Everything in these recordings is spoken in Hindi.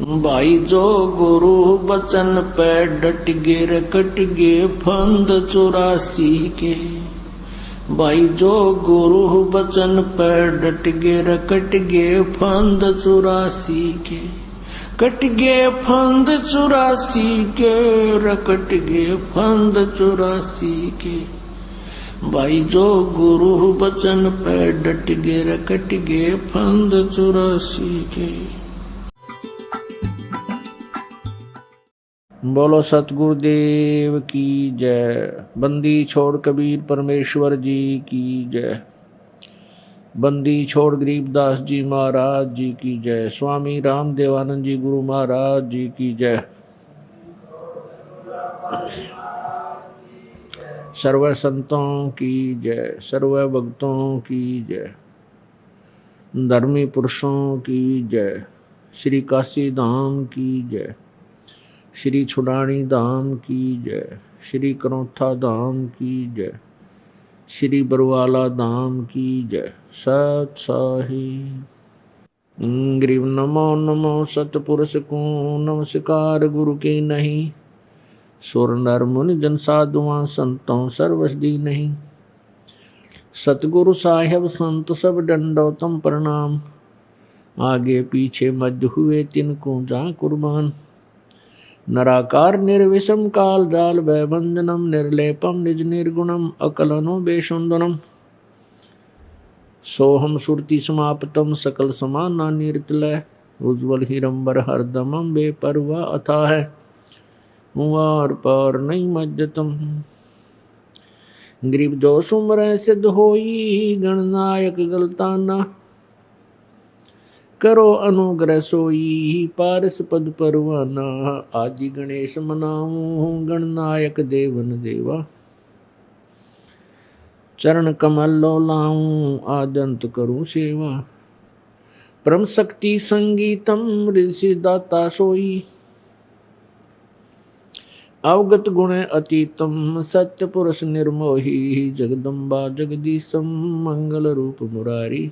भाई जो गुरु बचन पे डट गे रकट गे फंद 84 के। भाई जो गुरु बचन पे डट गे रकट गे फंद 84 के। कट गे फंद 84 के रकट गे फंद 84 के। भाई जो गुरु बचन पे डट गे रकट गे फंद 84 के। बोलो सतगुरुदेव की जय। बंदी छोड़ कबीर परमेश्वर जी की जय। बंदी छोड़ गरीबदास जी महाराज जी की जय। स्वामी राम देवानंद जी गुरु महाराज जी की जय। सर्व संतों की जय, सर्व भक्तों की जय, धर्मी पुरुषों की जय। श्री काशी धाम की जय, श्री छुड़ानी धाम की जय, श्री करोथा धाम की जय, श्री बरवाला धाम की जय। सत साहिब। ग्रीव नमो नमो सतपुरुष को नमस्कार गुरु के नहीं। सुर नर मुनि जन साधुआं संतों सर्वसदी नहीं। सतगुरु साहेब संत सब दंडोतम प्रणाम। आगे पीछे मध्य हुए तिनको जा कुर्बान। नराकार निर्विषम काल जाल भयभंजनम निर्लेपम निज निर्गुणम अकलनो बेशुंदनम। सोहम सुरति समाप्तम सकल समाना निर्तलय। उज्ज्वल हिरंबर हरदमम बेपरवा अथा है। मुआर पार नहीं मज्जतम। ग्रीब जो सुमर सिद्ध होई गणनायक गलताना। करो अनुग्रह सोई पारस पद परवाना। आदि गणेश मनाऊं गणनायक देवन देवा। चरण कमल लो लाऊं आदंत करूं सेवा। परम शक्ति संगीतम ऋषि दाता सोई। अवगत गुण अतीतम सत्य पुरुष निर्मोही। जगदम्बा जगदीशम मंगल रूप मुरारी।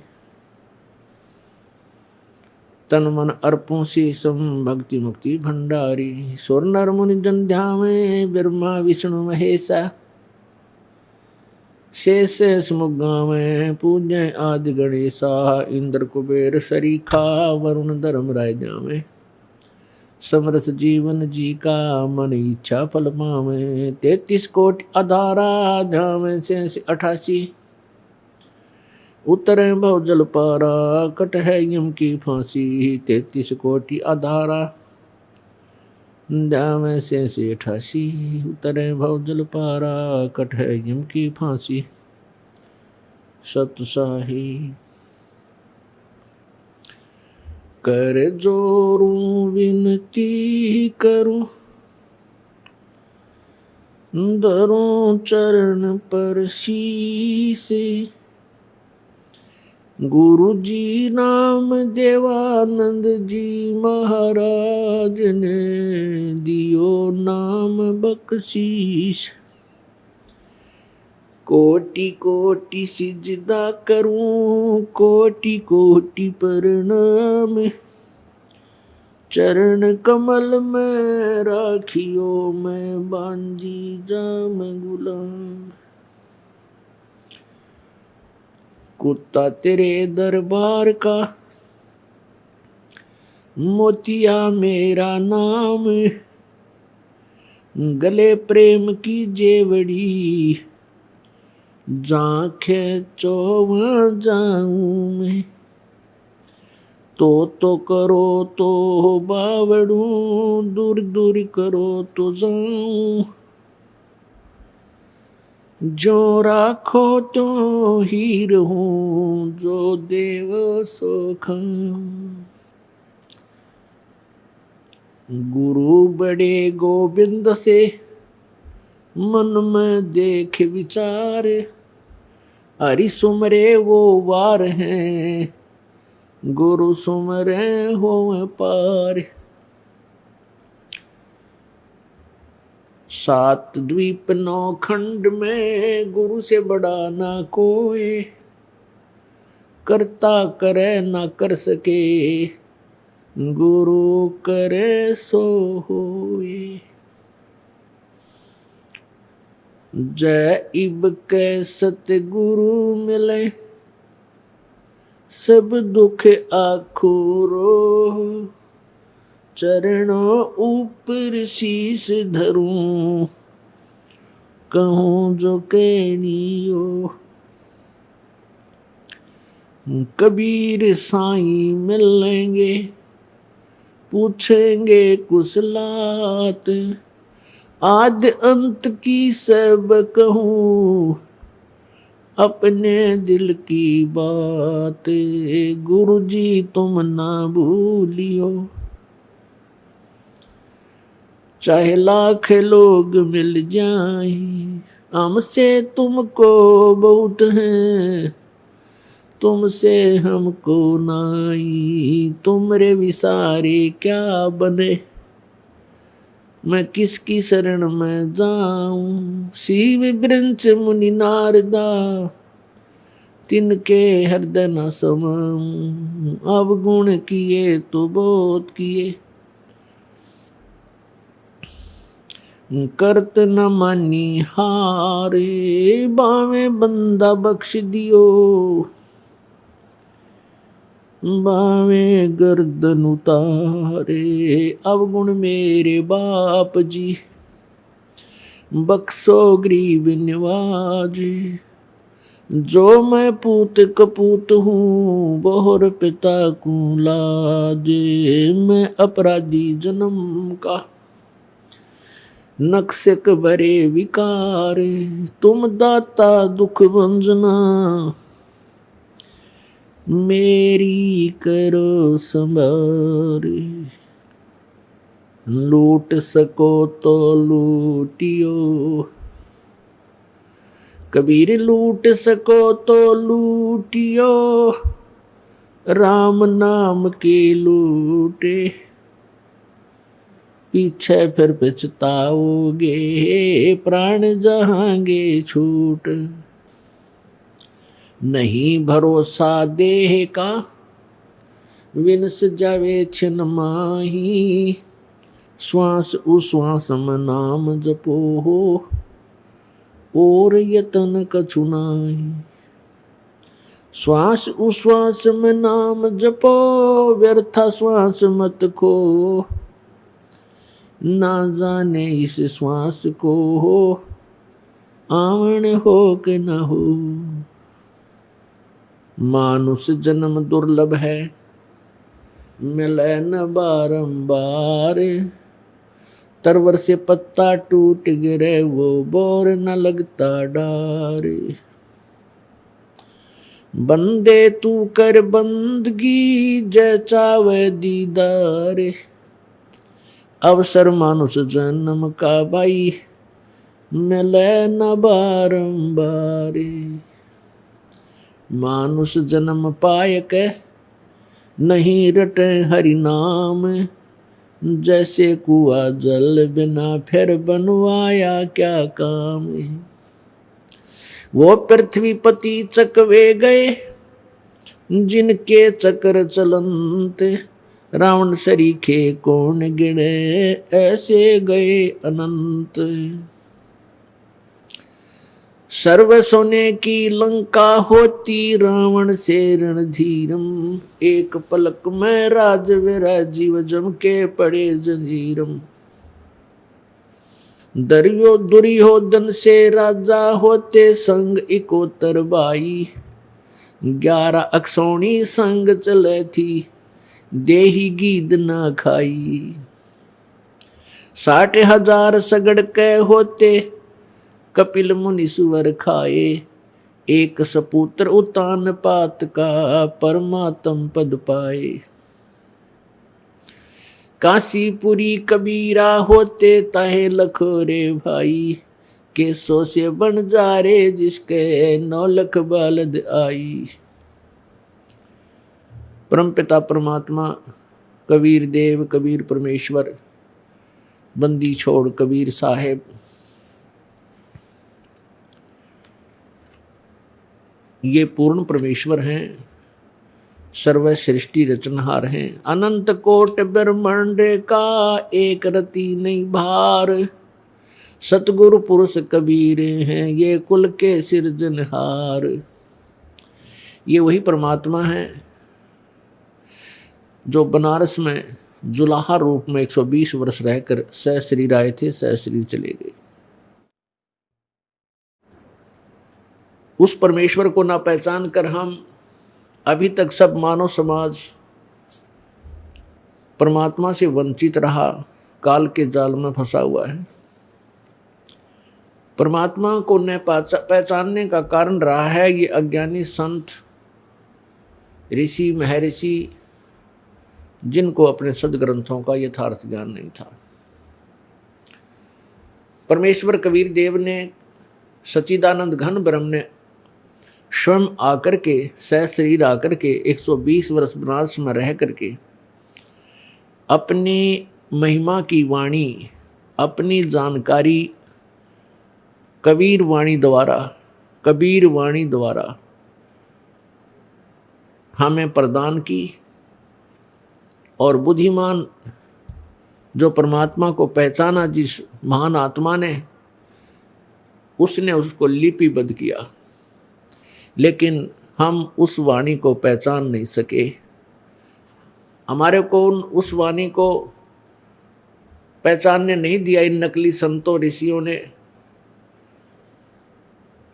तन मन अर्पों शीसम भक्ति मुक्ति भंडारी। सुर नर मुनि जन ध्यावे ब्रह्मा विष्णु महेशा। शेष मुगावे पूज्य आदि गणेशा। इंद्र कुबेर सरीखा वरुण धर्म राय जावे। समरस जीवन जी का मन इच्छा फल पावे। 33 कोटि अधारा ध्यावे 88। उतरे भव जल पारा कट है यम की फांसी। 33 कोटि अधारा ध्यावे 88। उतरे भव जल पारा कट है यम की फांसी। सत साहिब। कर जोरूं विनती करूं धरूं चरण पर शीसे। गुरु जी नाम देवानंद जी महाराज ने दियो नाम बख्शीश। कोटि कोटि सिजदा करूं कोटि कोटि प्रणाम। चरण कमल में राखियो मैं बांधी जाम गुलाम। कुत्ता तेरे दरबार का मोतिया मेरा नाम। गले प्रेम की जेवड़ी जांखे चोवा जाऊं मैं। तो करो तो बावड़ू दूर दूर करो तो जाऊं। जो राखो तो ही रहूं जो देव सो खाऊं। गुरु बड़े गोविंद से मन में देख विचार। हरि सुमरे वो वार हैं गुरु सुमरे हो पार। 7 द्वीप 9 खंड में गुरु से बड़ा ना कोई। करता करे ना कर सके गुरु करे सो होए। जय इब के सतगुरु मिले, सब दुख आखुरो। चरणों ऊपर शीश धरूं, कहूँ जो कहनियो। कबीर साईं मिलेंगे, पूछेंगे कुशलात। आद अंत की सब कहूँ, अपने दिल की बात। गुरु जी तुम ना भूलियो, चाहे लाख लोग मिल जाएं, हमसे तुमको बहुत है, तुमसे हमको नाई। तुमरे विसारे क्या बने, मैं किसकी शरण में जाऊं। शिव वृंच मुनि नारदा, तिनके हृदय न समाऊं। अवगुण किए तो बहुत किए, करत न मानी हारे। बावे बंदा बख्श दियो, बावे गर्दन उतारे। अवगुण मेरे बाप जी, बख्शो गरीब निवाज। जो मैं पूत कपूत हूँ, बोहर पिता को लाजे। मैं अपराधी जन्म का, नक्शक भरे विकार। तुम दाता दुख भंजना, मेरी करो संभार। लूट सको तो लूटियो, कबीर लूट सको तो लूटियो। राम नाम के लूटे, पीछे फिर पछताओगे। प्राण जहांगे छूट, नहीं भरोसा देह का, विनस जावे छिन माही। श्वास उश्वास में नाम जपो हो, और यतन कछु नाही। श्वास उश्वास में नाम जपो, व्यर्था श्वास मत खो। ना जाने इस श्वास को, आवन हो कि न हो। मानुष जन्म दुर्लभ है, मिले न बारंबार। तरवर से पत्ता टूट गिरे, वो बोर न लगता डार। बंदे तू कर बंदगी, जय चावे दीदार। अवसर मानुष जन्म का भाई, मिले न बारंबार। मानुष जन्म पाय के, नहीं रटे हरि नाम। जैसे कुआ जल बिना, फिर बनवाया क्या काम। वो पृथ्वीपति चकवे गए, जिनके चक्र चलंत। रावण सरीखे कौन गिने, ऐसे गए अनंत। सर्व सोने की लंका होती, रावण से रणधीरम। एक पलक में राज विराजीव, जम के पड़े जंजीरम। दुर्योधन से राजा होते, संग इकोतर बाई। 11 अक्षौणी संग चले थी, देही गीद ना खाई। 60,000 सगड़ के होते, कपिल मुनि सुवर खाए। एक सपुत्र उतान पात का, परमात्म पद पाए। काशीपुरी कबीरा होते, ताहे लखोरे भाई। केसों से बन जा रे, जिसके 9 लाख बालद आई। परमपिता परमात्मा कबीर देव, कबीर परमेश्वर, बंदी छोड़ कबीर साहेब, ये पूर्ण परमेश्वर हैं। सर्व सृष्टि रचनहार हैं। अनंत कोट ब्रह्मांड का एक रति नहीं भार, सतगुरु पुरुष कबीर हैं ये कुल के सिरजनहार। ये वही परमात्मा है जो बनारस में जुलाहा रूप में 120 वर्ष रहकर सहशरीर आए थे, सहशरीर चले गए। उस परमेश्वर को ना पहचान कर हम अभी तक सब मानव समाज परमात्मा से वंचित रहा, काल के जाल में फंसा हुआ है। परमात्मा को न पहचानने का कारण रहा है ये अज्ञानी संत, ऋषि, महर्षि, जिनको अपने सदग्रंथों का यथार्थ ज्ञान नहीं था। परमेश्वर कबीर देव ने, सच्चिदानंद घन ब्रह्म ने स्वयं आकर के, सहशरीर आकर के 120 वर्ष बनारस में रह करके अपनी महिमा की वाणी, अपनी जानकारी कबीर वाणी द्वारा हमें प्रदान की। और बुद्धिमान जो परमात्मा को पहचाना जिस महान आत्मा ने, उसने उसको लिपिबद्ध किया, लेकिन हम उस वाणी को पहचान नहीं सके। हमारे को उस वाणी को पहचानने नहीं दिया इन नकली संतों ऋषियों ने।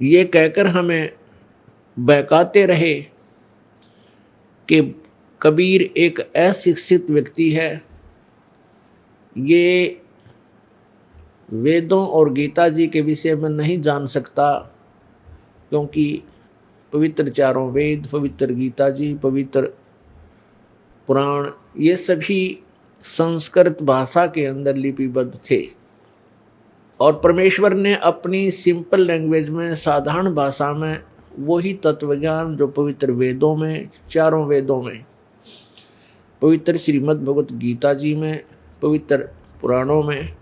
ये कहकर हमें बहकाते रहे कि कबीर एक अशिक्षित व्यक्ति है, ये वेदों और गीता जी के विषय में नहीं जान सकता, क्योंकि पवित्र चारों वेद, पवित्र गीता जी, पवित्र पुराण, ये सभी संस्कृत भाषा के अंदर लिपिबद्ध थे। और परमेश्वर ने अपनी सिंपल लैंग्वेज में, साधारण भाषा में वही तत्वज्ञान जो पवित्र वेदों में, चारों वेदों में, पवित्र श्रीमद् भगवत गीता जी में, पवित्र पुराणों में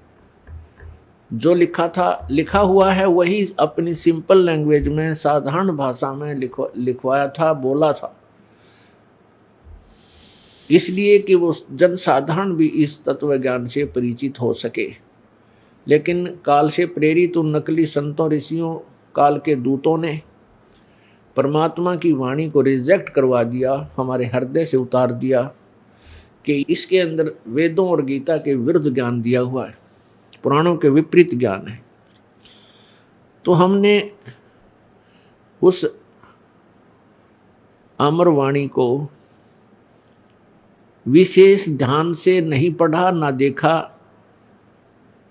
जो लिखा हुआ है, वही अपनी सिंपल लैंग्वेज में, साधारण भाषा में लिखवाया था, बोला था, इसलिए कि वो जन साधारण भी इस तत्व ज्ञान से परिचित हो सके। लेकिन काल से प्रेरित उन नकली संतों, ऋषियों, काल के दूतों ने परमात्मा की वाणी को रिजेक्ट करवा दिया, हमारे हृदय से उतार दिया कि इसके अंदर वेदों और गीता के विरुद्ध ज्ञान दिया हुआ है, पुराणों के विपरीत ज्ञान है। तो हमने उस अमर वाणी को विशेष ध्यान से नहीं पढ़ा, ना देखा,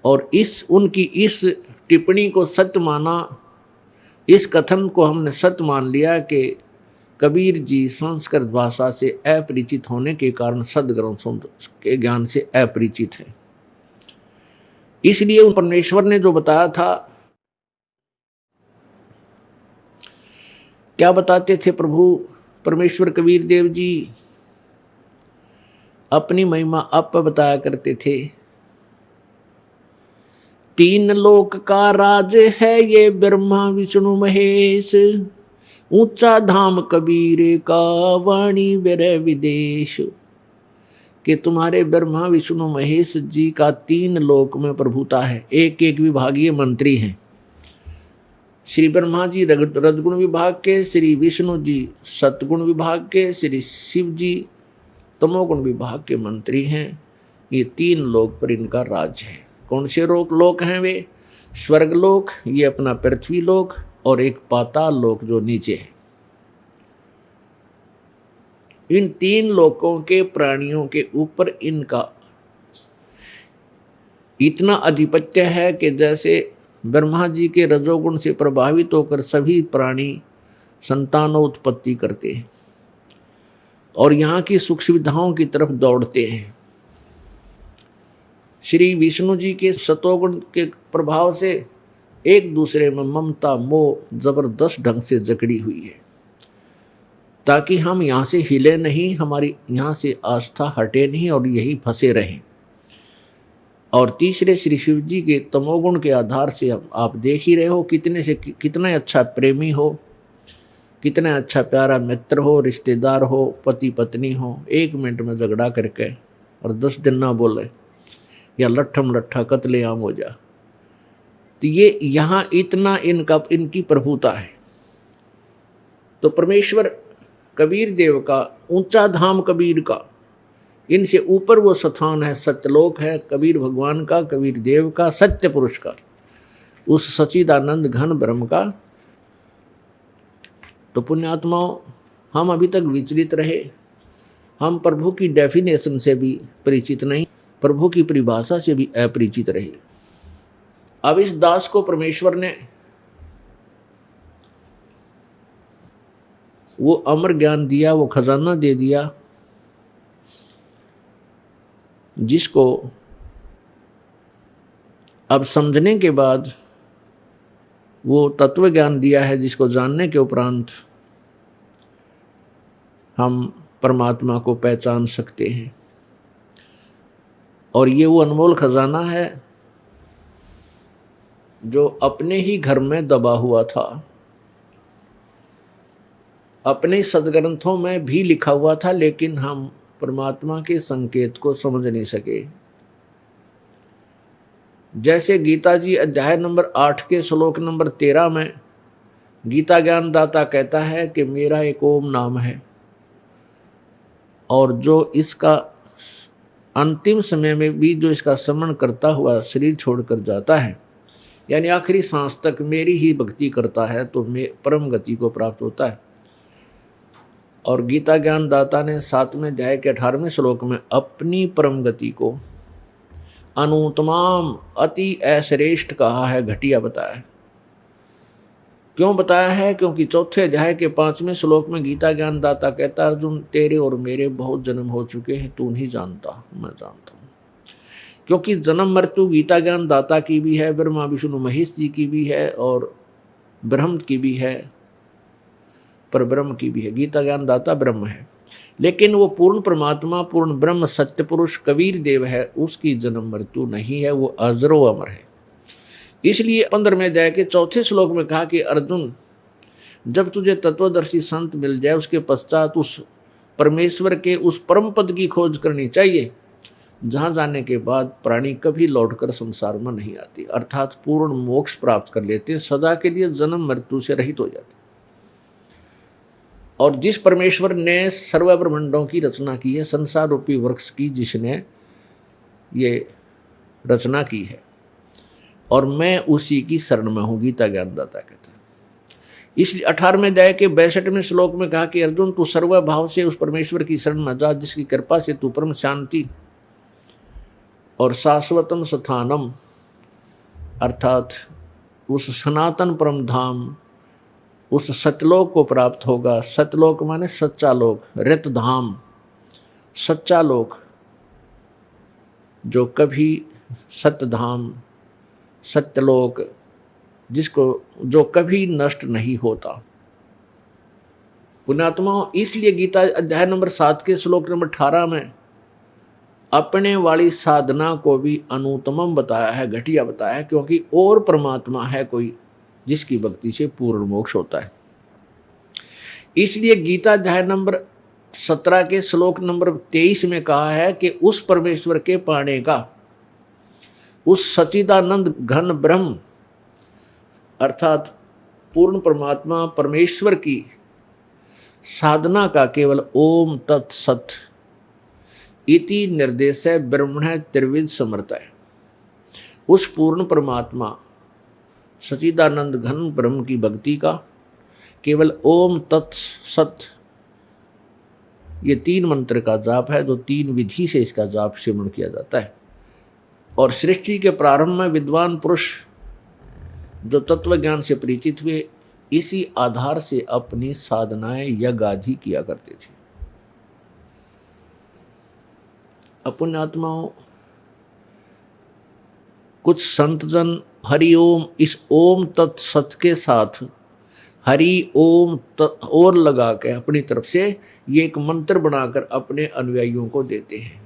और उनकी इस टिप्पणी को सत्य माना, इस कथन को हमने सत्य मान लिया कि कबीर जी संस्कृत भाषा से अपरिचित होने के कारण सदग्रंथों के ज्ञान से अपरिचित है। इसलिए उन परमेश्वर ने जो बताया था, क्या बताते थे प्रभु परमेश्वर कबीर देव जी? अपनी महिमा आप बताया करते थे। तीन लोक का राज है ये ब्रह्मा विष्णु महेश, ऊंचा धाम कबीर का वाणी बेरे विदेश। कि तुम्हारे ब्रह्मा विष्णु महेश जी का 3 लोक में प्रभुता है, एक एक विभागीय मंत्री हैं। श्री ब्रह्मा जी रजगुण विभाग के, श्री विष्णु जी सतगुण विभाग के, श्री शिव जी तमोगुण विभाग के मंत्री हैं। ये 3 लोक पर इनका राज्य है। कौन से लोक हैं वे? स्वर्गलोक, ये अपना पृथ्वी लोक, और एक पाताल लोक जो नीचे है। इन 3 लोकों के प्राणियों के ऊपर इनका इतना अधिपत्य है कि जैसे ब्रह्मा जी के रजोगुण से प्रभावित होकर सभी प्राणी संतानोत्पत्ति करते हैं और यहाँ की सुख सुविधाओं की तरफ दौड़ते हैं। श्री विष्णु जी के सतोगुण के प्रभाव से एक दूसरे में ममता मोह जबरदस्त ढंग से जकड़ी हुई है, ताकि हम यहाँ से हिले नहीं, हमारी यहाँ से आस्था हटे नहीं और यही फंसे रहें। और तीसरे श्री शिव जी के तमोगुण के आधार से आप देख ही रहे हो कितने से कितना अच्छा प्रेमी हो, कितने अच्छा प्यारा मित्र हो, रिश्तेदार हो, पति पत्नी हो, 1 मिनट में झगड़ा करके और 10 दिन ना बोले या लट्ठम लट्ठा कत्लेआम हो जा। तो ये यहाँ इतना इनकी प्रभुता है। तो परमेश्वर कबीर देव का ऊंचा धाम, कबीर का, इनसे ऊपर वो स्थान है, सत्यलोक है कबीर भगवान का, कबीर देव का, सत्य पुरुष का, उस सच्चिदानंद घन ब्रह्म का। तो पुण्यात्माओं, हम अभी तक विचलित रहे, हम प्रभु की डेफिनेशन से भी परिचित नहीं, प्रभु की परिभाषा से भी अपरिचित रहे। अब इस दास को परमेश्वर ने वो अमर ज्ञान दिया, वो खजाना दे दिया, जिसको अब समझने के बाद वो तत्व ज्ञान दिया है, जिसको जानने के उपरांत हम परमात्मा को पहचान सकते हैं। और ये वो अनमोल खजाना है जो अपने ही घर में दबा हुआ था, अपने सदग्रंथों में भी लिखा हुआ था, लेकिन हम परमात्मा के संकेत को समझ नहीं सके। जैसे गीता जी अध्याय नंबर 8 के श्लोक नंबर 13 में गीता ज्ञान दाता कहता है कि मेरा एक ओम नाम है, और जो इसका अंतिम समय में भी जो इसका स्मरण करता हुआ शरीर छोड़कर जाता है, यानी आखिरी सांस तक मेरी ही भक्ति करता है, तो मैं परम गति को प्राप्त होता है। और गीता ज्ञान दाता ने 7वें अध्याय के 18वें श्लोक में अपनी परम गति को अनुत्तमाम, अति अश्रेष्ठ कहा है, घटिया बताया है। क्यों बताया है? क्योंकि 4थे अध्याय के 5वें श्लोक में गीता ज्ञान दाता कहता है, अर्जुन तेरे और मेरे बहुत जन्म हो चुके हैं, तू नहीं जानता, मैं जानता हूँ। क्योंकि जन्म मृत्यु गीता ज्ञान दाता की भी है, ब्रह्मा विष्णु महेश जी की भी है, और ब्रह्म की भी है, पर ब्रह्म की भी है। गीता ज्ञान दाता ब्रह्म है, लेकिन वो पूर्ण परमात्मा, पूर्ण ब्रह्म, सत्य पुरुष कबीर देव है, उसकी जन्म मृत्यु नहीं है, वो अजरो अमर है। इसलिए 15वें अध्याय के 4थे श्लोक में कहा कि अर्जुन, जब तुझे तत्वदर्शी संत मिल जाए, उसके पश्चात उस परमेश्वर के उस परम पद की खोज करनी चाहिए, जहां जाने के बाद प्राणी कभी लौटकर संसार में नहीं आती, अर्थात पूर्ण मोक्ष प्राप्त कर लेते हैं, सदा के लिए जन्म मृत्यु से रहित हो जाते। और जिस परमेश्वर ने सर्व ब्रह्मांडों की रचना की है, संसार रूपी वृक्ष की जिसने ये रचना की है, और मैं उसी की शरण में हूँ, गीता ज्ञानदाता कहता है। इसलिए 18वें अध्याय के 62वें श्लोक में कहा कि अर्जुन, तू सर्व भाव से उस परमेश्वर की शरण में जा, जिसकी कृपा से तू परम शांति और शाश्वतम स्थानम, अर्थात उस सनातन परम धाम, उस सतलोक को प्राप्त होगा। सतलोक माने सच्चा लोक, रित धाम, सच्चा लोक, जो कभी सत्यधाम, सत्यलोक, जिसको जो कभी नष्ट नहीं होता। पुण्यात्माओं, इसलिए गीता अध्याय नंबर 7 के श्लोक नंबर 18 में अपने वाली साधना को भी अनुत्तमम बताया है, घटिया बताया है, क्योंकि और परमात्मा है कोई जिसकी भक्ति से पूर्ण मोक्ष होता है। इसलिए गीता अध्याय नंबर 17 के श्लोक नंबर 23 में कहा है कि उस परमेश्वर के पाने का, उस सच्चिदानंद घन ब्रह्म अर्थात पूर्ण परमात्मा परमेश्वर की साधना का केवल ओम तत्सत इति निर्देश है ब्रह्मण त्रिविध समर्थ है। उस पूर्ण परमात्मा सच्चिदानंद घन ब्रह्म की भक्ति का केवल ओम तत्सत, ये 3 मंत्र का जाप है, जो 3 विधि से इसका जाप सिमरण किया जाता है। और सृष्टि के प्रारंभ में विद्वान पुरुष जो तत्व ज्ञान से परिचित हुए, इसी आधार से अपनी साधनाएं यज्ञ आदि किया करते थे। पुण्यात्माओं, कुछ संतजन हरिओम, इस ओम तत्सत के साथ हरि ओम और लगा के अपनी तरफ से ये एक मंत्र बनाकर अपने अनुयायियों को देते हैं।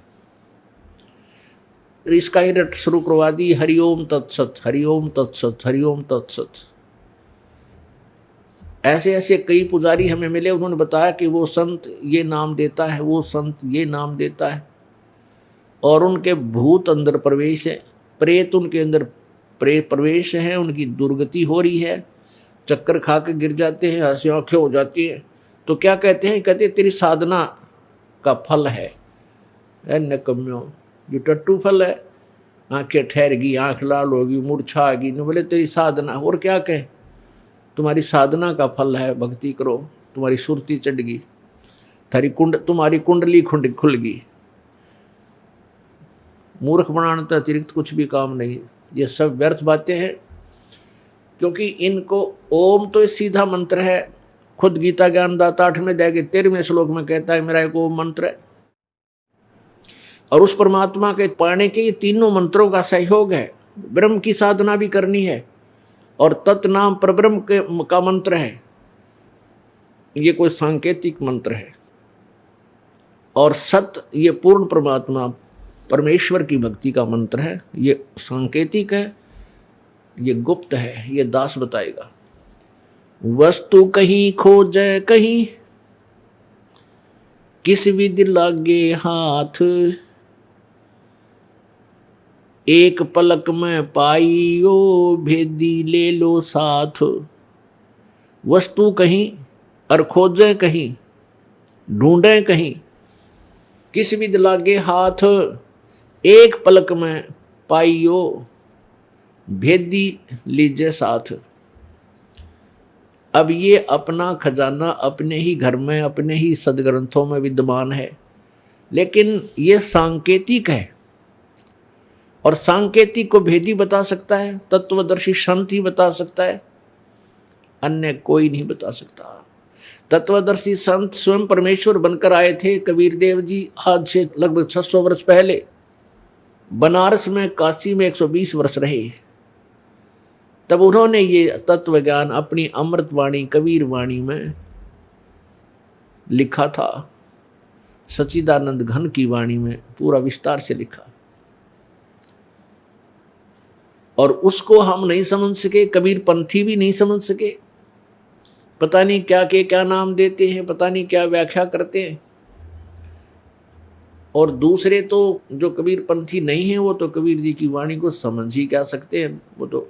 इसका ही रट शुरू करवा दी, हरिओम तत्सत, हरिओम तत्सत, हरिओम तत्सत। ऐसे ऐसे कई पुजारी हमें मिले, उन्होंने बताया कि वो संत ये नाम देता है, वो संत ये नाम देता है, और उनके भूत अंदर प्रवेश है, प्रेत उनके अंदर प्रवेश है, उनकी दुर्गति हो रही है, चक्कर खा के गिर जाते हैं, हंसी आंखें हो जाती हैं। तो क्या कहते हैं? कहते तेरी साधना का फल है निकम्यो, जो टट्टू फल है, आंखें ठहर गई, आंख लाल होगी, मूर्छा आ गई, न बोले तेरी साधना। और क्या कहें? तुम्हारी साधना का फल है, भक्ति करो, तुम्हारी सुरती चढ़ गई, तुम्हारी कुंडली खुल गई। मूर्ख बनाने तो अतिरिक्त कुछ भी काम नहीं। ये सब व्यर्थ बातें हैं, क्योंकि इनको ओम तो सीधा मंत्र है। खुद गीता ज्ञानदाता 8वें अध्याय के 13वें श्लोक में कहता है मेरा एक ओम मंत्र है, और उस परमात्मा के पाने के ये तीनों मंत्रों का सहयोग है। ब्रह्म की साधना भी करनी है, और तत्नाम परब्रह्म का मंत्र है, ये कोई सांकेतिक मंत्र है। और सत ये पूर्ण परमात्मा परमेश्वर की भक्ति का मंत्र है, ये सांकेतिक है, ये गुप्त है, ये दास बताएगा। वस्तु कहीं खोजे कहीं, किस विधि लागे हाथ, एक पलक में पाइयो भेदी ले लो साथ। वस्तु कहीं और खोजे कहीं, ढूंढे कहीं, किस विधि लागे हाथ, एक पलक में पाइयो भेदी लीजिए साथ। अब ये अपना खजाना अपने ही घर में, अपने ही सदग्रंथों में विद्यमान है, लेकिन ये सांकेतिक है, और सांकेतिक को भेदी बता सकता है, तत्वदर्शी संत ही बता सकता है, अन्य कोई नहीं बता सकता। तत्वदर्शी संत स्वयं परमेश्वर बनकर आए थे। कबीर देव जी आज से लगभग 600 वर्ष पहले बनारस में, काशी में 120 वर्ष रहे। तब उन्होंने ये तत्व ज्ञान अपनी अमृतवाणी कबीर वाणी में लिखा था। सच्चिदानंद घन की वाणी में पूरा विस्तार से लिखा, और उसको हम नहीं समझ सके, कबीर पंथी भी नहीं समझ सके। पता नहीं क्या के क्या नाम देते हैं, पता नहीं क्या व्याख्या करते हैं। और दूसरे तो जो कबीर पंथी नहीं है, वो तो कबीर जी की वाणी को समझ ही क्या सकते हैं, वो तो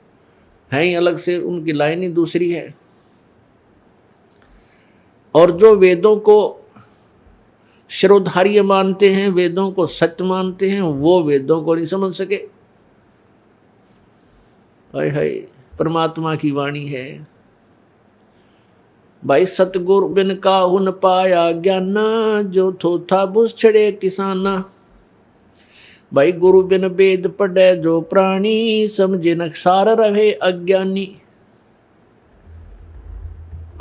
है ही अलग से, उनकी लाइन ही दूसरी है। और जो वेदों को शिरोधार्य मानते हैं, वेदों को सत्य मानते हैं, वो वेदों को नहीं समझ सके। हाय हाय, परमात्मा की वाणी है भाई। सतगुरु बिन काहुन पाया ज्ञाना, जो थोथा बुझ छड़े किसाना। भाई गुरु बिन वेद पढ़े जो प्राणी, समझे न सार रहे अज्ञानी।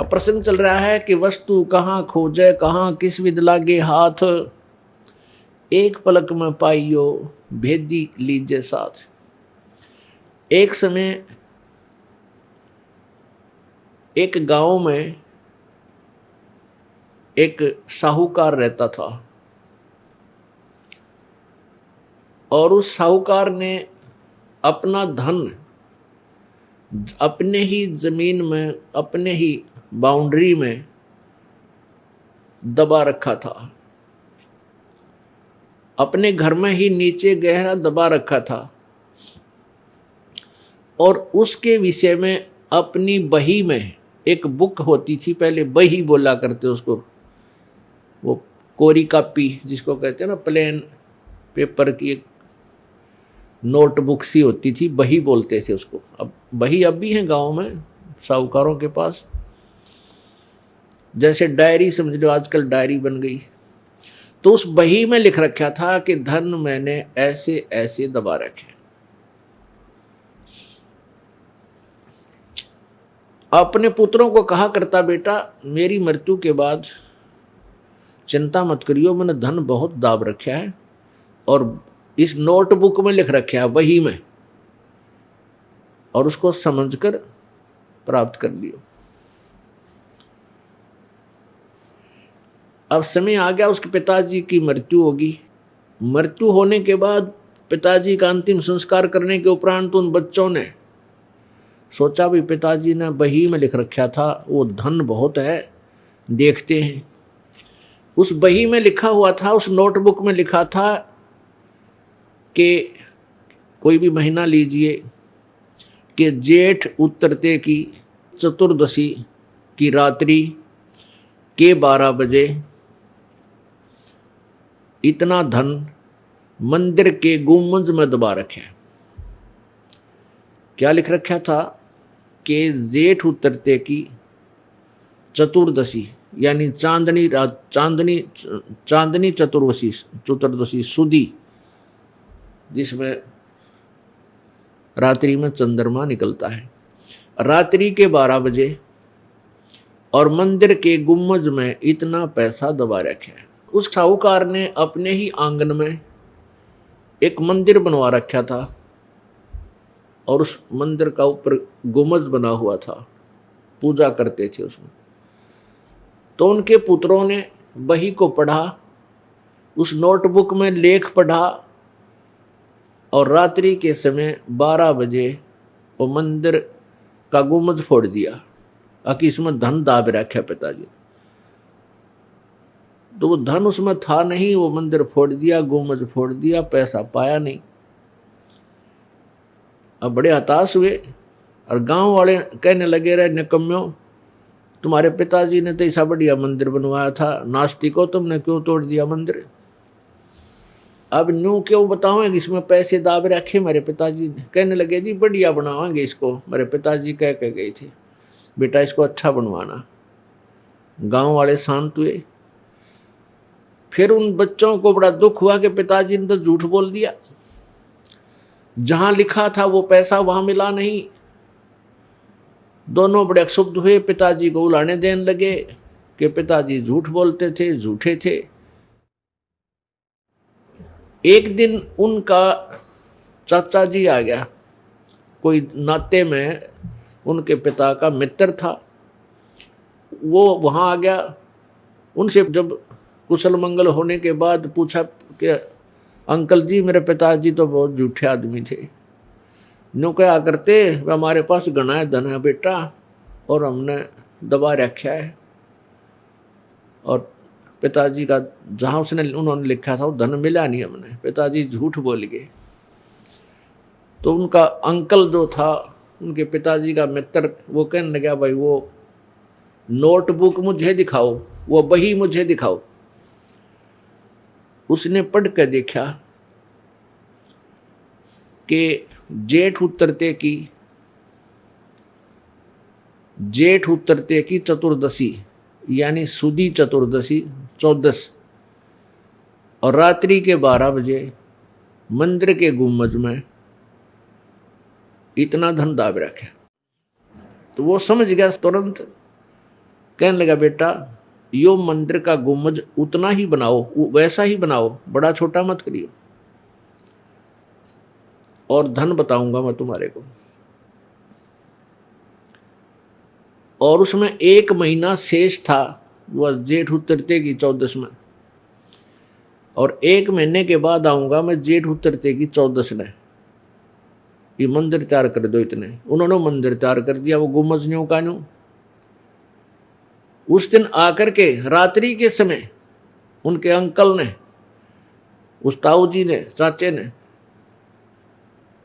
अब प्रसंग चल रहा है कि वस्तु कहाँ खोजे कहाँ, किस विधि लागे हाथ, एक पलक में पाइयो भेदी लीजिए साथ। एक समय एक गांव में एक साहूकार रहता था, और उस साहूकार ने अपना धन अपने ही जमीन में, अपने ही बाउंड्री में दबा रखा था, अपने घर में ही नीचे गहरा दबा रखा था। और उसके विषय में अपनी बही में, एक बुक होती थी पहले, बही बोला करते उसको, वो कोरी कापी जिसको कहते हैं ना, प्लेन पेपर की एक नोटबुक सी होती थी, बही बोलते थे उसको। अब बही अब भी है गांव में साहूकारों के पास, जैसे डायरी समझ लो, आजकल डायरी बन गई। तो उस बही में लिख रखा था कि धन मैंने ऐसे ऐसे दबा रखे। अपने पुत्रों को कहा करता, बेटा मेरी मृत्यु के बाद चिंता मत करियो, मैंने धन बहुत दाब रखा है, और इस नोटबुक में लिख रखा है, वही में, और उसको समझकर प्राप्त कर लियो। अब समय आ गया, उसके पिताजी की मृत्यु होगी। मृत्यु होने के बाद पिताजी का अंतिम संस्कार करने के उपरांत उन बच्चों ने सोचा भी पिताजी ने बही में लिख रखा था, वो धन बहुत है, देखते हैं। उस बही में लिखा हुआ था, उस नोटबुक में लिखा था कि कोई भी महीना लीजिए कि जेठ उतरते की चतुर्दशी की रात्रि के 12 बजे इतना धन मंदिर के गुंबद में दबा रखे। क्या लिख रखा था कि जेठ उतरते की चतुर्दशी यानी चांदनी रात, चांदनी चतुर्दशी सुदी, जिसमें रात्रि में चंद्रमा निकलता है, रात्रि के 12 बजे और मंदिर के गुम्मज में इतना पैसा दबा रखे। उस साहूकार ने अपने ही आंगन में एक मंदिर बनवा रखा था और उस मंदिर का ऊपर गुम्मज बना हुआ था, पूजा करते थे उसमें। तो उनके पुत्रों ने बही को पढ़ा, उस नोटबुक में लेख पढ़ा और रात्रि के समय 12 बजे वो मंदिर का गुम्बद फोड़ दिया, ताकि इसमें धन दाब रखा पिताजी। तो वो धन उसमें था नहीं, वो मंदिर फोड़ दिया, गुम्बद फोड़ दिया, पैसा पाया नहीं। अब बड़े हताश हुए और गांव वाले कहने लगे, रहे निकम्मों, तुम्हारे पिताजी ने तो ऐसा बढ़िया मंदिर बनवाया था, नास्तिकों तुमने क्यों तोड़ दिया मंदिर। अब न्यू क्यों बताओगे, इसमें पैसे दाब रखे मेरे पिताजी ने। कहने लगे जी बढ़िया बनावाएंगे इसको, मेरे पिताजी कह के गए थे बेटा इसको अच्छा बनवाना। गांव वाले शांत हुए। फिर उन बच्चों को बड़ा दुख हुआ कि पिताजी ने तो झूठ बोल दिया, जहां लिखा था वो पैसा वहां मिला नहीं। दोनों बड़े क्षुब्ध हुए, पिताजी को उलाने देने लगे कि पिताजी झूठ बोलते थे, झूठे थे। एक दिन उनका चाचा जी आ गया, कोई नाते में उनके पिता का मित्र था, वो वहां आ गया। उनसे जब कुशल मंगल होने के बाद पूछा कि अंकल जी मेरे पिताजी तो बहुत झूठे आदमी थे, नो क्या करते, हमारे पास घना धन है बेटा और हमने दबा रखा है, और पिताजी का जहाँ उन्होंने लिखा था वो धन मिला नहीं हमने, पिताजी झूठ बोल गए। तो उनका अंकल जो था, उनके पिताजी का मित्र, वो कहने लगा भाई वो नोटबुक मुझे दिखाओ, वो बही मुझे दिखाओ। उसने पढ़ कर देखा कि जेठ उतरते की चतुर्दशी यानी सुदी चतुर्दशी 14 और रात्रि के 12 बजे मंदिर के गुम्बद में इतना धन दाब रखे। तो वो समझ गया तुरंत, कहने लगा बेटा यो मंदिर का गुम्बद उतना ही बनाओ, वैसा ही बनाओ, बड़ा छोटा मत करियो, और धन बताऊंगा मैं तुम्हारे को। और उसमें 1 महीना शेष था, वह जेठ उतरते की 14 में, और 1 महीने के बाद आऊंगा मैं जेठ उतरते की 14 ने, ये मंदिर तैयार कर दो इतने। उन्होंने मंदिर तैयार कर दिया, वो गुम्बद न्यू का न्यू। उस दिन आकर के रात्रि के समय उनके अंकल ने, उस ताऊ जी ने, चाचे ने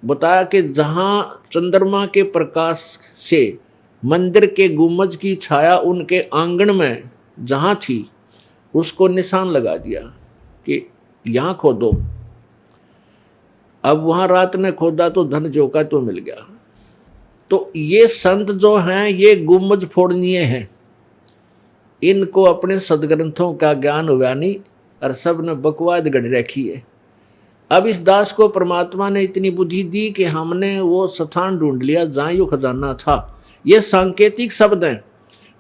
बताया कि जहां चंद्रमा के प्रकाश से मंदिर के गुम्बद की छाया उनके आंगन में जहां थी, उसको निशान लगा दिया कि यहां खोदो। अब वहां रात में खोदा तो धन जो का तो मिल गया। तो ये संत जो हैं ये गुम्बद फोड़नीय हैं, इनको अपने सदग्रंथों का ज्ञान हुआ नहीं और सब ने बकवाद गढ़ रखी है। अब इस दास को परमात्मा ने इतनी बुद्धि दी कि हमने वो स्थान ढूंढ लिया जहाँ यो खजाना था। ये सांकेतिक शब्द हैं,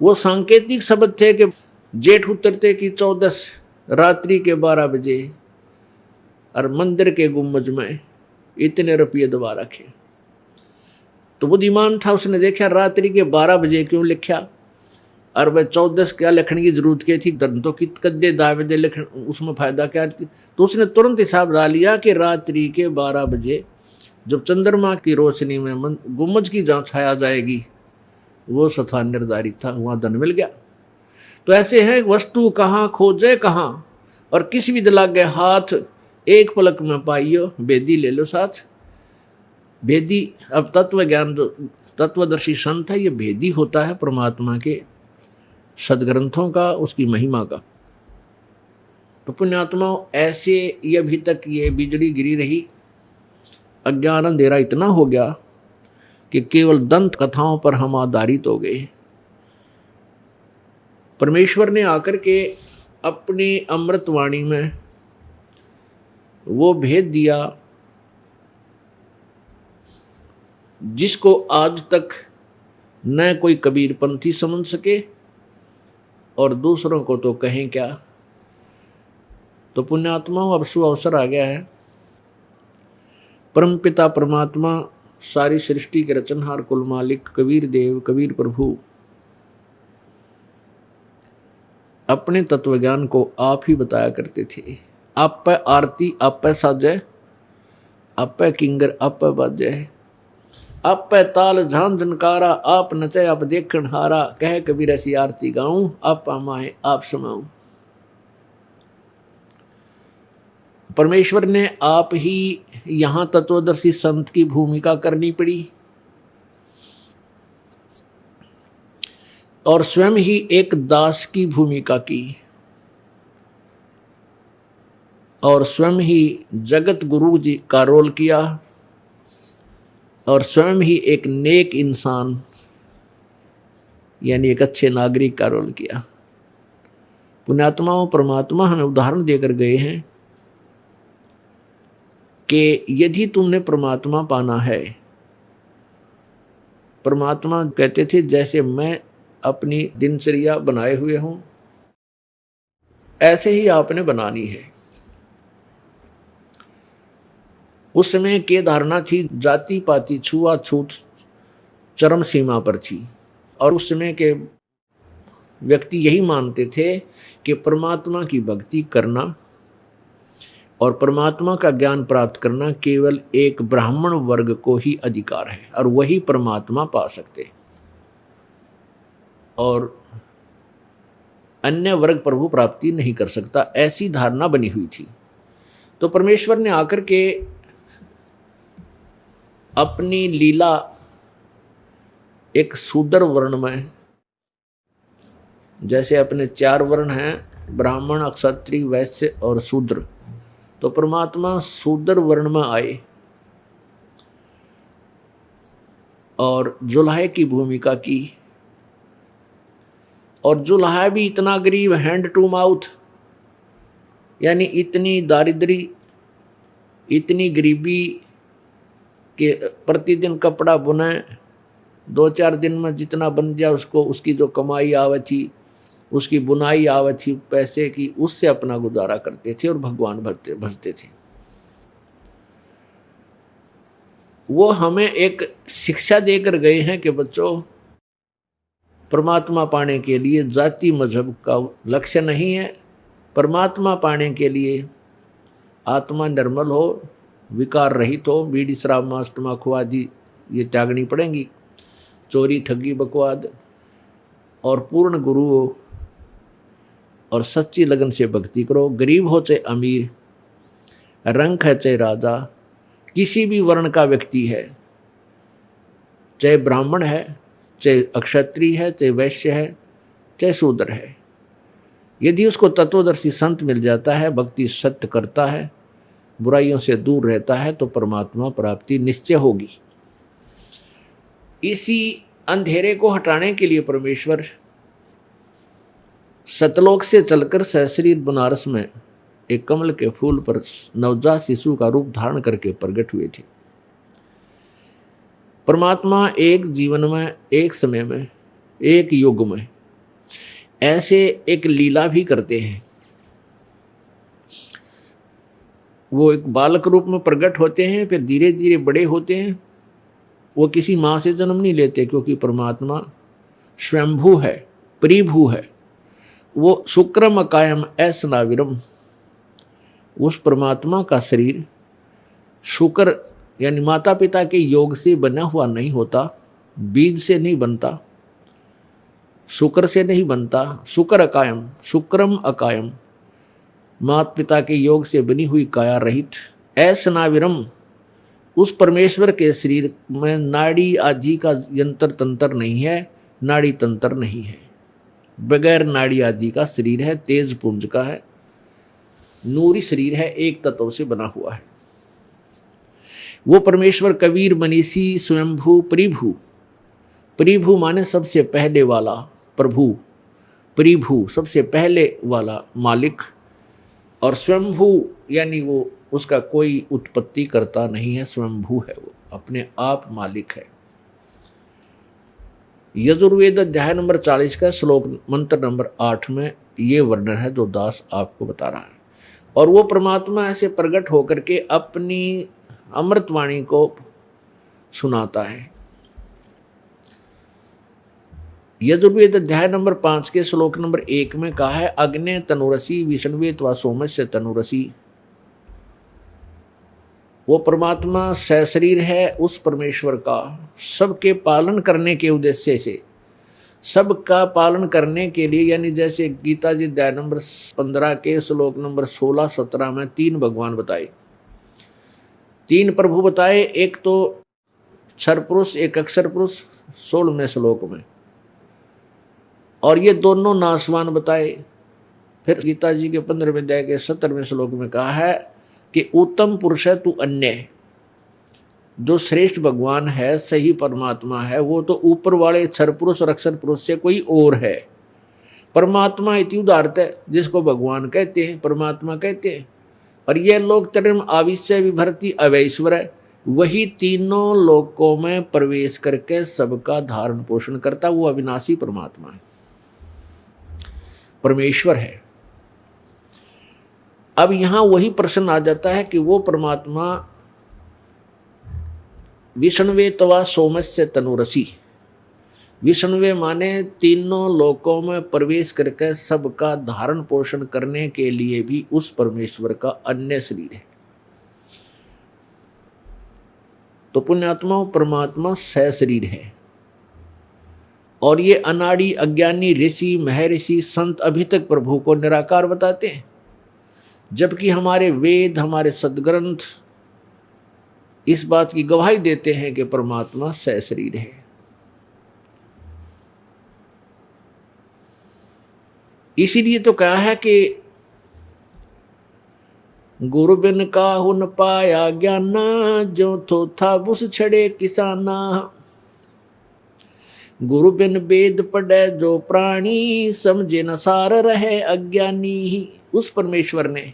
वो सांकेतिक शब्द थे कि जेठ उतरते की 14 रात्रि के 12 बजे और मंदिर के गुम्बद में इतने रुपये दबा रखे। तो बुद्धिमान था, उसने देखा रात्रि के 12 बजे क्यों लिखा, और वह 14 क्या लिखने की जरूरत क्या थी, धन तो कि कद्दे दावे दे लिखने, उसमें फायदा क्या थी। तो उसने तुरंत हिसाब डाल लिया कि रात्रि के 12 बजे जब चंद्रमा की रोशनी में गुम्बज की जहाँ छाया जाएगी, वो स्थान निर्धारित था, वहाँ धन मिल गया। तो ऐसे है, वस्तु कहाँ खोजे कहाँ, और किसी भी दिलागे हाथ, एक पलक में पाइयो बेदी ले लो साथ। भेदी, अब तत्व ज्ञान जो तत्वदर्शी संत है, ये भेदी होता है परमात्मा के सदग्रंथों का, उसकी महिमा का। तो पुण्यात्माओं, ऐसे ये अभी तक ये बिजली गिरी रही, अज्ञान अंधेरा इतना हो गया कि केवल दंत कथाओं पर हम आधारित हो गए। परमेश्वर ने आकर के अपनी अमृतवाणी में वो भेद दिया जिसको आज तक न कोई कबीरपंथी समझ सके, और दूसरों को तो कहें क्या। तो पुण्यात्माओं, अब शुभ अवसर आ गया है। परमपिता परमात्मा, सारी सृष्टि के रचनहार, कुल मालिक कबीर देव, कबीर प्रभु अपने तत्वज्ञान को आप ही बताया करते थे। आप पे आरती आप पे साजे, आप पे किंगर आप पे बाजे, आप पे ताल झांझ झनकारा, आप नचे आप देखण हारा, कह कबीर ऐसी आरती गाऊं, आप माए आप समाऊं। परमेश्वर ने आप ही यहां तत्वदर्शी संत की भूमिका करनी पड़ी, और स्वयं ही एक दास की भूमिका की, और स्वयं ही जगत गुरु जी का रोल किया, और स्वयं ही एक नेक इंसान यानी एक अच्छे नागरिक का रोल किया। पुण्यात्माओं, परमात्मा हमें उदाहरण देकर गए हैं कि यदि तुमने परमात्मा पाना है, परमात्मा कहते थे जैसे मैं अपनी दिनचर्या बनाए हुए हूं, ऐसे ही आपने बनानी है। उस समय के धारणा थी, जाति पाति छुआछूत चरम सीमा पर थी, और उस समय के व्यक्ति यही मानते थे कि परमात्मा की भक्ति करना और परमात्मा का ज्ञान प्राप्त करना केवल एक ब्राह्मण वर्ग को ही अधिकार है, और वही परमात्मा पा सकते, और अन्य वर्ग प्रभु प्राप्ति नहीं कर सकता, ऐसी धारणा बनी हुई थी। तो परमेश्वर ने आकर के अपनी लीला एक शूद्र वर्ण में, जैसे अपने 4 वर्ण हैं, ब्राह्मण क्षत्रिय वैश्य और शूद्र, तो परमात्मा शूद्र वर्ण में आए और जुल्हे की भूमिका की। और जुल्हा भी इतना गरीब, हैंड टू माउथ, यानी इतनी दारिद्री, इतनी गरीबी कि प्रतिदिन कपड़ा बुने, 2-4 दिन में जितना बन जाए उसको, उसकी जो कमाई आवे थी, उसकी बुनाई आवे थी पैसे की, उससे अपना गुजारा करते थे और भगवान भजते थे। वो हमें एक शिक्षा देकर गए हैं कि बच्चों, परमात्मा पाने के लिए जाति मजहब का लक्ष्य नहीं है। परमात्मा पाने के लिए आत्मा निर्मल हो, विकार रहित हो, बीड़ी शराब मांस तम्बाकू आदि ये त्यागनी पड़ेंगी, चोरी ठगी बकवाद, और पूर्ण गुरु हो और सच्ची लगन से भक्ति करो। गरीब हो चाहे अमीर, रंग है चाहे राजा, किसी भी वर्ण का व्यक्ति है, चाहे ब्राह्मण है, चाहे अक्षत्रिय है, चाहे वैश्य है, चाहे शूद्र है, यदि उसको तत्वदर्शी संत मिल जाता है, भक्ति सत्य करता है, बुराइयों से दूर रहता है, तो परमात्मा प्राप्ति निश्चय होगी। इसी अंधेरे को हटाने के लिए परमेश्वर सतलोक से चलकर सहस्रीर बनारस में एक कमल के फूल पर नवजात शिशु का रूप धारण करके प्रकट हुए थे। परमात्मा एक जीवन में, एक समय में, एक युग में ऐसे एक लीला भी करते हैं। वो एक बालक रूप में प्रकट होते हैं, फिर धीरे धीरे बड़े होते हैं। वो किसी माँ से जन्म नहीं लेते, क्योंकि परमात्मा स्वयंभू है, परिभू है। वो शुक्रम कायम ऐसनाविरम, उस परमात्मा का शरीर शुक्र यानी माता पिता के योग से बना हुआ नहीं होता, बीज से नहीं बनता, शुक्र से नहीं बनता। शुक्र अकायम, शुक्रम अकायम, माता पिता के योग से बनी हुई काया रहित ऐसनाविरम, उस परमेश्वर के शरीर में नाड़ी आदि का यंत्र तंत्र नहीं है, नाड़ी तंत्र नहीं है, बगैर नाड़ी आदि का शरीर है, तेज पुंज का है, नूरी शरीर है, एक तत्व से बना हुआ है। वो परमेश्वर कबीर मनीषी स्वयंभू परिभू, परिभू माने सबसे पहले वाला, प्रभु, परिभू सबसे पहले वाला मालिक, और स्वयंभू यानी वो उसका कोई उत्पत्ति करता नहीं है, स्वयंभू है, वो अपने आप मालिक है। यजुर्वेद अध्याय नंबर 40 का श्लोक मंत्र नंबर 8 में ये वर्णन है जो दास आपको बता रहा है। और वो परमात्मा ऐसे प्रकट होकर के अपनी अमृतवाणी को सुनाता है। यजुर्वेद अध्याय नंबर 5 के श्लोक नंबर 1 में कहा है, अग्ने तनुरसी विष्णुवे त्वा सोमस्य तनुरसी। वो परमात्मा सशरीर है उस परमेश्वर का, सबके पालन करने के उद्देश्य से, सबका पालन करने के लिए, यानी जैसे गीता जी अध्याय नंबर 15 के श्लोक नंबर 16-17 में 3 भगवान बताए, 3 प्रभु बताए, एक तो क्षर पुरुष, एक अक्षर पुरुष 16वें श्लोक में, और ये दोनों नासवान बताए। फिर गीता जी के 15वें अध्याय के 17वें श्लोक में कहा है कि उत्तम पुरुष है तू अन्य, जो श्रेष्ठ भगवान है, सही परमात्मा है, वो तो ऊपर वाले क्षर पुरुष और अक्षर पुरुष से कोई और है। परमात्मा इति उदारत है, जिसको भगवान कहते हैं, परमात्मा कहते हैं। और यह लोक त्रयम आविश्य विभर्ति अवैश्वर है, वही तीनों लोकों में प्रवेश करके सबका धारण पोषण करता, वो अविनाशी परमात्मा है, परमेश्वर है। अब यहां वही प्रश्न आ जाता है कि वो परमात्मा विष्णुवे तवा सोमस्य तनुरसी, विष्णुवे माने तीनों लोकों में प्रवेश करके सबका धारण पोषण करने के लिए भी उस परमेश्वर का अन्य शरीर है। तो पुण्यात्मा परमात्मा सशरीर है। और ये अनाड़ी अज्ञानी ऋषि महर्षि संत अभी तक प्रभु को निराकार बताते हैं, जबकि हमारे वेद, हमारे सदग्रंथ इस बात की गवाही देते हैं कि परमात्मा सशरीर है। इसीलिए तो कहा है कि गुरु बिन काहू न पाया ज्ञाना, जो थो था बुस छड़े किसाना। गुरु बिन वेद पढ़े जो प्राणी, समझे न सार रहे अज्ञानी। उस परमेश्वर ने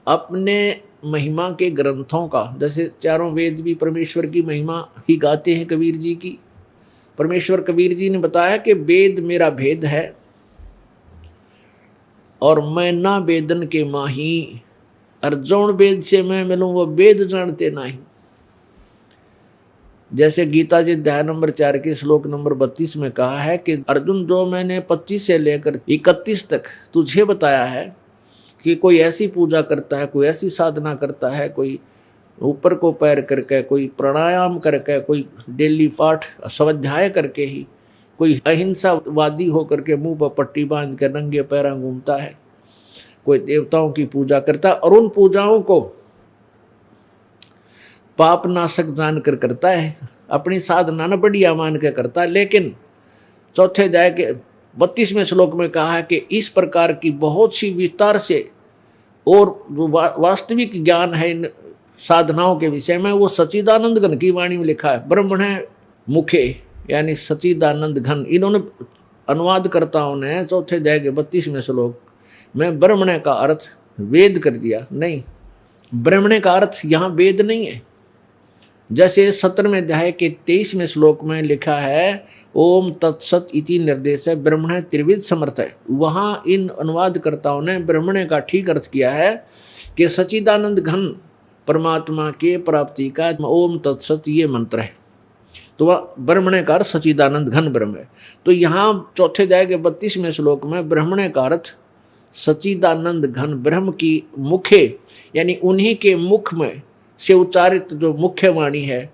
अपने महिमा के ग्रंथों का, जैसे चारों वेद भी परमेश्वर की महिमा ही गाते हैं कबीर जी की। परमेश्वर कबीर जी ने बताया कि वेद मेरा भेद है और मैं ना वेदन के माही, अर्जुन वेद से मैं मिलूं वो वेद जानते नहीं। जैसे गीता जी अध्याय नंबर 4 के श्लोक नंबर 32 में कहा है कि अर्जुन, जो मैंने 25 से लेकर 31 तक तुझे बताया है कि कोई ऐसी पूजा करता है, कोई ऐसी साधना करता है, कोई ऊपर को पैर करके, कोई प्राणायाम करके, कोई डेली पाठ स्वाध्याय करके ही, कोई अहिंसावादी होकर के मुंह पर पट्टी बांध कर नंगे पैरा घूमता है, कोई देवताओं की पूजा करता है और उन पूजाओं को पाप नाशक जान कर करता है, अपनी साधना न बढ़िया मान के करता है। लेकिन चौथे अध्याय के 32वें श्लोक में कहा है कि इस प्रकार की बहुत सी विस्तार से और जो वास्तविक ज्ञान है इन साधनाओं के विषय में, वो सच्चिदानंद घन की वाणी में लिखा है। ब्रह्मण मुखे यानी सच्चिदानंद घन, इन्होंने अनुवादकर्ताओं ने चौथे अध्याय के 32वें श्लोक में ब्रह्मण का अर्थ वेद कर दिया। नहीं, ब्रह्मण का अर्थ यहाँ वेद नहीं है। जैसे 17वें अध्याय के 23वें श्लोक में लिखा है ओम तत्सत इति निर्देश है ब्रह्मण त्रिविध समर्थ है, वहाँ इन अनुवादकर्ताओं ने ब्रह्मण का ठीक अर्थ किया है कि सच्चिदानंद घन परमात्मा के प्राप्ति का ओम तत्सत ये मंत्र है। तो वह ब्रह्मण का अर्थ सच्चिदानंद घन ब्रह्म है। तो यहाँ चौथे अध्याय के 32वें श्लोक में ब्रह्मण का अर्थ सच्चिदानंद घन ब्रह्म की मुखे यानी उन्हीं के मुख में से उच्चारित जो मुख्य वाणी है,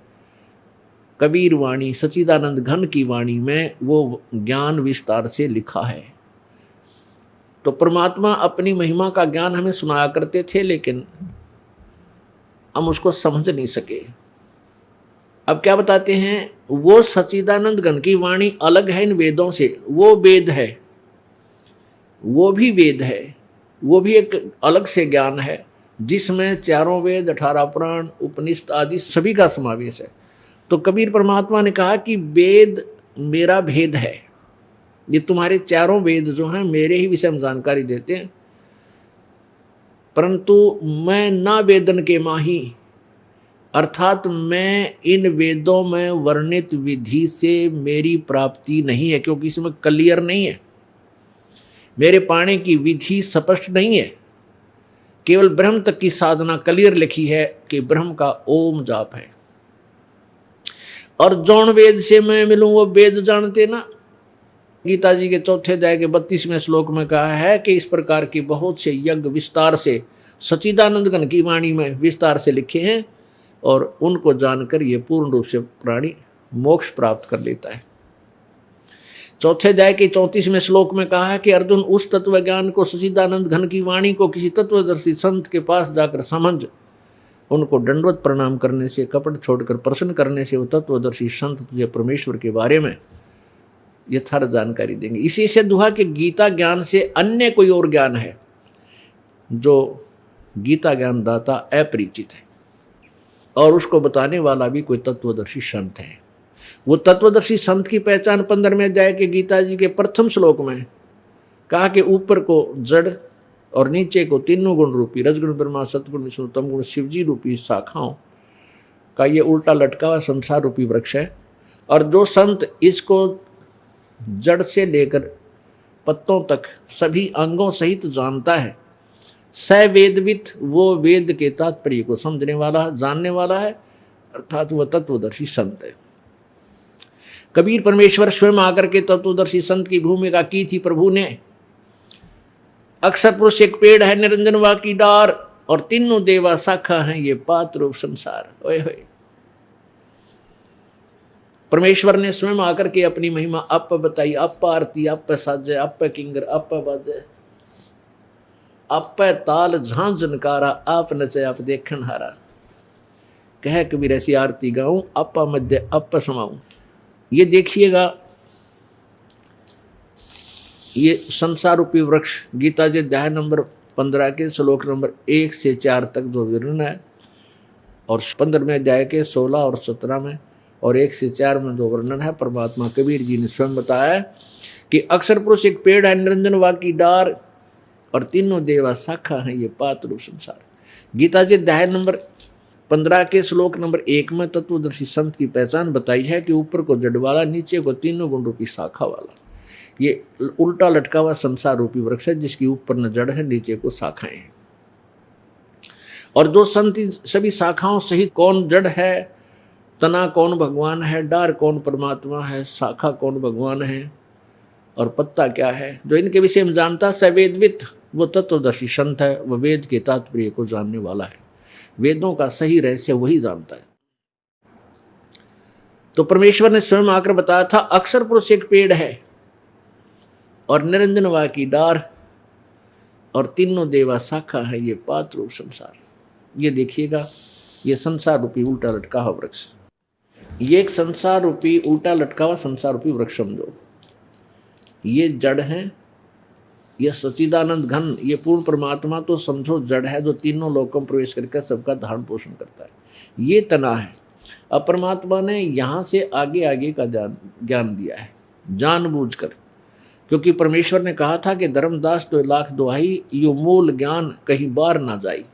कबीर वाणी, सच्चिदानंद घन की वाणी में वो ज्ञान विस्तार से लिखा है। तो परमात्मा अपनी महिमा का ज्ञान हमें सुनाया करते थे, लेकिन हम उसको समझ नहीं सके। अब क्या बताते हैं, वो सच्चिदानंद घन की वाणी अलग है इन वेदों से, वो वेद है, वो भी वेद है, वो भी एक अलग से ज्ञान है जिसमें चारों वेद, 18 पुराण, उपनिषद आदि सभी का समावेश है। तो कबीर परमात्मा ने कहा कि वेद मेरा भेद है, ये तुम्हारे चारों वेद जो हैं मेरे ही विषय में जानकारी देते हैं, परंतु मैं ना वेदन के माही, अर्थात मैं इन वेदों में वर्णित विधि से मेरी प्राप्ति नहीं है, क्योंकि इसमें क्लियर नहीं है, मेरे पाने की विधि स्पष्ट नहीं है। केवल ब्रह्म तक की साधना क्लियर लिखी है कि ब्रह्म का ओम जाप है। और जौन वेद से मैं मिलूं वो वेद जानते ना। गीता जी के 4 अध्याय के 32वें श्लोक में कहा है कि इस प्रकार की बहुत से यज्ञ विस्तार से सच्चिदानंद घन की वाणी में विस्तार से लिखे हैं, और उनको जानकर ये पूर्ण रूप से प्राणी मोक्ष प्राप्त कर लेता है। 4 अध्याय के 34वें श्लोक में कहा है कि अर्जुन, उस तत्व ज्ञान को, सच्चिदानंद घन की वाणी को किसी तत्वदर्शी संत के पास जाकर समझ, उनको दंडवत प्रणाम करने से, कपट छोड़कर प्रश्न करने से वो तत्वदर्शी संत तुझे परमेश्वर के बारे में यथार्थ जानकारी देंगे। इसी से दुहा कि गीता ज्ञान से अन्य कोई और ज्ञान है जो गीता ज्ञान दाता अपरिचित है, और उसको बताने वाला भी कोई तत्वदर्शी संत है। वो तत्वदर्शी संत की पहचान 15वें अध्याय के गीता जी के प्रथम श्लोक में कहा कि ऊपर को जड़ और नीचे को तीनों गुण रूपी रजगुण ब्रह्मा, सतगुण विष्णु, तमगुण शिवजी रूपी शाखाओं का ये उल्टा लटका हुआ संसार रूपी वृक्ष है। और जो संत इसको जड़ से लेकर पत्तों तक सभी अंगों सहित जानता है, स वेदवित, वो वेद के तात्पर्य को समझने वाला, जानने वाला है, अर्थात वह तत्वदर्शी संत है। कबीर परमेश्वर स्वयं आकर के तत्वदर्शी संत की भूमिका की थी प्रभु ने। अक्षर पुरुष एक पेड़ है, निरंजन वा की डार, और तीनों देवा शाखा हैं, ये पात्र रूप संसार। ओए होए, परमेश्वर ने स्वयं आकर के अपनी महिमा अप बताई, अप आरती, अप साजे, अप किंगर, अप बाजे, अप ताल झां जनकारा, आप नचे आप देखन हारा। कह कबीर ऐसी आरती गाऊं, अप मध्य अप समाऊं। ये देखिएगा, ये संसार रूपी वृक्ष गीता जी अध्याय नंबर 15 के श्लोक नंबर 1 से 4 तक जो वर्णन है, और 15वें अध्याय के 16 और 17 में और 1 से 4 में जो वर्णन है, परमात्मा कबीर जी ने स्वयं बताया कि अक्षर पुरुष एक पेड़ है, निरंजन वा की डार, और तीनों देवा शाखा है, ये पात्र रूप संसार। गीता जी अध्याय नंबर 15 के श्लोक नंबर 1 में तत्वदर्शी संत की पहचान बताई है कि ऊपर को जड़ वाला, नीचे को तीनों गुण रूपी शाखा वाला, ये उल्टा लटका हुआ संसार रूपी वृक्ष है, जिसकी ऊपर न जड़ है, नीचे को शाखाएं हैं। और जो संत सभी शाखाओं सहित कौन जड़ है, तना कौन भगवान है, डार कौन परमात्मा है, शाखा कौन भगवान है, और पत्ता क्या है, जो इनके विषय में जानता, सवेदवित, वो तत्वदर्शी संत है, वह वेद के तात्पर्य को जानने वाला है, वेदों का सही रहस्य वही जानता है। तो परमेश्वर ने स्वयं आकर बताया था, अक्षर पुरुष एक पेड़ है, और निरंजन वा की डार, और तीनों देवा शाखा है, ये पात्र रूप संसार। ये देखिएगा, ये संसार रूपी उल्टा लटका हुआ वृक्ष, ये एक संसार रूपी उल्टा लटका हुआ संसार रूपी वृक्ष समझो। ये जड़ है, ये सच्चिदानंद घन, ये पूर्ण परमात्मा तो समझो जड़ है, जो तीनों लोकों में प्रवेश करके सबका धारण पोषण करता है। ये तना है। अब परमात्मा ने यहाँ से आगे आगे का ज्ञान दिया है जानबूझकर, क्योंकि परमेश्वर ने कहा था कि धर्मदास तो लाख दुहाई, यो मूल ज्ञान कहीं बार ना जाई।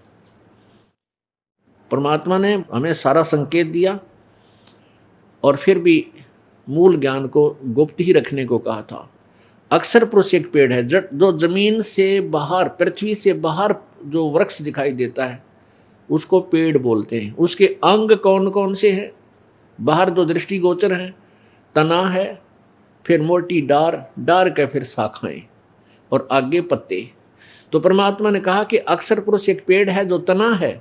परमात्मा ने हमें सारा संकेत दिया, और फिर भी मूल ज्ञान को गुप्त ही रखने को कहा था। अक्षर पुरुष एक पेड़ है, जो जमीन से बाहर, पृथ्वी से बाहर जो वृक्ष दिखाई देता है उसको पेड़ बोलते हैं। उसके अंग कौन कौन से हैं? बाहर जो दृष्टिगोचर हैं, तना है, फिर मोटी डार, डार के फिर शाखाएं, और आगे पत्ते। तो परमात्मा ने कहा कि अक्षर पुरुष एक पेड़ है जो तना है,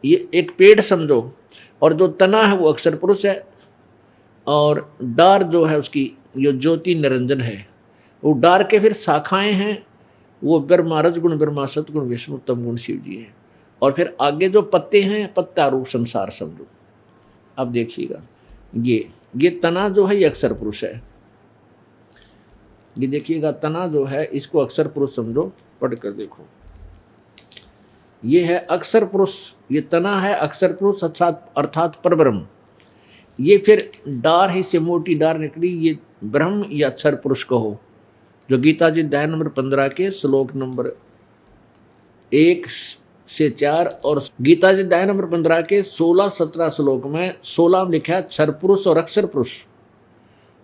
ये एक पेड़ समझो, और जो तना है वो अक्षर पुरुष है, और डार जो है उसकी जो ज्योति निरंजन है, वो डार के फिर शाखाएं हैं, वो ब्रह्मा रजगुण, ब्रह्मा सतगुण, विष्णु तम गुण, शिव जी है। और फिर आगे जो पत्ते हैं, पत्ता रूप संसार समझो। अब देखिएगा, ये तना जो है ये अक्षर पुरुष है। ये देखिएगा तना जो है इसको अक्षर पुरुष समझो, पढ़कर देखो। ये है अक्षर पुरुष, ये तना है अक्षर पुरुष अर्थात परब्रह्म। ये फिर डार ही से मोटी डार निकली, ये ब्रह्म या अक्षर पुरुष कहो, जो गीता जी अध्याय नंबर 15 के श्लोक नंबर 1 से 4 और गीता जी अध्याय नंबर 15 के 16-17 श्लोक में 16 में लिखा है क्षर पुरुष और अक्षर पुरुष।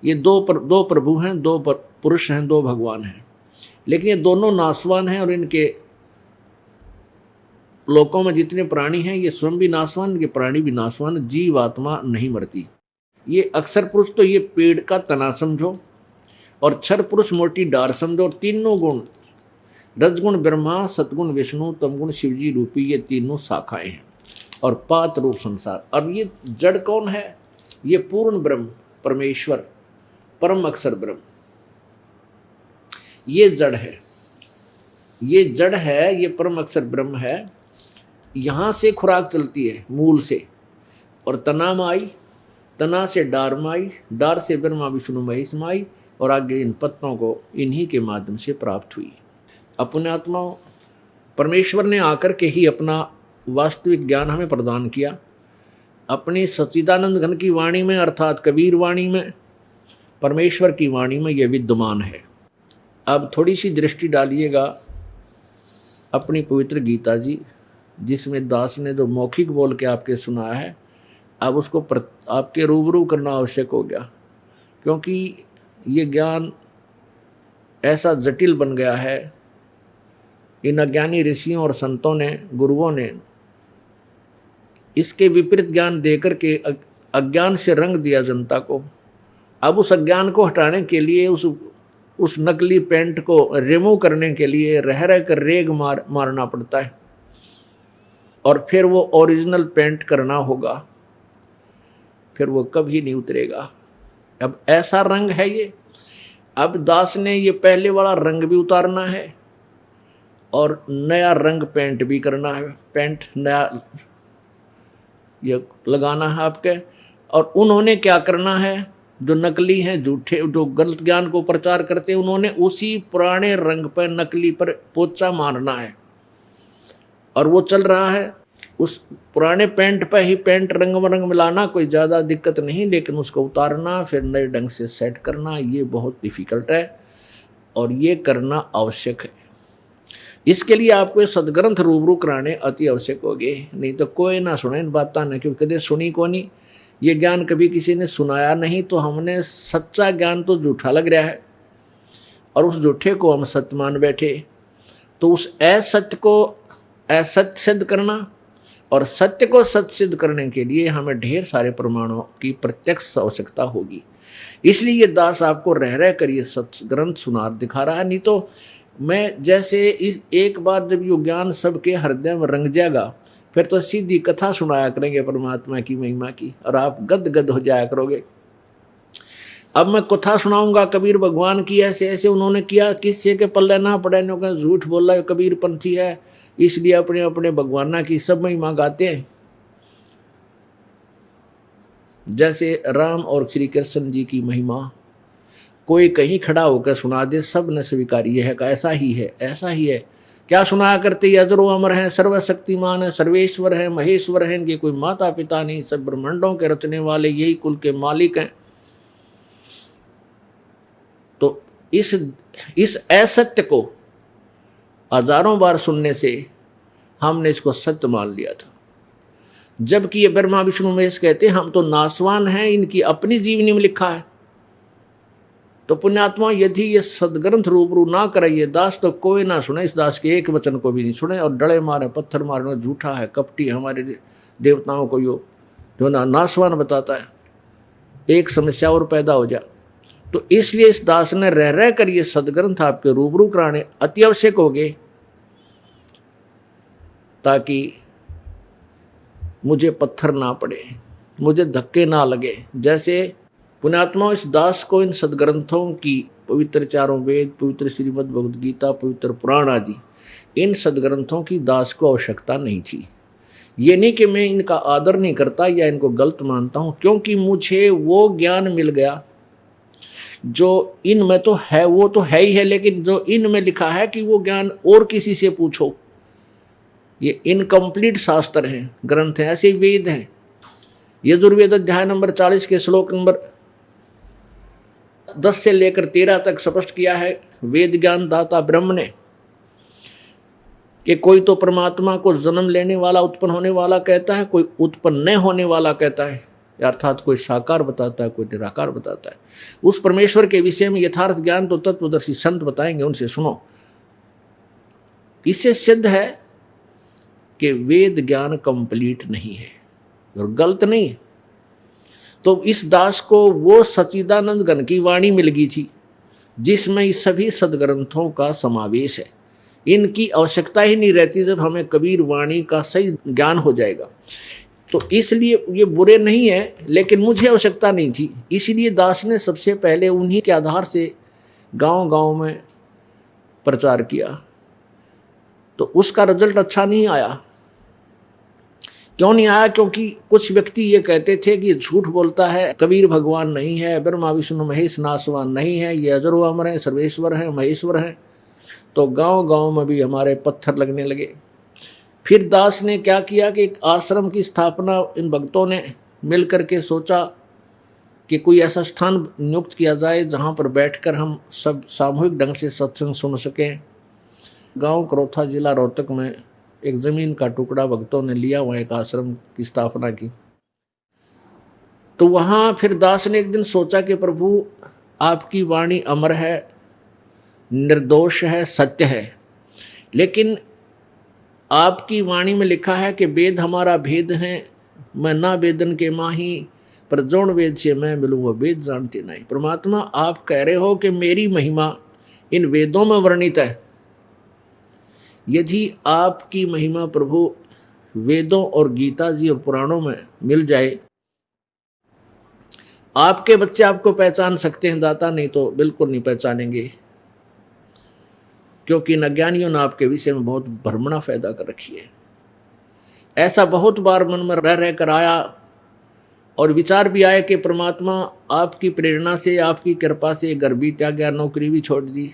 ये दो प्रभु हैं, दो पुरुष हैं, दो भगवान हैं, लेकिन ये दोनों नासवान हैं, और इनके लोकों में जितने प्राणी हैं ये स्वयं भी नासवान, इनके प्राणी भी नासवान, जीव आत्मा नहीं मरती। ये अक्षर पुरुष तो ये पेड़ का तना समझो, और क्षर पुरुष मोटी डार समझो, और तीनों गुण रजगुण ब्रह्मा, सतगुण विष्णु, तमगुण शिवजी रूपी ये तीनों शाखाएं हैं, और पात रूप संसार। अब ये जड़ कौन है? ये पूर्ण ब्रह्म परमेश्वर परम अक्षर ब्रह्म, ये जड़ है, ये जड़ है, ये परम अक्षर ब्रह्म है। यहाँ से खुराक चलती है मूल से, और तना में आई, तना से डार में आई, डार से ब्रह्मा विष्णु महेश में आई, और आगे इन पत्तों को इन्हीं के माध्यम से प्राप्त हुई। अपने आत्मा परमेश्वर ने आकर के ही अपना वास्तविक ज्ञान हमें प्रदान किया, अपनी सच्चिदानंद घन की वाणी में, अर्थात कबीर वाणी में, परमेश्वर की वाणी में यह विद्यमान है। अब थोड़ी सी दृष्टि डालिएगा अपनी पवित्र गीता जी, जिसमें दास ने जो मौखिक बोल के आपके सुनाया है, अब उसको आपके रूबरू करना आवश्यक हो गया, क्योंकि ये ज्ञान ऐसा जटिल बन गया है। इन अज्ञानी ऋषियों और संतों ने, गुरुओं ने इसके विपरीत ज्ञान देकर के अज्ञान से रंग दिया जनता को। अब उस अज्ञान को हटाने के लिए, उस नकली पेंट को रिमूव करने के लिए रह कर रेग मारना पड़ता है, और फिर वो ओरिजिनल पेंट करना होगा, फिर वो कभी नहीं उतरेगा। अब ऐसा रंग है ये। अब दास ने ये पहले वाला रंग भी उतारना है, और नया रंग पेंट भी करना है, पेंट नया ये लगाना है आपके। और उन्होंने क्या करना है, जो नकली हैं, झूठे, जो गलत ज्ञान को प्रचार करते हैं, उन्होंने उसी पुराने रंग पर, नकली पर पोचा मारना है, और वो चल रहा है। उस पुराने पेंट पर ही पेंट रंग मिलाना कोई ज़्यादा दिक्कत नहीं, लेकिन उसको उतारना फिर नए ढंग से सेट करना, ये बहुत डिफिकल्ट है, और ये करना आवश्यक है। इसके लिए आपको सदग्रंथ रूबरू कराने अति आवश्यक होगे, नहीं तो कोई ना सुने इन बातें न, क्योंकि कदे सुनी को नहीं, ये ज्ञान कभी किसी ने सुनाया नहीं, तो हमने सच्चा ज्ञान तो झूठा लग रहा है, और उस झूठे को हम सत्य मान बैठे। तो उस असत्य को असत्य सिद्ध करना, और सत्य को सत्य सिद्ध करने के लिए हमें ढेर सारे प्रमाणों की प्रत्यक्ष आवश्यकता होगी। इसलिए ये दास आपको रह कर ये सत्य ग्रंथ सुनार दिखा रहा है। नहीं तो मैं जैसे इस एक बार जब ये ज्ञान सबके हृदय में रंग जाएगा, फिर तो सीधी कथा सुनाया करेंगे परमात्मा की महिमा की, और आप गद गद हो जाया करोगे। अब मैं कथा सुनाऊंगा कबीर भगवान की, ऐसे ऐसे उन्होंने किया, किससे के पल्ले ना पड़े, झूठ बोल रहा है कबीर पंथी है, इसलिए अपने अपने भगवाना की सब महिमा गाते हैं। जैसे राम और श्री कृष्ण जी की महिमा कोई कहीं खड़ा होकर सुना दे, सब ने स्वीकार यह है, ऐसा ही है, ऐसा ही है। क्या सुनाया करते? ये अजरो अमर हैं, सर्वशक्तिमान है, सर्वेश्वर है, महेश्वर है, इनके कोई माता पिता नहीं, सब ब्रह्मांडों के रचने वाले, यही कुल के मालिक हैं। तो इस असत्य को हजारों बार सुनने से हमने इसको सत्य मान लिया था, जबकि ये ब्रह्मा विष्णु महेश कहते हैं हम तो नासवान हैं, इनकी अपनी जीवनी में लिखा है। तो पुण्यात्मा, यदि ये सदग्रंथ रूबरू ना कराइए दास, तो कोई ना सुने, इस दास के एक वचन को भी नहीं सुने, और डले मारे, पत्थर मारना, झूठा है, कपटी, हमारे देवताओं को यो जो नासवान बताता है, एक समस्या और पैदा हो जाए। तो इसलिए इस दास ने रह कर ये सदग्रंथ आपके रूबरू कराने अति आवश्यक हो गए, ताकि मुझे पत्थर ना पड़े, मुझे धक्के ना लगे। जैसे पुण्यात्मा इस दास को इन सदग्रंथों की, पवित्र चारों वेद, पवित्र श्रीमद् भगवद गीता, पवित्र पुराण आदि, इन सदग्रंथों की दास को आवश्यकता नहीं थी। ये नहीं कि मैं इनका आदर नहीं करता या इनको गलत मानता हूं, क्योंकि मुझे वो ज्ञान मिल गया जो इनमें तो है, वो तो है ही है, लेकिन जो इनमें लिखा है कि वो ज्ञान और किसी से पूछो, ये इनकम्प्लीट शास्त्र हैं, ग्रंथ हैं, ऐसे वेद हैं। यजुर्वेद अध्याय नंबर 40 के श्लोक नंबर 10 से लेकर 13 तक स्पष्ट किया है वेद ज्ञान दाता ब्रह्म ने कि कोई तो परमात्मा को जन्म लेने वाला, उत्पन्न होने वाला कहता है, कोई उत्पन्न न होने वाला कहता है, अर्थात कोई साकार बताता है, कोई निराकार बताता है। उस परमेश्वर के विषय में यथार्थ ज्ञान तो तत्वदर्शी संत बताएंगे, उनसे सुनो। इससे सिद्ध है कि वेद ज्ञान कंप्लीट नहीं है और गलत नहीं है। तो इस दास को वो सच्चिदानंद घन की वाणी मिल गई थी जिसमें इस सभी सदग्रंथों का समावेश है। इनकी आवश्यकता ही नहीं रहती जब हमें कबीर वाणी का सही ज्ञान हो जाएगा। तो इसलिए ये बुरे नहीं है, लेकिन मुझे आवश्यकता नहीं थी। इसलिए दास ने सबसे पहले उन्हीं के आधार से गांव-गांव में प्रचार किया, तो उसका रिजल्ट अच्छा नहीं आया। क्यों नहीं आया? क्योंकि कुछ व्यक्ति ये कहते थे कि झूठ बोलता है, कबीर भगवान नहीं है, ब्रह्मा विष्णु महेश नासवान नहीं है, ये अजरो अमर है, सर्वेश्वर है, महेश्वर है। तो गांव-गांव में भी हमारे पत्थर लगने लगे। फिर दास ने क्या किया कि एक आश्रम की स्थापना इन भक्तों ने मिल करके सोचा कि कोई ऐसा स्थान नियुक्त किया जाए जहां पर बैठकर हम सब सामूहिक ढंग से सत्संग सुन सकें। गांव करोथा, जिला रोहतक में एक ज़मीन का टुकड़ा भक्तों ने लिया, वहाँ एक आश्रम की स्थापना की। तो वहाँ फिर दास ने एक दिन सोचा कि प्रभु आपकी वाणी अमर है, निर्दोष है, सत्य है, लेकिन आपकी वाणी में लिखा है कि वेद हमारा भेद है, मैं ना वेदन के माही, पर जौन वेद से मैं मिलूँ वह वेद जानते नहीं। परमात्मा आप कह रहे हो कि मेरी महिमा इन वेदों में वर्णित है। यदि आपकी महिमा प्रभु वेदों और गीता जी और पुराणों में मिल जाए, आपके बच्चे आपको पहचान सकते हैं दाता, नहीं तो बिल्कुल नहीं पहचानेंगे, क्योंकि इन अज्ञानियों ने आपके विषय में बहुत भ्रमणा पैदा कर रखी है। ऐसा बहुत बार मन में रह कर आया और विचार भी आया कि परमात्मा आपकी प्रेरणा से, आपकी कृपा से घर भी त्याग गया, नौकरी भी छोड़ दी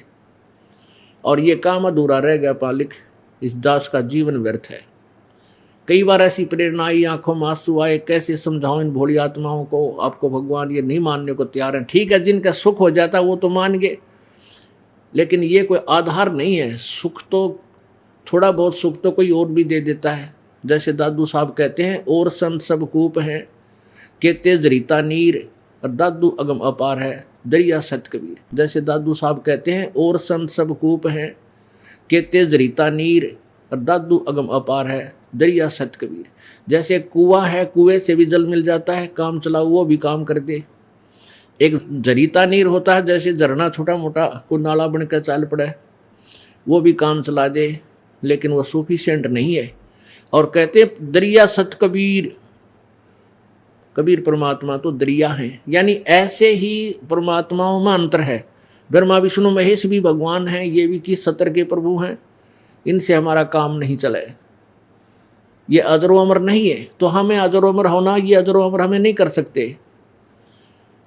और ये काम अधूरा रह गया। पालिक, इस दास का जीवन व्यर्थ है। कई बार ऐसी प्रेरणा आई, आंखों में आंसू आए, कैसे समझाऊं इन भोली आत्माओं को, आपको भगवान ये नहीं मानने को तैयार है। ठीक है, जिनका सुख हो जाता वो तो मान गए, लेकिन ये कोई आधार नहीं है। सुख तो थोड़ा बहुत सुख तो कोई और भी दे देता है। जैसे दादू साहब कहते हैं, और संत सब कूप हैं के तेज रीता नीर, और दादू अगम अपार है दरिया सत कबीर। जैसे दादू साहब कहते हैं, और संत सब कूप हैं के तेज रीता नीर, और दादू अगम अपार है दरिया सत कबीर। जैसे कुआं है, कुएं से भी जल मिल जाता है, काम चलाओ वो भी काम कर दे। एक जरीता नीर होता है, जैसे झरना छोटा मोटा कोई नाला बनकर चाल पड़े, वो भी काम चला दे, लेकिन वो सफिशिएंट नहीं है। और कहते दरिया सत कबीर, कबीर परमात्मा तो दरिया हैं। यानी ऐसे ही परमात्माओं में अंतर है। ब्रह्मा विष्णु महेश भी भगवान हैं, ये भी किस सतर के प्रभु हैं, इनसे हमारा काम नहीं चले। ये अजरो अमर नहीं है, तो हमें अजरो अमर होना, ये अजरो अमर हमें नहीं कर सकते।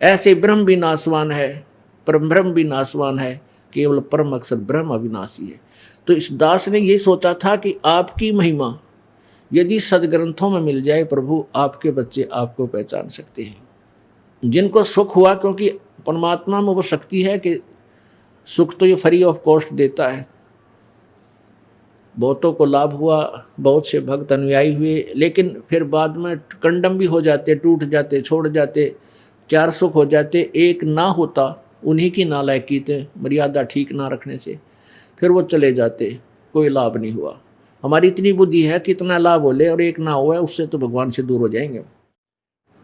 ऐसे ब्रह्म भी नासवान है, परम ब्रह्म भी नासवान है, केवल परम अक्षर ब्रह्म अविनाशी है। तो इस दास ने ये सोचा था कि आपकी महिमा यदि सदग्रंथों में मिल जाए, प्रभु आपके बच्चे आपको पहचान सकते हैं। जिनको सुख हुआ, क्योंकि परमात्मा में वो शक्ति है कि सुख तो ये फ्री ऑफ कॉस्ट देता है। बहुतों को लाभ हुआ, बहुत से भक्त अनुयायी हुए, लेकिन फिर बाद में कंडम भी हो जाते, टूट जाते, छोड़ जाते। 4 सुख हो जाते, एक ना होता उन्हीं की नालायकी थे, मर्यादा ठीक ना रखने से, फिर वो चले जाते, कोई लाभ नहीं हुआ। हमारी इतनी बुद्धि है कि इतना लाभ हो ले और एक ना हुआ, उससे तो भगवान से दूर हो जाएंगे।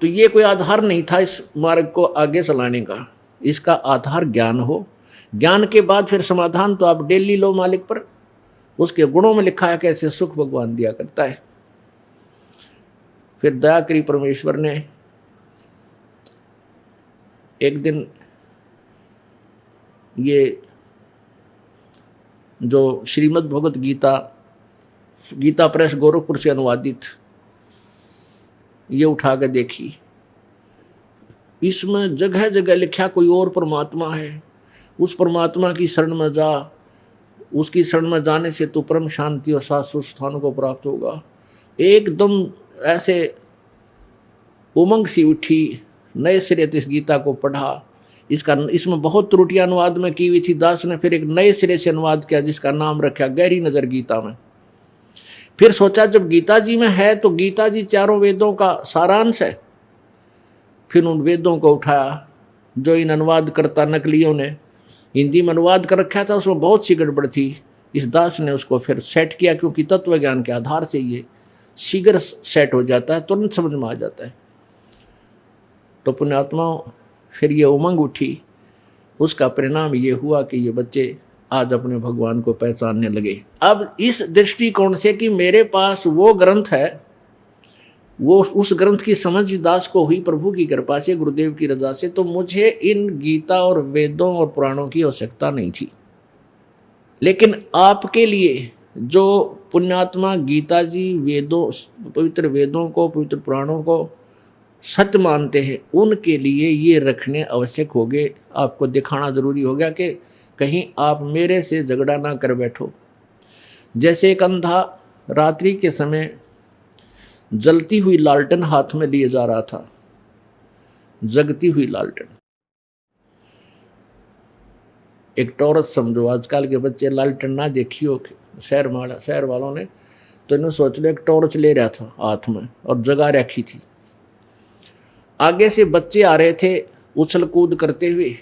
तो ये कोई आधार नहीं था इस मार्ग को आगे चलाने का। इसका आधार ज्ञान हो, ज्ञान के बाद फिर समाधान तो आप डेली लो मालिक पर। उसके गुणों में लिखा है कैसे सुख भगवान दिया करता है। फिर दया करी परमेश्वर ने, एक दिन ये जो श्रीमद् भगवत गीता, गीता प्रेस गोरखपुर से अनुवादित, ये उठा के देखी। इसमें जगह जगह लिखा कोई और परमात्मा है, उस परमात्मा की शरण में जा, उसकी शरण में जाने से तो परम शांति और शाश्वत स्थान को प्राप्त होगा। एकदम ऐसे उमंग सी उठी, नए सिरे से इस गीता को पढ़ा। इसमें बहुत त्रुटियां अनुवाद में की हुई थी। दास ने फिर एक नए सिरे से अनुवाद किया जिसका नाम रखा गहरी नजर गीता में। फिर सोचा जब गीता जी में है तो गीता जी चारों वेदों का सारांश है। फिर उन वेदों को उठाया जो इन अनुवादकर्ता नकलियों ने हिंदी में अनुवाद कर रखा था, उसमें बहुत सी गड़बड़ थी। इस दास ने उसको फिर सेट किया, क्योंकि तत्व ज्ञान के आधार से ये शीघ्र सेट हो जाता है, तुरंत समझ में आ जाता है। तो पुण्यात्माओं, फिर ये उमंग उठी। उसका परिणाम ये हुआ कि ये बच्चे आज अपने भगवान को पहचानने लगे। अब इस दृष्टिकोण से कि मेरे पास वो ग्रंथ है, वो उस ग्रंथ की समझ दास को हुई प्रभु की कृपा से, गुरुदेव की रजा से, तो मुझे इन गीता और वेदों और पुराणों की आवश्यकता नहीं थी। लेकिन आपके लिए जो पुण्यात्मा गीता जी वेदों, पवित्र वेदों को, पवित्र पुराणों को सत्य मानते हैं, उनके लिए ये रखने आवश्यक हो गए। आपको दिखाना जरूरी हो गया कि कहीं आप मेरे से झगड़ा ना कर बैठो। जैसे एक अंधा रात्रि के समय जलती हुई लालटेन हाथ में लिए जा रहा था, जगती हुई लालटेन, एक टॉर्च समझो। आजकल के बच्चे लालटेन ना देखी हो शहर वालों ने, तो इन्होंने सोच लिया एक टॉर्च ले रहा था हाथ में और जगा रखी थी। आगे से बच्चे आ रहे थे उछल कूद करते हुए,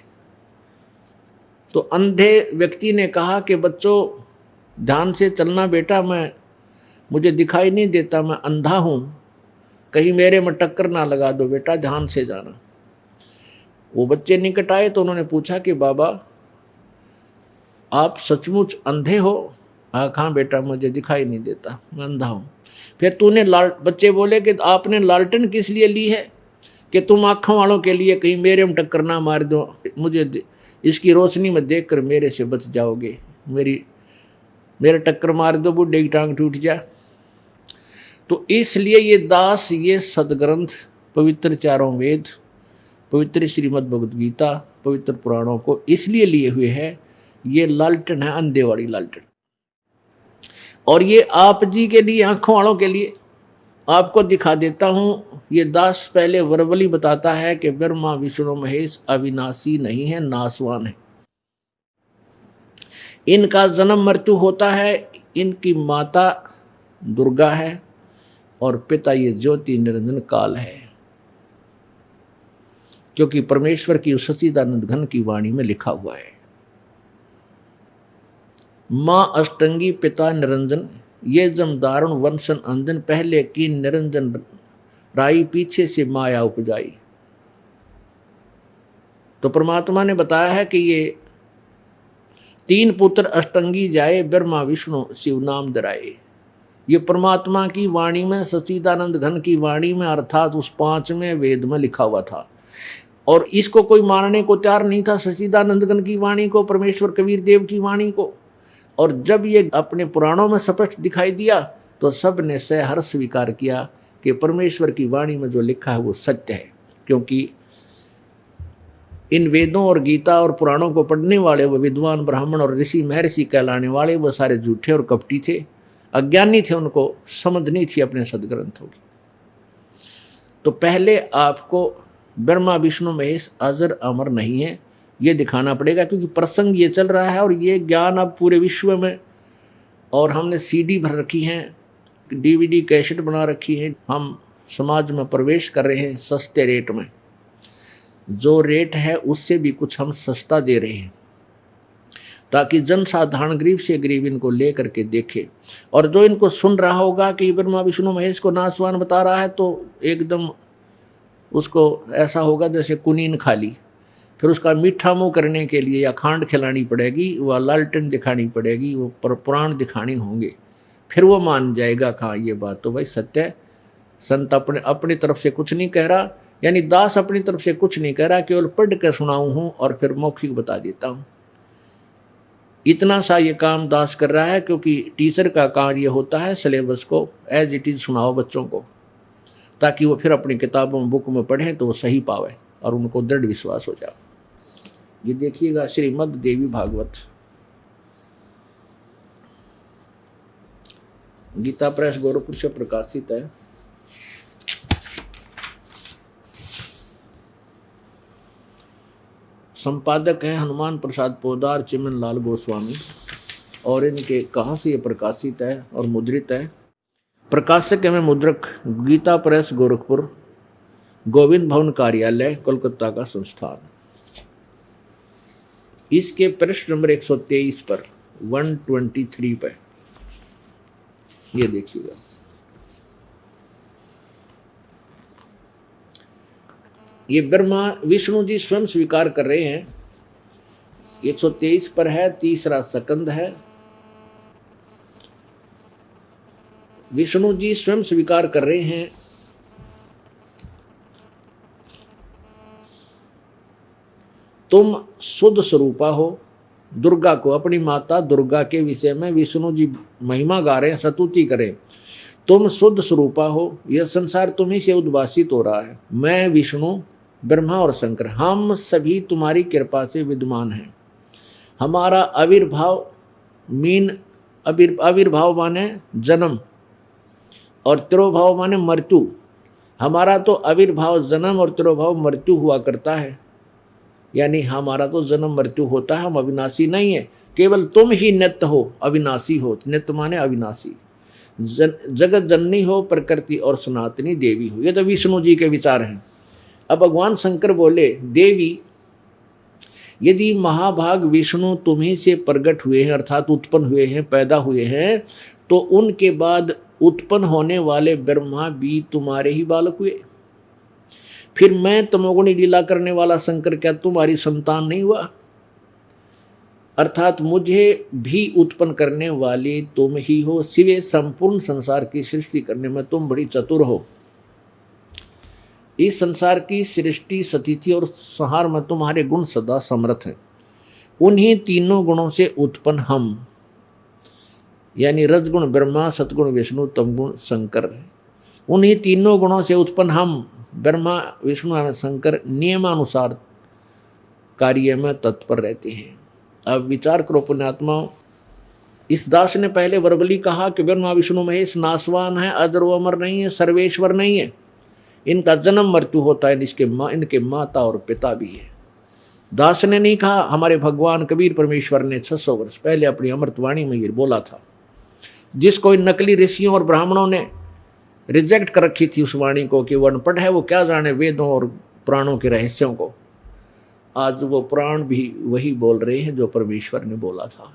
तो अंधे व्यक्ति ने कहा कि बच्चों ध्यान से चलना बेटा, मुझे दिखाई नहीं देता, मैं अंधा हूं, कहीं मेरे में टक्कर ना लगा दो बेटा, ध्यान से जाना। वो बच्चे निकट आए तो उन्होंने पूछा कि बाबा आप सचमुच अंधे हो? हाँ बेटा, मुझे दिखाई नहीं देता, मैं अंधा हूं। फिर बच्चे बोले कि आपने लालटेन किस लिए ली है? कि तुम आँखों वालों के लिए, कहीं मेरे में टक्कर ना मार दो, मुझे इसकी रोशनी में देखकर मेरे से बच जाओगे, मेरे टक्कर मार दो, बुढ़े की टांग टूट जाए। तो इसलिए ये दास ये सदग्रंथ, पवित्र चारों वेद, पवित्र श्रीमद् भगवत गीता, पवित्र पुराणों को इसलिए लिए हुए है। ये लालटेन है, अंधे वाली लालटेन। और ये आप जी के लिए, आंखों वालों के लिए आपको दिखा देता हूं। ये दास पहले वर्बली बताता है कि ब्रह्मा विष्णु महेश अविनाशी नहीं है, नासवान है। इनका जन्म मृत्यु होता है। इनकी माता दुर्गा है और पिता ये ज्योति निरंजन काल है, क्योंकि परमेश्वर की सच्चिदानंद घन की वाणी में लिखा हुआ है, मां अष्टंगी पिता निरंजन, ये जमदारुण वंशन अंजन, पहले की निरंजन राई, पीछे से माया उपजाई। तो परमात्मा ने बताया है कि ये तीन पुत्र अष्टंगी जाए, ब्रह्मा विष्णु शिव नाम धराए। ये परमात्मा की वाणी में, सच्चिदानंद घन की वाणी में, अर्थात उस 5वें वेद में लिखा हुआ था। और इसको कोई मानने को तैयार नहीं था, सच्चिदानंद घन की वाणी को, परमेश्वर कबीर देव की वाणी को। और जब ये अपने पुराणों में स्पष्ट दिखाई दिया तो सब ने सहर्ष स्वीकार किया कि परमेश्वर की वाणी में जो लिखा है वो सत्य है। क्योंकि इन वेदों और गीता और पुराणों को पढ़ने वाले वो विद्वान ब्राह्मण और ऋषि महर्षि कहलाने वाले वो सारे झूठे और कपटी थे, अज्ञानी थे, उनको समझ नहीं थी अपने सदग्रंथों की। तो पहले आपको ब्रह्मा विष्णु महेश अजर अमर नहीं है ये दिखाना पड़ेगा, क्योंकि प्रसंग ये चल रहा है और ये ज्ञान अब पूरे विश्व में, और हमने सीडी भर रखी हैं, डीवीडी कैसेट बना रखी है, हम समाज में प्रवेश कर रहे हैं सस्ते रेट में। जो रेट है उससे भी कुछ हम सस्ता दे रहे हैं, ताकि जन साधारण गरीब से गरीब इनको ले करके देखे। और जो इनको सुन रहा होगा कि ब्रह्मा विष्णु महेश को नासवान बता रहा है, तो एकदम उसको ऐसा होगा जैसे कुनीन खा ली। फिर उसका मीठा मुँह करने के लिए या खांड खिलानी पड़ेगी, वह लालटेन दिखानी पड़ेगी, वो पुराण दिखाने होंगे, फिर वो मान जाएगा। कहाँ ये बात तो भाई सत्य है, संत अपने अपनी तरफ से कुछ नहीं कह रहा, यानी दास अपनी तरफ से कुछ नहीं कह रहा, केवल पढ़ कर सुनाऊं हूं और फिर मौखिक बता देता हूं। इतना सा ये काम दास कर रहा है, क्योंकि टीचर का कार्य होता है सिलेबस को एज इट इज सुनाओ बच्चों को, ताकि वो फिर अपनी किताबों बुक में पढ़ें तो वो सही पावे और उनको दृढ़ विश्वास हो जाए। ये देखिएगा श्रीमद् देवी भागवत, गीता प्रेस गोरखपुर से प्रकाशित है। संपादक हैं हनुमान प्रसाद पोदार, चिमन लाल गोस्वामी। और इनके कहाँ से ये प्रकाशित है और मुद्रित है? प्रकाशक एवं मुद्रक गीता प्रेस गोरखपुर, गोविंद भवन कार्यालय, कोलकाता का संस्थान। इसके पृष्ठ नंबर 123 पर 123 पे ये देखिएगा। ये ब्रह्मा विष्णु जी स्वयं स्वीकार कर रहे हैं। 123 पर है, तीसरा सकंद है। विष्णु जी स्वयं स्वीकार कर रहे हैं तुम शुद्ध स्वरूपा हो। दुर्गा को, अपनी माता दुर्गा के विषय में विष्णु जी महिमा गा रहे हैं, स्तुति करें। तुम शुद्ध स्वरूपा हो, यह संसार तुम्ही से उद्भासित हो रहा है। मैं विष्णु, ब्रह्मा और शंकर, हम सभी तुम्हारी कृपा से विद्यमान हैं। हमारा आविर्भाव आविर्भाव माने जन्म और तिरोभाव माने मृत्यु। हमारा तो आविर्भाव जन्म और तिरोभाव मृत्यु हुआ करता है, यानी हमारा तो जन्म मृत्यु होता है, हम अविनाशी नहीं है। केवल तुम ही नित्य हो, अविनाशी हो। नित्य माने अविनाशी। जगत जननी हो, प्रकृति और सनातनी देवी हो। ये तो विष्णु जी के विचार हैं। अब भगवान शंकर बोले, देवी यदि महाभाग विष्णु तुम्ही से प्रकट हुए हैं, अर्थात उत्पन्न हुए हैं, पैदा हुए हैं, तो उनके बाद उत्पन्न होने वाले ब्रह्मा भी तुम्हारे ही बालक हुए। फिर मैं तमोगुणी लीला करने वाला शंकर क्या तुम्हारी संतान नहीं हुआ? अर्थात मुझे भी उत्पन्न करने वाली तुम ही हो। सिवे संपूर्ण संसार की सृष्टि करने में तुम बड़ी चतुर हो। इस संसार की सृष्टि, स्थिति और संहार में तुम्हारे गुण सदा समर्थ हैं। उन्हीं तीनों गुणों से उत्पन्न हम, यानी रजगुण ब्रह्मा, सतगुण विष्णु, तमगुण शंकर, उन्हीं तीनों गुणों से उत्पन्न हम ब्रह्मा, विष्णु और शंकर नियमानुसार कार्य में तत्पर रहते हैं। अब विचार करो पुण्यात्माओं, इस दास ने पहले वर्बली कहा कि ब्रह्मा विष्णु महेश नासवान है, अदर अमर नहीं है, सर्वेश्वर नहीं है, इनका जन्म मृत्यु होता है, इनके माता और पिता भी है। दास ने नहीं कहा, हमारे भगवान कबीर परमेश्वर ने 600 वर्ष पहले अपनी अमृतवाणी में ये बोला था, जिसको इन नकली ऋषियों और ब्राह्मणों ने रिजेक्ट कर रखी थी उस वाणी को कि वो अनपढ़ है, वो क्या जाने वेदों और प्राणों के रहस्यों को। आज वो प्राण भी वही बोल रहे हैं जो परमेश्वर ने बोला था।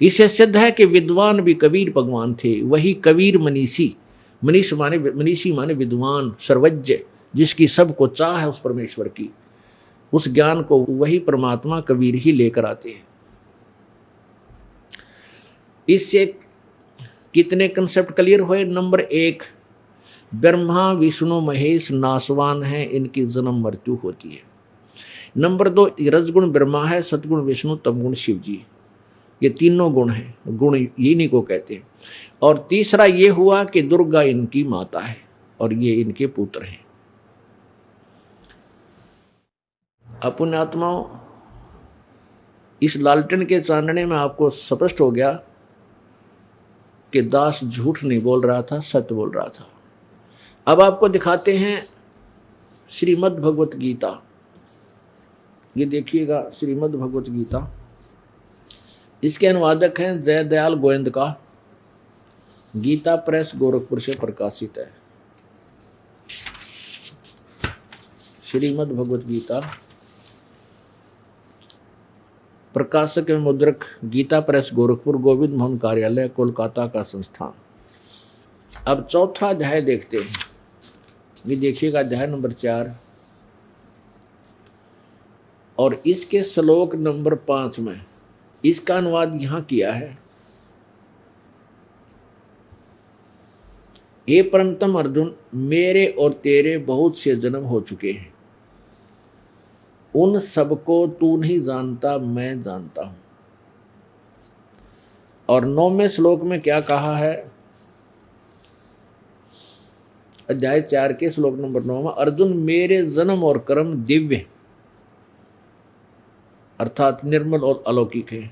इससे सिद्ध है कि विद्वान भी कबीर भगवान थे। वही कबीर मनीषी, मनीषी माने विद्वान, सर्वज्ञ, जिसकी सबको चाह है उस परमेश्वर की, उस ज्ञान को वही परमात्मा कबीर ही लेकर आते हैं। इससे कितने कंसेप्ट क्लियर हुए? नंबर 1, ब्रह्मा विष्णु महेश नासवान है, इनकी जन्म मृत्यु होती है। नंबर 2, रजगुण ब्रह्मा है, सतगुण विष्णु, तमगुण शिव जी। ये तीनों गुण हैं, गुण इन्हीं को कहते हैं। और तीसरा ये हुआ कि दुर्गा इनकी माता है और ये इनके पुत्र हैं। अपने आत्माओं, इस लालटेन के चांदने में आपको स्पष्ट हो गया कि दास झूठ नहीं बोल रहा था, सत्य बोल रहा था। अब आपको दिखाते हैं श्रीमद् भगवत गीता। ये देखिएगा श्रीमद् भगवत गीता, इसके अनुवादक हैं जय दयाल गोविंद का, गीता प्रेस गोरखपुर से प्रकाशित है। श्रीमद् भगवत गीता, प्रकाशक एवं मुद्रक गीता प्रेस गोरखपुर, गोविंद भवन कार्यालय, कोलकाता का संस्थान। अब चौथा अध्याय देखते हैं। ये देखिएगा अध्याय नंबर 4 और इसके श्लोक नंबर 5 में इसका अनुवाद यहाँ किया है। हे परमतम अर्जुन, मेरे और तेरे बहुत से जन्म हो चुके हैं, उन सबको तू नहीं जानता, मैं जानता हूं। और 9वें श्लोक में क्या कहा है? अध्याय 4 के श्लोक नंबर 9 में, अर्जुन मेरे जन्म और कर्म दिव्य अर्थात निर्मल और अलौकिक है।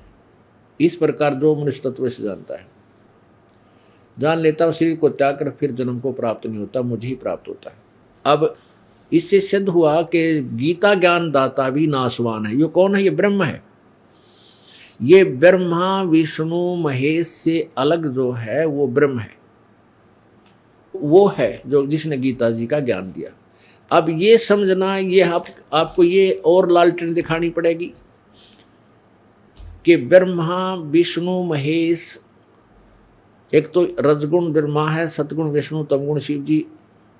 इस प्रकार जो मनुष्य तत्व से जानता है, जान लेता है शरीर को त्याग कर फिर जन्म को प्राप्त नहीं होता, मुझे ही प्राप्त होता है। अब इससे सिद्ध हुआ कि गीता ज्ञान दाता भी नाशवान है। ये कौन है? ये ब्रह्म है। ये ब्रह्मा विष्णु महेश से अलग जो है वो ब्रह्म है, वो है जो जिसने गीता जी का ज्ञान दिया। अब ये समझना, ये आपको ये और लालटेन दिखानी पड़ेगी कि ब्रह्मा विष्णु महेश, एक तो रजगुण ब्रह्मा है, सतगुण विष्णु, तमगुण शिव जी।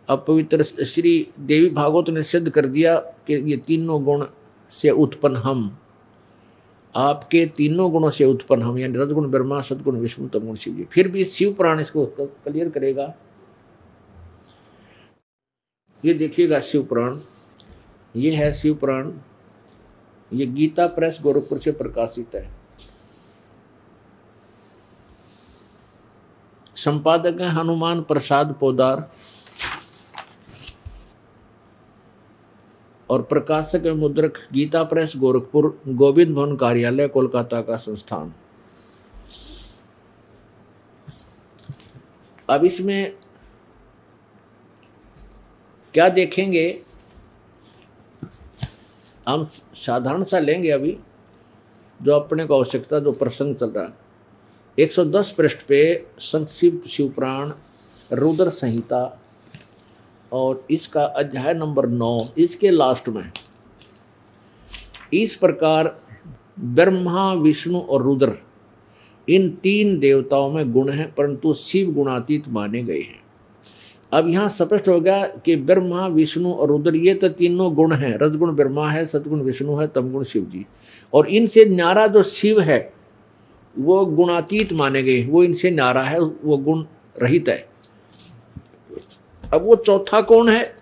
अब पवित्र श्री देवी भागवत ने सिद्ध कर दिया कि ये तीनों गुण से उत्पन्न हम, आपके तीनों गुणों से उत्पन्न हम, यानी रजगुण ब्रह्मा, सतगुण विष्णु, तमगुण शिव जी। फिर भी शिव पुराण इसको क्लियर करेगा। ये देखिएगा शिव पुराण, ये है शिव पुराण, ये गीता प्रेस गोरखपुर से प्रकाशित है। संपादक है हनुमान प्रसाद पोदार और प्रकाशक है मुद्रक गीता प्रेस गोरखपुर, गोविंद भवन कार्यालय कोलकाता का संस्थान। अब इसमें क्या देखेंगे, हम साधारण सा लेंगे अभी, जो अपने को आवश्यकता, जो प्रसंग चल रहा है। 110 पृष्ठ पे संक्षिप्त शिवपुराण रुद्र संहिता और इसका अध्याय नंबर 9, इसके लास्ट में इस प्रकार ब्रह्मा विष्णु और रुद्र इन तीन देवताओं में गुण हैं, परंतु शिव गुणातीत माने गए हैं। अब यहाँ स्पष्ट हो गया कि ब्रह्मा विष्णु और रुद्र ये तो तीनों गुण हैं, रजगुण ब्रह्मा है, सतगुण विष्णु है, तमगुण शिव जी। और इनसे न्यारा जो शिव है वो गुणातीत माने गए, वो इनसे न्यारा है, वो गुण रहित है। अब वो चौथा कौन है?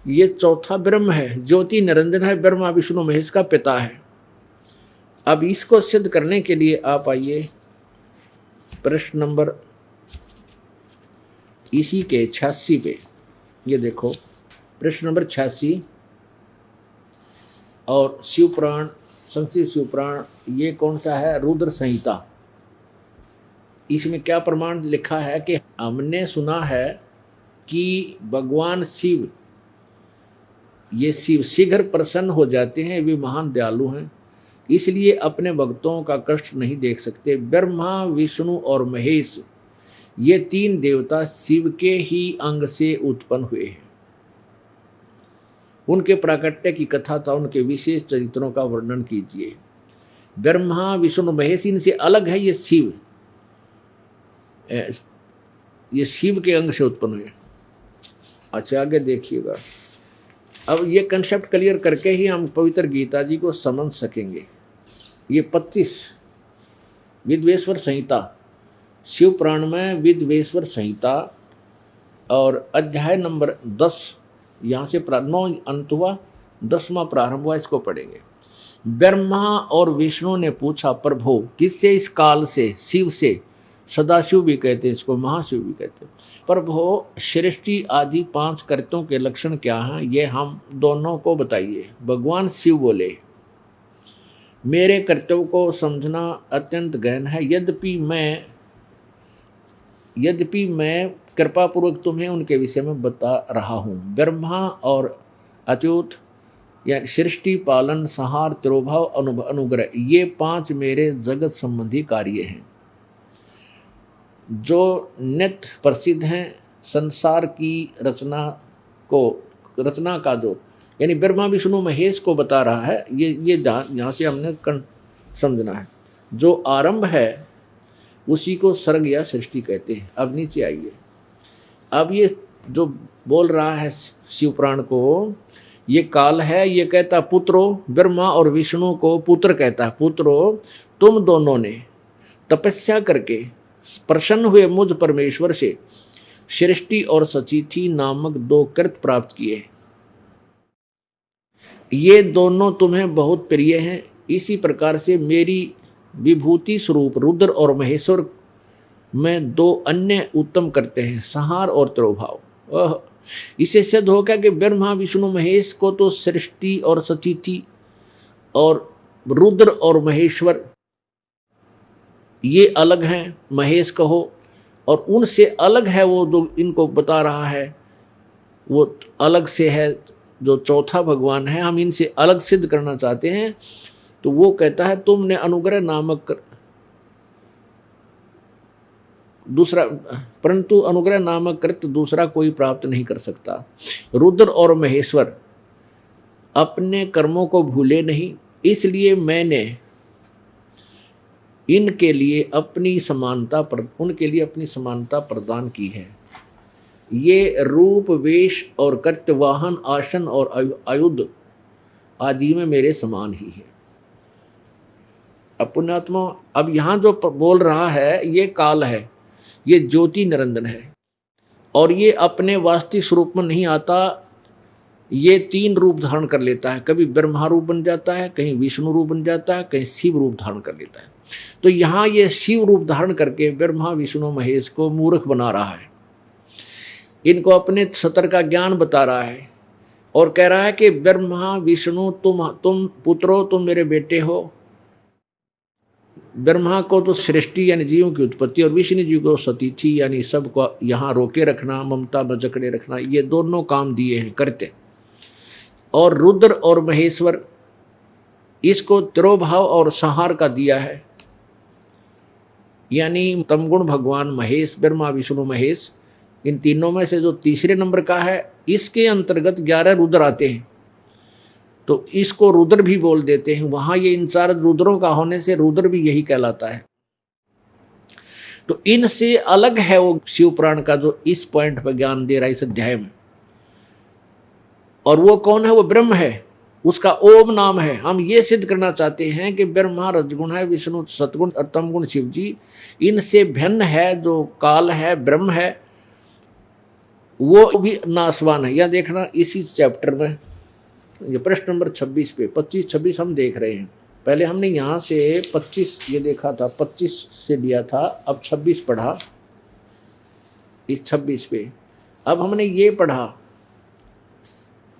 ये चौथा ब्रह्म है, ज्योति निरंजन है, ब्रह्मा विष्णु महेश का पिता है। अब इसको सिद्ध करने के लिए आप आइए प्रश्न नंबर इसी के 86 पे, ये देखो प्रश्न नंबर 86 और शिवपुराण, संक्षिप्त शिवपुराण, ये कौन सा है? रुद्र संहिता। इसमें क्या प्रमाण लिखा है कि हमने सुना है कि भगवान शिव, ये शिव शीघ्र प्रसन्न हो जाते हैं, वे महान दयालु हैं, इसलिए अपने भक्तों का कष्ट नहीं देख सकते। ब्रह्मा विष्णु और महेश ये तीन देवता शिव के ही अंग से उत्पन्न हुए हैं। उनके प्राकट्य की कथा था, उनके विशेष चरित्रों का वर्णन कीजिए। ब्रह्मा विष्णु महेश इनसे अलग है, ये शिव, ये शिव के अंग से उत्पन्न हुए। अच्छा आगे देखिएगा। अब ये कंसेप्ट क्लियर करके ही हम पवित्र गीता जी को समझ सकेंगे। ये 25 विद्वेश्वर संहिता, शिव पुराण में विद्वेश्वर संहिता और अध्याय नंबर 10, यहाँ से 9 अंत हुआ, 10वां प्रारंभ हुआ, इसको पढ़ेंगे। ब्रह्मा और विष्णु ने पूछा, प्रभु किससे इस काल से, शिव से, सदाशिव भी कहते हैं इसको, महाशिव भी कहते हैं, प्रभु सृष्टि आदि 5 कर्तों के लक्षण क्या हैं, ये हम दोनों को बताइए। भगवान शिव बोले, मेरे कर्तव्य को समझना अत्यंत गहन है, यद्यपि मैं कृपापूर्वक तुम्हें उनके विषय में बता रहा हूँ। ब्रह्मा और अच्युत या सृष्टि पालन संहार तिरोभाव अनुग्रह, ये 5 मेरे जगत संबंधी कार्य हैं जो नित्य प्रसिद्ध हैं। संसार की रचना का जो, यानी ब्रह्मा विष्णु महेश को बता रहा है, ये यहाँ से हमने समझना है। जो आरंभ है उसी को सर्ग या सृष्टि कहते हैं। अब नीचे आइए। अब ये जो बोल रहा है शिवपुराण को, ये काल है, ये कहता पुत्रो, ब्रह्मा और विष्णु को पुत्र कहता है। पुत्रो, तुम दोनों ने तपस्या करके प्रसन्न हुए मुझ परमेश्वर से सृष्टि और सचिथि नामक 2 कृत प्राप्त किए। ये दोनों तुम्हें बहुत प्रिय हैं। इसी प्रकार से मेरी विभूति स्वरूप रुद्र और महेश्वर में 2 अन्य उत्तम करते हैं, संहार और तिरोभाव। इससे सिद्ध हो गया कि ब्रह्मा विष्णु महेश को तो सृष्टि और सचिथि और रुद्र और महेश्वर ये अलग हैं, महेश कहो, और उनसे अलग है वो जो इनको बता रहा है, वो अलग से है जो चौथा भगवान है, हम इनसे अलग सिद्ध करना चाहते हैं। तो वो कहता है तुमने अनुग्रह नामक दूसरा, परंतु अनुग्रह नामक कृत्य दूसरा कोई प्राप्त नहीं कर सकता। रुद्र और महेश्वर अपने कर्मों को भूले नहीं, इसलिए मैंने इनके लिए अपनी समानता उनके लिए अपनी समानता प्रदान की है। ये रूप वेश और कृत्य वाहन आसन और आयुध आदि में मेरे समान ही है। पुण्यात्मा, अब यहां जो बोल रहा है ये काल है, ये ज्योति निरंजन है, और ये अपने वास्तविक स्वरूप में नहीं आता, ये 3 रूप धारण कर लेता है। कभी ब्रह्मा रूप बन जाता है, कहीं विष्णु रूप बन जाता है, कहीं शिव रूप धारण कर लेता है। तो यहाँ ये शिव रूप धारण करके ब्रह्मा विष्णु महेश को मूर्ख बना रहा है, इनको अपने सतर का ज्ञान बता रहा है और कह रहा है कि ब्रह्मा विष्णु तुम पुत्रो, तुम मेरे बेटे हो। ब्रह्मा को तो सृष्टि यानी जीवों की उत्पत्ति, और विष्णु जी को सतिथि यानी सबको यहाँ रोके रखना, ममता में जकड़े रखना, ये दोनों काम दिए हैं करते। और रुद्र और महेश्वर इसको तिरोभाव और संहार का दिया है, यानी तमगुण भगवान महेश, ब्रह्मा विष्णु महेश, इन तीनों में से जो तीसरे नंबर का है, इसके अंतर्गत 11 रुद्र आते हैं, तो इसको रुद्र भी बोल देते हैं। वहां ये इंचार्ज रुद्रों का होने से रुद्र भी यही कहलाता है। तो इनसे अलग है वो शिव पुराण का जो इस पॉइंट पर ज्ञान दे रहा है इस अध्याय में। और वो कौन है? वो ब्रह्म है, उसका ओम नाम है। हम ये सिद्ध करना चाहते हैं कि ब्रह्मा रजगुण है, विष्णु सतगुण और तमगुण शिव जी, इनसे भिन्न है जो काल है, ब्रह्म है, वो भी नाशवान है। यह देखना इसी चैप्टर में, ये प्रश्न नंबर 26 पे 25-26 हम देख रहे हैं। पहले हमने यहाँ से 25 ये देखा था, 25 से लिया था, अब 26 पढ़ा इस 26 पे। अब हमने ये पढ़ा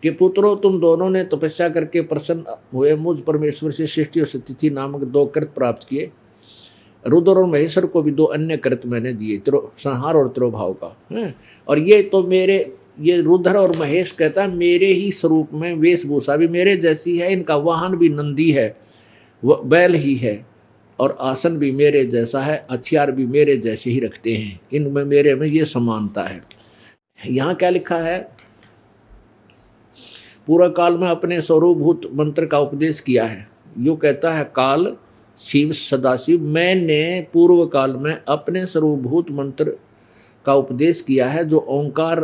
कि पुत्रों तुम दोनों ने तपस्या करके प्रसन्न हुए, मुझ परमेश्वर से सृष्टि और सतिथि नामक 2 कृत प्राप्त किए। रुद्र और महेश्वर को भी 2 अन्य कृत मैंने दिए, संहार और तिरोभाव का है। और ये तो मेरे, ये रुद्र और महेश कहता है मेरे ही स्वरूप में, वेशभूषा भी मेरे जैसी है, इनका वाहन भी नंदी है, वह बैल ही है, और आसन भी मेरे जैसा है, हथियार भी मेरे जैसे ही रखते हैं, इनमें मेरे में ये समानता है। यहाँ क्या लिखा है? पूरा काल में अपने स्वरूपभूत मंत्र का उपदेश किया है। यूँ कहता है काल शिव सदाशिव, मैंने पूर्व काल में अपने स्वरूपभूत मंत्र का उपदेश किया है जो ओंकार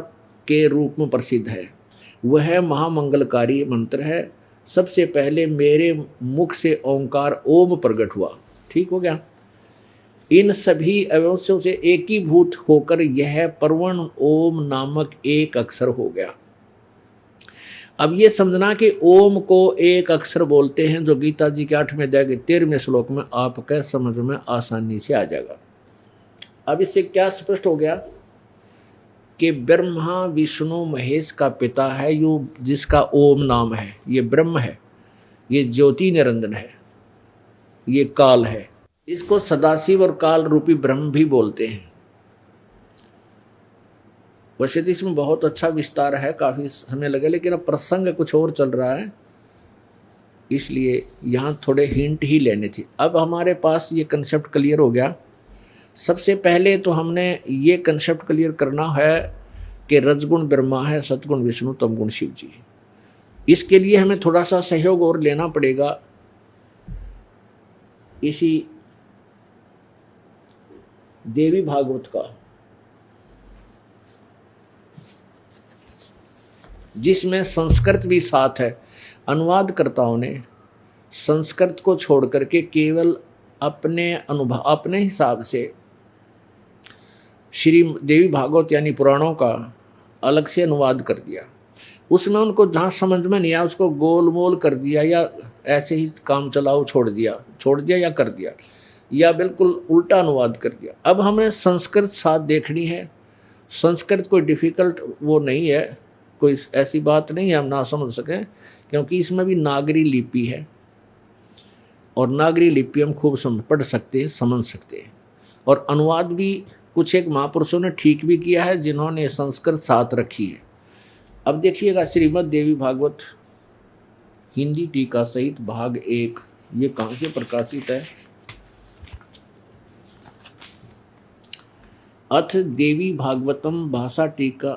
के रूप में प्रसिद्ध है। वह महामंगलकारी मंत्र है। सबसे पहले मेरे मुख से ओंकार ओम प्रकट हुआ। ठीक हो गया। इन सभी अवयवों से एकीभूत होकर यह परवर्ण ओम नामक एक अक्षर हो गया। अब ये समझना कि ओम को एक अक्षर बोलते हैं, जो गीता जी के 8वें अध्याय के 13वें श्लोक में आपके समझ में आसानी से आ जाएगा। अब इससे क्या स्पष्ट हो गया कि ब्रह्मा विष्णु महेश का पिता है यो, जिसका ओम नाम है, ये ब्रह्म है, ये ज्योति निरंजन है, ये काल है। इसको सदाशिव और काल रूपी ब्रह्म भी बोलते हैं। वैसे तो इसमें बहुत अच्छा विस्तार है, काफ़ी समय लगे, लेकिन अब प्रसंग कुछ और चल रहा है, इसलिए यहाँ थोड़े हिंट ही लेने थे। अब हमारे पास ये कंसेप्ट क्लियर हो गया। सबसे पहले तो हमने ये कंसेप्ट क्लियर करना है कि रजगुण ब्रह्मा है, सतगुण विष्णु, तमगुण शिव जी। इसके लिए हमें थोड़ा सा सहयोग और लेना पड़ेगा इसी देवी भागवत का, जिसमें संस्कृत भी साथ है। अनुवादकर्ताओं ने संस्कृत को छोड़ करके केवल अपने अनुभव, अपने हिसाब से श्री देवी भागवत यानी पुराणों का अलग से अनुवाद कर दिया। उसमें उनको जहाँ समझ में नहीं आया उसको गोल मोल कर दिया, या ऐसे ही काम चलाओ छोड़ दिया या कर दिया, या बिल्कुल उल्टा अनुवाद कर दिया। अब हमें संस्कृत साथ देखनी है। संस्कृत कोई डिफ़िकल्ट वो नहीं है, कोई ऐसी बात नहीं है हम ना समझ सकें, क्योंकि इसमें भी नागरी लिपि है और नागरी लिपि हम खूब पढ़ सकते हैं, समझ सकते हैं। और अनुवाद भी कुछ एक महापुरुषों ने ठीक भी किया है जिन्होंने संस्कृत साथ रखी है। अब देखिएगा श्रीमद् देवी भागवत हिंदी टीका सहित भाग 1, ये कहाँ से प्रकाशित है? अथ देवी भागवतम भाषा टीका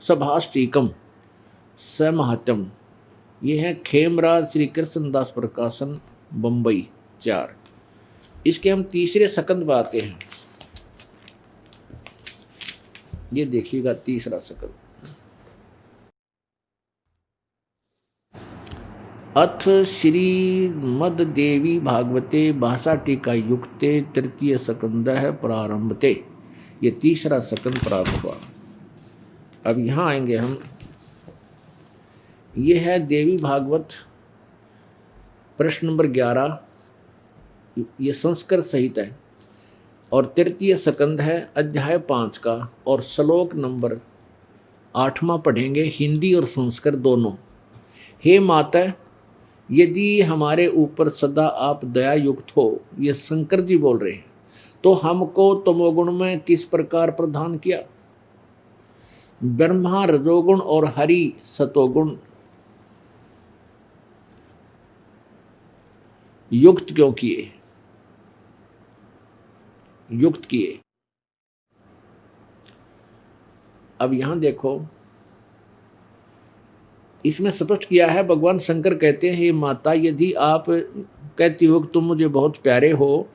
सभाष टीकम समहतम, ये है खेमराज श्री कृष्णदास प्रकाशन बम्बई 4। इसके हम तीसरे सकंद में आते हैं। ये देखिएगा तीसरा सकंद। अथ श्रीमद् देवी भागवते भाषा टीका युक्ते तृतीय सकंद है प्रारंभते, ये तीसरा सकंद प्रारंभ हुआ। अब यहाँ आएंगे हम। ये है देवी भागवत प्रश्न नंबर 11, ये संस्कृत सहित है और तृतीय सकंद है अध्याय 5 का, और श्लोक नंबर 8वां पढ़ेंगे, हिंदी और संस्कृत दोनों। हे माता, यदि हमारे ऊपर सदा आप दया युक्त हो, ये शंकर जी बोल रहे हैं, तो हमको तमोगुण में किस प्रकार प्रदान किया? ब्रह्मा रजोगुण और हरि सतोगुण युक्त क्यों किए? युक्त किए। अब यहां देखो, इसमें स्पष्ट किया है। भगवान शंकर कहते हैं, हे माता, यदि आप कहती हो कि तुम मुझे बहुत प्यारे हो,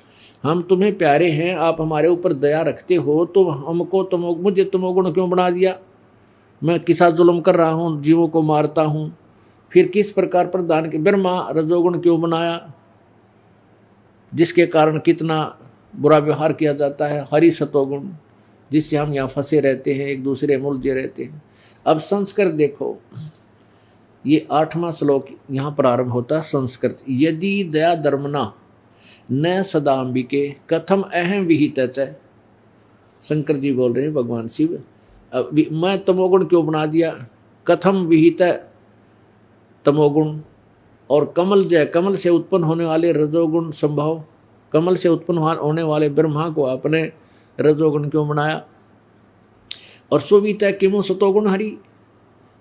हम तुम्हें प्यारे हैं, आप हमारे ऊपर दया रखते हो, तो हमको मुझे तमोगुण क्यों बना दिया? मैं किसा जुल्म कर रहा हूँ, जीवों को मारता हूँ, फिर किस प्रकार प्रदान के ब्रह्मा रजोगुण क्यों बनाया, जिसके कारण कितना बुरा व्यवहार किया जाता है, हरि सतोगुण, जिससे हम यहाँ फंसे रहते हैं, एक दूसरे में उलझे रहते हैं। अब संस्कृत देखो, ये 8वां श्लोक यहाँ प्रारंभ होता है संस्कृत। यदि दया धर्मना न सदाम्बिके कथम अहम विहित है। शंकर जी बोल रहे हैं, भगवान शिव, मैं तमोगुण क्यों बना दिया? कथम विहित तमोगुण, और कमल जय, कमल से उत्पन्न होने वाले रजोगुण संभव, कमल से उत्पन्न होने वाले ब्रह्मा को आपने रजोगुण क्यों बनाया? और सुवित है किमु सतोगुण हरि,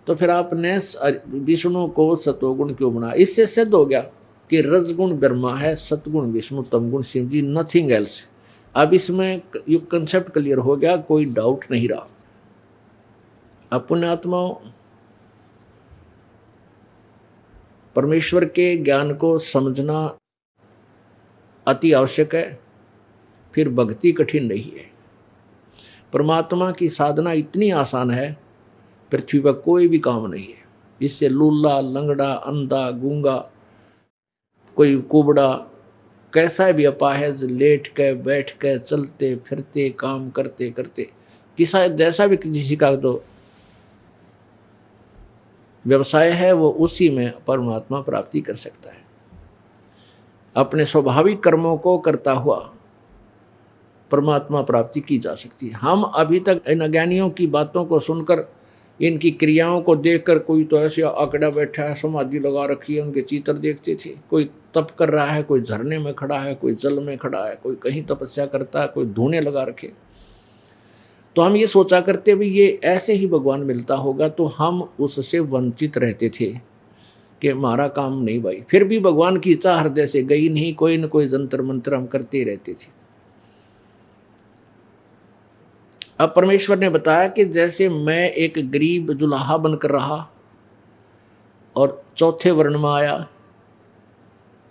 तो फिर आपने विष्णु को सतोगुण क्यों बनाया? इससे सिद्ध हो गया कि रजगुण ब्रह्मा है, सतगुण विष्णु, तमगुण शिव जी, नथिंग एल्स। अब इसमें ये कंसेप्ट क्लियर हो गया, कोई डाउट नहीं रहा। अब पुण्यात्माओं, परमेश्वर के ज्ञान को समझना अति आवश्यक है, फिर भक्ति कठिन नहीं है। परमात्मा की साधना इतनी आसान है, पृथ्वी पर कोई भी काम नहीं है। इससे लूला, लंगड़ा, अंधा, गूंगा, कोई कुबड़ा, कैसा भी अपाहिज, लेट के बैठ के चलते फिरते काम करते करते, किसा जैसा भी किसी का तो व्यवसाय है, वो उसी में परमात्मा प्राप्ति कर सकता है। अपने स्वाभाविक कर्मों को करता हुआ परमात्मा प्राप्ति की जा सकती है। हम अभी तक इन अज्ञानियों की बातों को सुनकर, इनकी क्रियाओं को देखकर, कोई तो ऐसे आंकड़ा बैठा है, समाधि लगा रखी है, उनके चित्र देखते थे। कोई तप कर रहा है, कोई झरने में खड़ा है, कोई जल में खड़ा है, कोई कहीं तपस्या करता है, कोई धूने लगा रखे। तो हम ये सोचा करते भी ये ऐसे ही भगवान मिलता होगा, तो हम उससे वंचित रहते थे कि हमारा काम नहीं भाई। फिर भी भगवान की इच्छा हृदय से गई नहीं, कोई न कोई जंतर मंत्र हम करते रहते थे। अब परमेश्वर ने बताया कि जैसे मैं एक गरीब जुलाहा बनकर रहा और चौथे वर्ण में आया,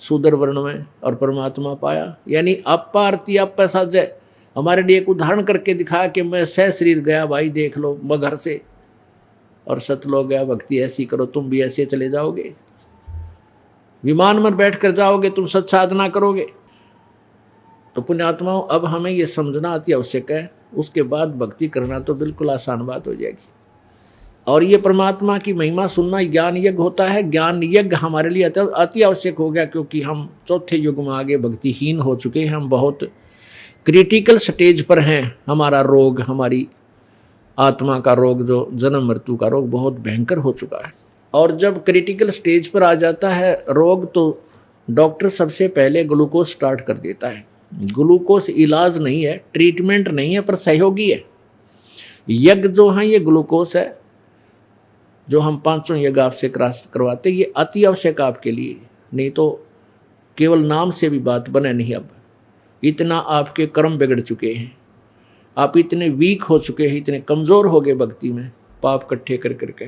शूद्र वर्ण में, और परमात्मा पाया, यानी अपारती अपसाजय, हमारे लिए एक उदाहरण करके दिखाया कि मैं सह शरीर गया भाई, देख लो मैं घर से, और सतलोक गया, भक्ति ऐसी करो, तुम भी ऐसे चले जाओगे, विमान में बैठ कर जाओगे, तुम सच साधना करोगे। तो पुण्यात्माओं, अब हमें ये समझना अति आवश्यक है, उसके बाद भक्ति करना तो बिल्कुल आसान बात हो जाएगी। और ये परमात्मा की महिमा सुनना ज्ञान यज्ञ होता है। ज्ञान यज्ञ हमारे लिए अति आवश्यक हो गया, क्योंकि हम चौथे युग में आगे भक्तिहीन हो चुके हैं। हम बहुत क्रिटिकल स्टेज पर हैं। हमारा रोग, हमारी आत्मा का रोग, जो जन्म मृत्यु का रोग, बहुत भयंकर हो चुका है। और जब क्रिटिकल स्टेज पर आ जाता है रोग, तो डॉक्टर सबसे पहले ग्लूकोज स्टार्ट कर देता है। ग्लूकोज इलाज नहीं है, ट्रीटमेंट नहीं है, पर सहयोगी है। यज्ञ जो है ये ग्लूकोज है, जो हम 500 यज्ञ आपसे करवाते, ये अति आवश्यक आपके लिए, नहीं तो केवल नाम से भी बात बने नहीं। अब इतना आपके कर्म बिगड़ चुके हैं, आप इतने वीक हो चुके हैं, इतने कमज़ोर हो गए भक्ति में, पाप इकट्ठे कर करके।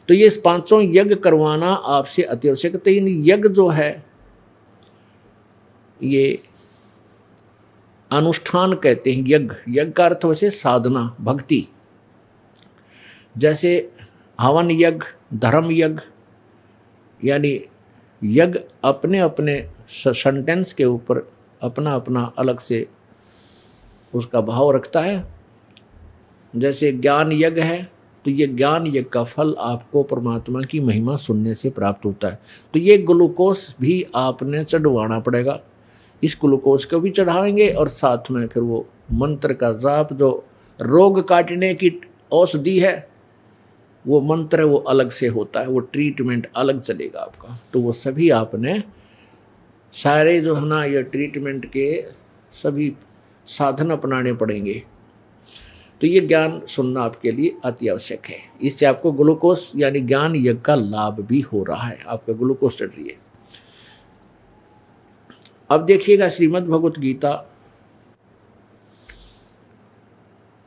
तो ये 500 यज्ञ करवाना आपसे अति आवश्यक। तो इन यज्ञ जो है ये अनुष्ठान कहते हैं। यज्ञ का अर्थ वैसे साधना, भक्ति। जैसे हवन यज्ञ, धर्म यज्ञ, यानी यज्ञ अपने अपने सेंटेंस के ऊपर अपना अपना अलग से उसका भाव रखता है। जैसे ज्ञान यज्ञ है, तो ये ज्ञान यज्ञ का फल आपको परमात्मा की महिमा सुनने से प्राप्त होता है। तो ये ग्लूकोज भी आपने चढ़वाना पड़ेगा। इस ग्लूकोज को भी चढ़ाएंगे और साथ में फिर वो मंत्र का जाप, जो रोग काटने की औषधि है, वो मंत्र वो अलग से होता है, वो ट्रीटमेंट अलग चलेगा आपका। तो वो सभी आपने सारे जो है ना, ये ट्रीटमेंट के सभी साधन अपनाने पड़ेंगे। तो ये ज्ञान सुनना आपके लिए अति आवश्यक है। इससे आपको ग्लूकोज यानी ज्ञान यज्ञ का लाभ भी हो रहा है, आपका ग्लूकोज चढ़ रही है। अब देखिएगा श्रीमद् भगवत गीता।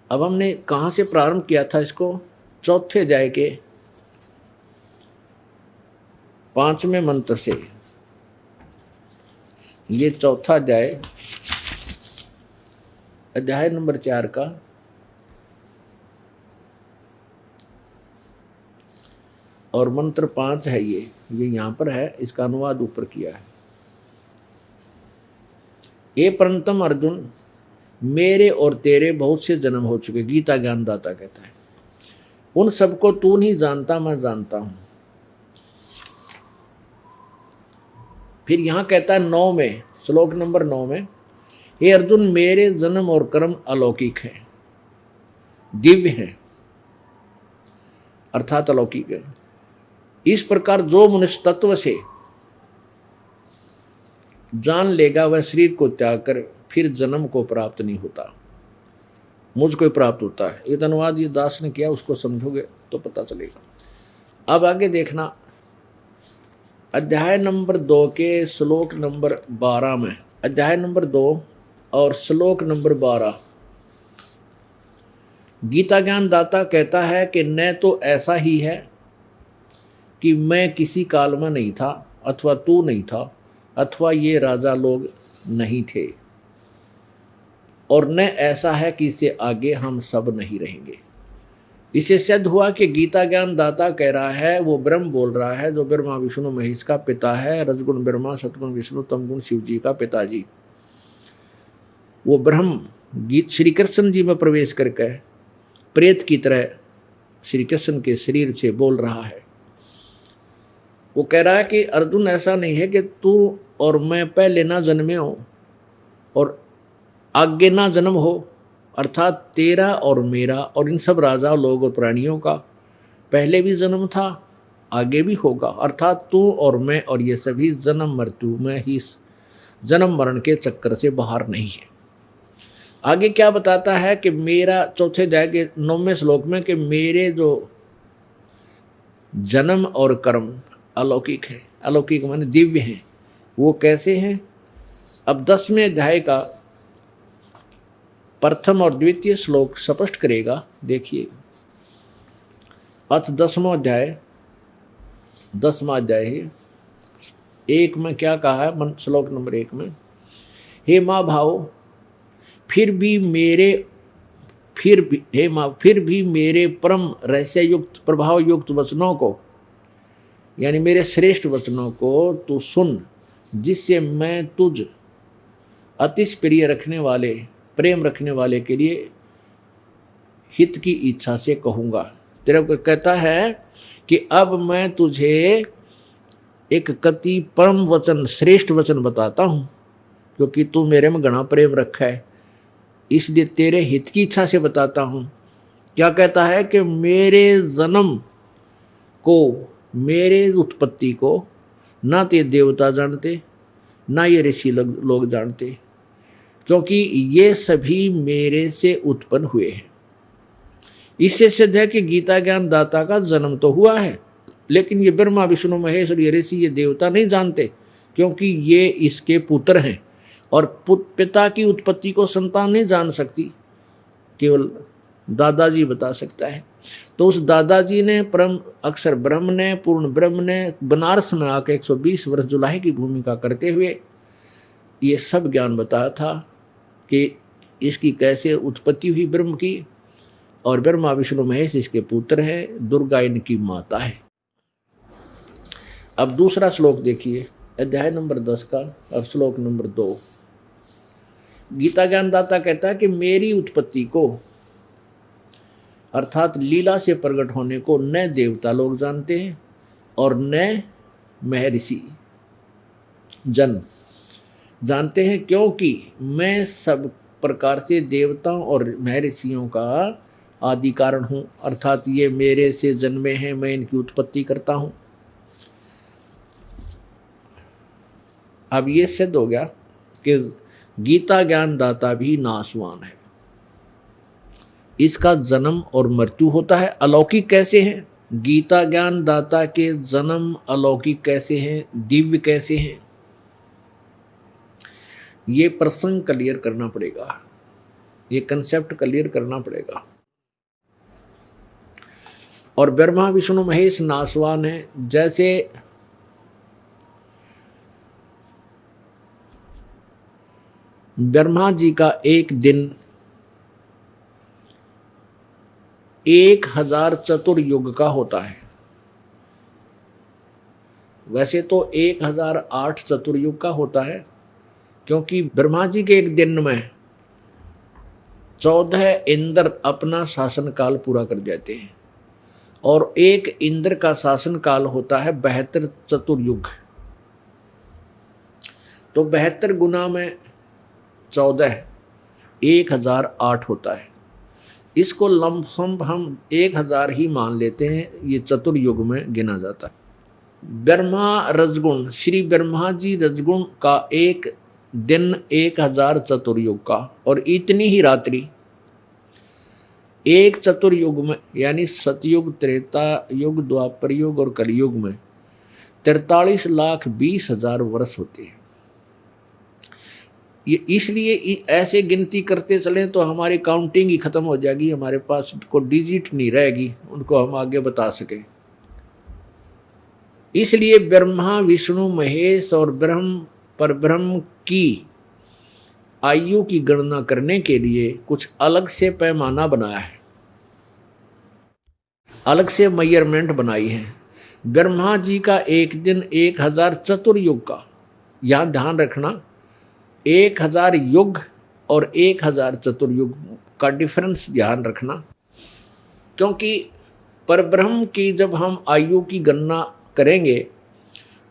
अब हमने कहाँ से प्रारंभ किया था इसको? चौथे अध्याय के 5वें मंत्र से। ये चौथा अध्याय, अध्याय नंबर 4 का और मंत्र 5 है। ये यहाँ पर है, इसका अनुवाद ऊपर किया है। ये परंतम अर्जुन, मेरे और तेरे बहुत से जन्म हो चुके, गीता ज्ञानदाता कहता है, उन सबको तू नहीं जानता, मैं जानता हूं। फिर यहां कहता है 9 में, श्लोक नंबर 9 में, हे अर्जुन, मेरे जन्म और कर्म अलौकिक है, दिव्य है, अर्थात अलौकिक है। इस प्रकार जो मनुष्य तत्व से जान लेगा, वह शरीर को त्याग कर फिर जन्म को प्राप्त नहीं होता, मुझको ही प्राप्त होता है। ये धन्यवाद ये दास ने किया, उसको समझोगे तो पता चलेगा। अब आगे देखना, अध्याय नंबर 2 के श्लोक नंबर 12 में, अध्याय नंबर 2 और श्लोक नंबर 12, गीता ज्ञान दाता कहता है कि न तो ऐसा ही है कि मैं किसी काल में नहीं था, अथवा तू नहीं था, अथवा ये राजा लोग नहीं थे, और न ऐसा है कि इससे आगे हम सब नहीं रहेंगे। इसे सिद्ध हुआ कि गीता ज्ञान दाता कह रहा है, वो ब्रह्म बोल रहा है, जो ब्रह्मा विष्णु महेश का पिता है, रजगुण ब्रह्मा, सतगुण विष्णु, तमगुण शिव जी का पिताजी। वो ब्रह्म गीत श्री कृष्ण जी में प्रवेश करके प्रेत की तरह श्री कृष्ण के शरीर से बोल रहा है। वो कह रहा है कि अर्जुन, ऐसा नहीं है कि तू और मैं पहले ना जन्मे हो और आगे ना जन्म हो, अर्थात तेरा और मेरा और इन सब राजा लोग और प्राणियों का पहले भी जन्म था, आगे भी होगा। अर्थात तू और मैं और ये सभी जन्म मृत्यु में ही, जन्म मरण के चक्कर से बाहर नहीं है। आगे क्या बताता है कि मेरा, चौथे अध्याय के 9वें श्लोक में, कि मेरे जो जन्म और कर्म अलौकिक है। अलौकिक माने दिव्य हैं। वो कैसे हैं? अब 10वें अध्याय का प्रथम और द्वितीय श्लोक स्पष्ट करेगा। देखिए, अथ 10वां अध्याय, 10वां अध्याय है, 1 में क्या कहा है? श्लोक नंबर 1 में, हे माँ भाव, फिर भी मेरे परम रहस्य युक्त प्रभाव युक्त वचनों को, यानी मेरे श्रेष्ठ वचनों को तू सुन, जिससे मैं तुझ अतिश प्रिय रखने वाले, प्रेम रखने वाले के लिए हित की इच्छा से कहूँगा। तेरे को कहता है कि अब मैं तुझे एक कति परम वचन, श्रेष्ठ वचन बताता हूँ, क्योंकि तू मेरे में घना प्रेम रखा है, इसलिए तेरे हित की इच्छा से बताता हूँ। क्या कहता है कि मेरे जन्म को, मेरे उत्पत्ति को ना ते देवता जानते, ना ये ऋषि लोग जानते, क्योंकि ये सभी मेरे से उत्पन्न हुए हैं। इससे सिद्ध है कि गीता ज्ञान दाता का जन्म तो हुआ है, लेकिन ये ब्रह्मा विष्णु महेश और ये ऋषि, ये देवता नहीं जानते, क्योंकि ये इसके पुत्र हैं। और पिता की उत्पत्ति को संतान नहीं जान सकती, केवल दादाजी बता सकता है। तो उस दादाजी ने, परम अक्षर ब्रह्म ने, पूर्ण ब्रह्म ने बनारस में आकर 120 वर्ष जुलाहे की भूमिका करते हुए ये सब ज्ञान बताया था कि इसकी कैसे उत्पत्ति हुई ब्रह्म की, और ब्रह्मा विष्णु महेश इसके पुत्र हैं, दुर्गा इनकी माता है। अब दूसरा श्लोक देखिए, अध्याय नंबर 10 का और श्लोक नंबर 2। गीता ज्ञानदाता कहता है कि मेरी उत्पत्ति को, अर्थात लीला से प्रकट होने को, न देवता लोग जानते हैं और न महर्षि जन जानते हैं, क्योंकि मैं सब प्रकार से देवताओं और महर्षियों का आदि कारण हूँ। अर्थात ये मेरे से जन्मे हैं, मैं इनकी उत्पत्ति करता हूँ। अब ये सिद्ध हो गया कि गीता ज्ञान दाता भी नाशवान है, इसका जन्म और मृत्यु होता है। अलौकिक कैसे हैं? गीता ज्ञान दाता के जन्म अलौकिक कैसे हैं, दिव्य कैसे हैं, ये प्रसंग क्लियर करना पड़ेगा, ये कंसेप्ट क्लियर करना पड़ेगा। और ब्रह्मा विष्णु महेश नाशवान है। जैसे ब्रह्मा जी का एक दिन 1000 चतुर्युग का होता है, वैसे तो 1008 चतुर्युग का होता है, क्योंकि ब्रह्मा जी के एक दिन में 14 इंद्र अपना शासन काल पूरा कर जाते हैं, और एक इंद्र का शासन काल होता है 72 चतुर्युग। तो 72 गुना में 14 1008 होता है। इसको लमसम हम 1000 ही मान लेते हैं, ये चतुर्युग में गिना जाता है। ब्रह्मा रजगुण, श्री ब्रह्मा जी रजगुण का एक दिन 1000 चतुर्युग का, और इतनी ही रात्रि एक चतुर्युग में, यानी सतयुग, त्रेता युग, द्वापर युग और कलयुग में 43,20,000 वर्ष होते हैं। ये इसलिए ऐसे गिनती करते चलें तो हमारी काउंटिंग ही खत्म हो जाएगी, हमारे पास को डिजिट नहीं रहेगी उनको हम आगे बता सकें। इसलिए ब्रह्मा विष्णु महेश और ब्रह्म परब्रह्म की आयु की गणना करने के लिए कुछ अलग से पैमाना बनाया है, अलग से मेजरमेंट बनाई है। ब्रह्मा जी का एक दिन 1000 चतुर्युग का, यहां ध्यान रखना 1000 युग और 1000 चतुर्युग का डिफरेंस ध्यान रखना, क्योंकि परब्रह्म की जब हम आयु की गणना करेंगे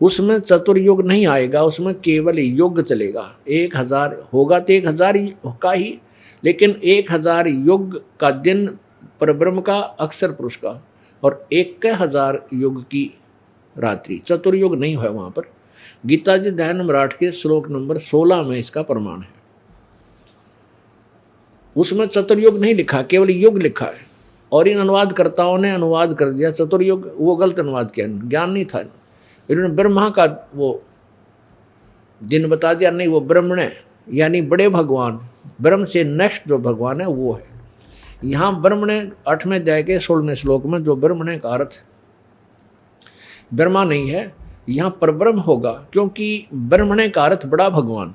उसमें चतुर्युग नहीं आएगा, उसमें केवल युग चलेगा। 1000 होगा तो 1000 का ही, लेकिन 1000 युग का दिन परब्रह्म का, अक्षर पुरुष का, और 1000 युग की रात्रि, चतुर्युग नहीं है वहां पर। गीता जी अध्याय नंबर 8 के श्लोक नंबर 16 में इसका प्रमाण है। उसमें चतुर्युग नहीं लिखा, केवल युग लिखा है, और इन अनुवादकर्ताओं ने अनुवाद कर दिया चतुर्युग, वो गलत अनुवाद किया, ज्ञान नहीं था। इन्होंने ब्रह्मा का वो दिन बता दिया, नहीं वो ब्रह्मण है, यानी बड़े भगवान, ब्रह्म से नेक्स्ट जो भगवान है वो है। यहाँ ब्रह्मण 8वें अध्याय के 16वें श्लोक में जो ब्रह्मण का अर्थ ब्रह्मा नहीं है, यहाँ परब्रह्म होगा, क्योंकि ब्रह्मण का अर्थ बड़ा भगवान।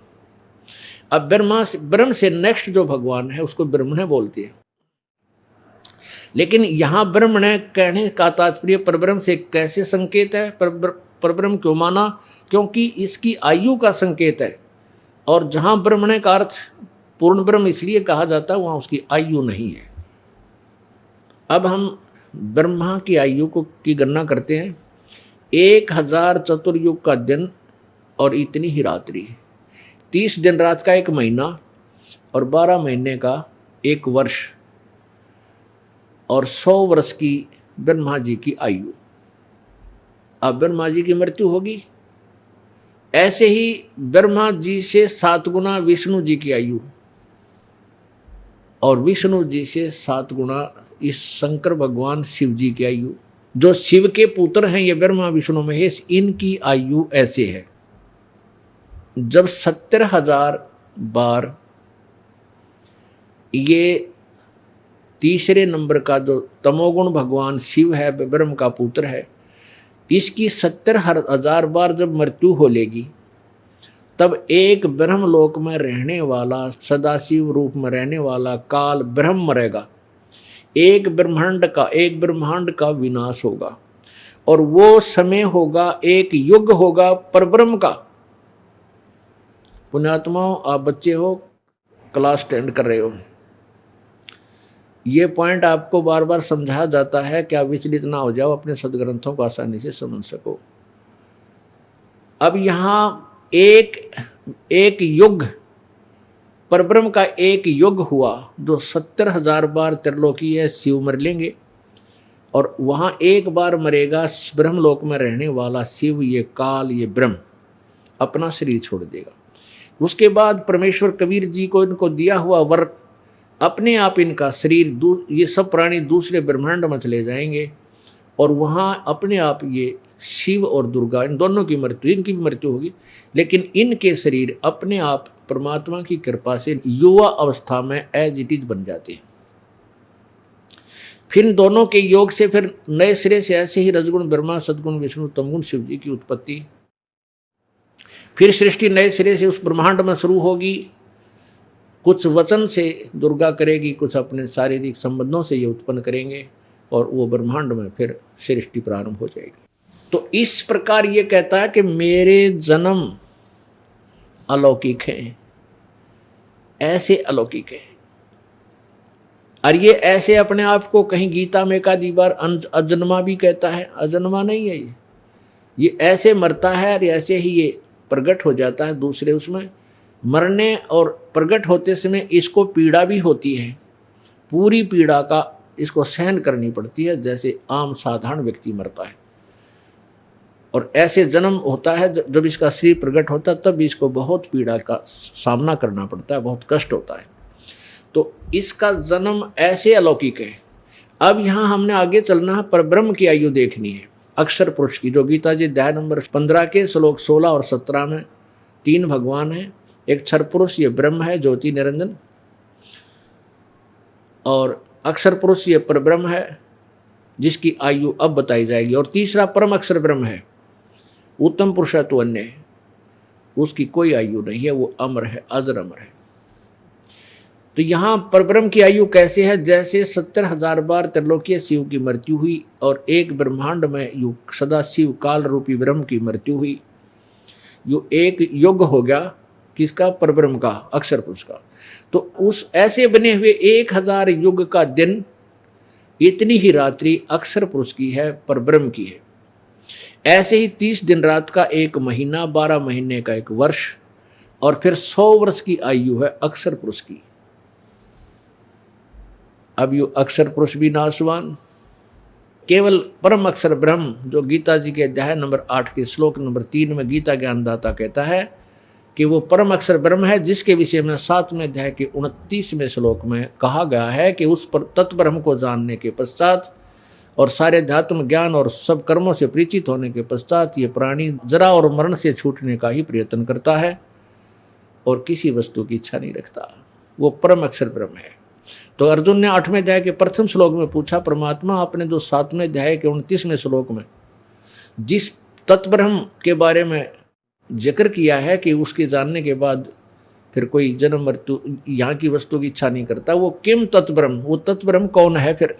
अब ब्रह्म से नेक्स्ट जो भगवान है उसको ब्रह्मण बोलते हैं, लेकिन यहाँ ब्रह्मण कहने का तात्पर्य परब्रह्म से कैसे संकेत है, परब्रह्म क्यों माना, क्योंकि इसकी आयु का संकेत है। और जहाँ ब्रह्मण्य का अर्थ पूर्ण ब्रह्म इसलिए कहा जाता है वहाँ उसकी आयु नहीं है। अब हम ब्रह्मा की आयु की गणना करते हैं। 1000 चतुर्युग का दिन और इतनी ही रात्रि, 30 दिन रात का एक महीना और 12 महीने का एक वर्ष और 100 वर्ष की ब्रह्मा जी की आयु। अब ब्रह्मा जी की मृत्यु होगी, ऐसे ही ब्रह्मा जी से 7 गुना विष्णु जी की आयु और विष्णु जी से 7 गुना इस शंकर भगवान शिव जी की आयु, जो शिव के पुत्र हैं ये ब्रह्मा विष्णु महेश, इनकी आयु ऐसे है। जब 70,000 बार ये तीसरे नंबर का जो तमोगुण भगवान शिव है, ब्रह्म का पुत्र है, इसकी 70,000 बार जब मृत्यु हो लेगी तब एक ब्रह्मलोक में रहने वाला, सदाशिव रूप में रहने वाला काल ब्रह्म मरेगा। एक ब्रह्मांड का विनाश होगा और वो समय होगा, एक युग होगा परब्रह्म का। पुण्यात्माओं, आप बच्चे हो, क्लास 10 कर रहे हो, ये पॉइंट आपको बार बार समझाया जाता है कि आप विचलित ना हो जाओ, अपने सदग्रंथों को आसानी से समझ सको। अब यहाँ एक युग, परब्रह्म का एक युग हुआ, जो 70,000 बार त्रिलोकीय शिव मर लेंगे और वहां एक बार मरेगा ब्रह्मलोक में रहने वाला शिव, ये काल, ये ब्रह्म अपना शरीर छोड़ देगा। उसके बाद परमेश्वर कबीर जी को इनको दिया हुआ वर, अपने आप इनका शरीर, ये सब प्राणी दूसरे ब्रह्मांड में चले जाएंगे और वहां अपने आप ये शिव और दुर्गा, इन दोनों की मृत्यु, इनकी भी मृत्यु होगी, लेकिन इनके शरीर अपने आप परमात्मा की कृपा से युवा अवस्था में एज इट इज बन जाते हैं। फिर दोनों के योग से फिर नए सिरे से ऐसे ही रजगुण ब्रह्मा, सदगुण विष्णु, तमगुण शिव जी की उत्पत्ति। फिर सृष्टि नए सिरे से उस ब्रह्मांड में शुरू होगी। कुछ वचन से दुर्गा करेगी, कुछ अपने शारीरिक संबंधों से ये उत्पन्न करेंगे और वो ब्रह्मांड में फिर सृष्टि प्रारंभ हो जाएगी। तो इस प्रकार ये कहता है कि मेरे जन्म अलौकिक हैं, ऐसे अलौकिक हैं। और ये ऐसे अपने आप को कहीं गीता में एकाधी बार अजन्मा भी कहता है, अजन्मा नहीं है ये ऐसे मरता है और ऐसे ही ये प्रकट हो जाता है दूसरे उसमें। मरने और प्रकट होते समय इसको पीड़ा भी होती है, पूरी पीड़ा का इसको सहन करनी पड़ती है, जैसे आम साधारण व्यक्ति मरता है। और ऐसे जन्म होता है जब इसका शरीर प्रकट होता है, तब इसको बहुत पीड़ा का सामना करना पड़ता है, बहुत कष्ट होता है। तो इसका जन्म ऐसे अलौकिक है। अब यहाँ हमने आगे चलना है, परब्रह्म की आयु देखनी है, अक्षर पुरुष की, जो गीता जी अध्याय नंबर 15 के श्लोक 16 और 17 में 3 भगवान हैं। एक क्षर पुरुष ये ब्रह्म है, ज्योति निरंजन, और अक्षर पुरुष ये परब्रह्म है जिसकी आयु अब बताई जाएगी। और तीसरा परम अक्षर ब्रह्म है, उत्तम पुरुष है तो अन्य है, उसकी कोई आयु नहीं है, वो अमर है, अजर अमर है। तो यहाँ परब्रह्म की आयु कैसे है? जैसे 70,000 बार त्रिलोकीय शिव की मृत्यु हुई और एक ब्रह्मांड में यु सदा शिव काल रूपी ब्रह्म की मृत्यु हुई, यो एक युग हो गया किसका? परब्रह्म का, अक्षर पुरुष का। तो उस ऐसे बने हुए 1000 युग का दिन, इतनी ही रात्रि अक्षर पुरुष की है, परब्रह्म की है। ऐसे ही 30 दिन रात का एक महीना, 12 महीने का एक वर्ष और फिर 100 वर्ष की आयु है अक्षर पुरुष की। अब यू अक्षर पुरुष भी नाशवान, केवल परम अक्षर ब्रह्म, जो गीता जी के अध्याय नंबर 8 के श्लोक नंबर 3 में गीता ज्ञानदाता कहता है कि वो परम अक्षर ब्रह्म है, जिसके विषय में 7वें अध्याय के 29वें श्लोक में कहा गया है कि उस पर तत्ब्रह्म को जानने के पश्चात और सारे अध्यात्म ज्ञान और सब कर्मों से परिचित होने के पश्चात ये प्राणी जरा और मरण से छूटने का ही प्रयत्न करता है और किसी वस्तु की इच्छा नहीं रखता। वो परम अक्षर ब्रह्म है। तो अर्जुन ने 8वें अध्याय के प्रथम श्लोक में पूछा, परमात्मा आपने जो 7वें अध्याय के 29वें श्लोक में जिस तत्ब्रह्म के बारे में जिक्र किया है कि उसके जानने के बाद फिर कोई जन्म मृत्यु यहाँ की वस्तु की इच्छा नहीं करता, वो किम तत्ब्रह्म, वो तत्ब्रह्म कौन है? फिर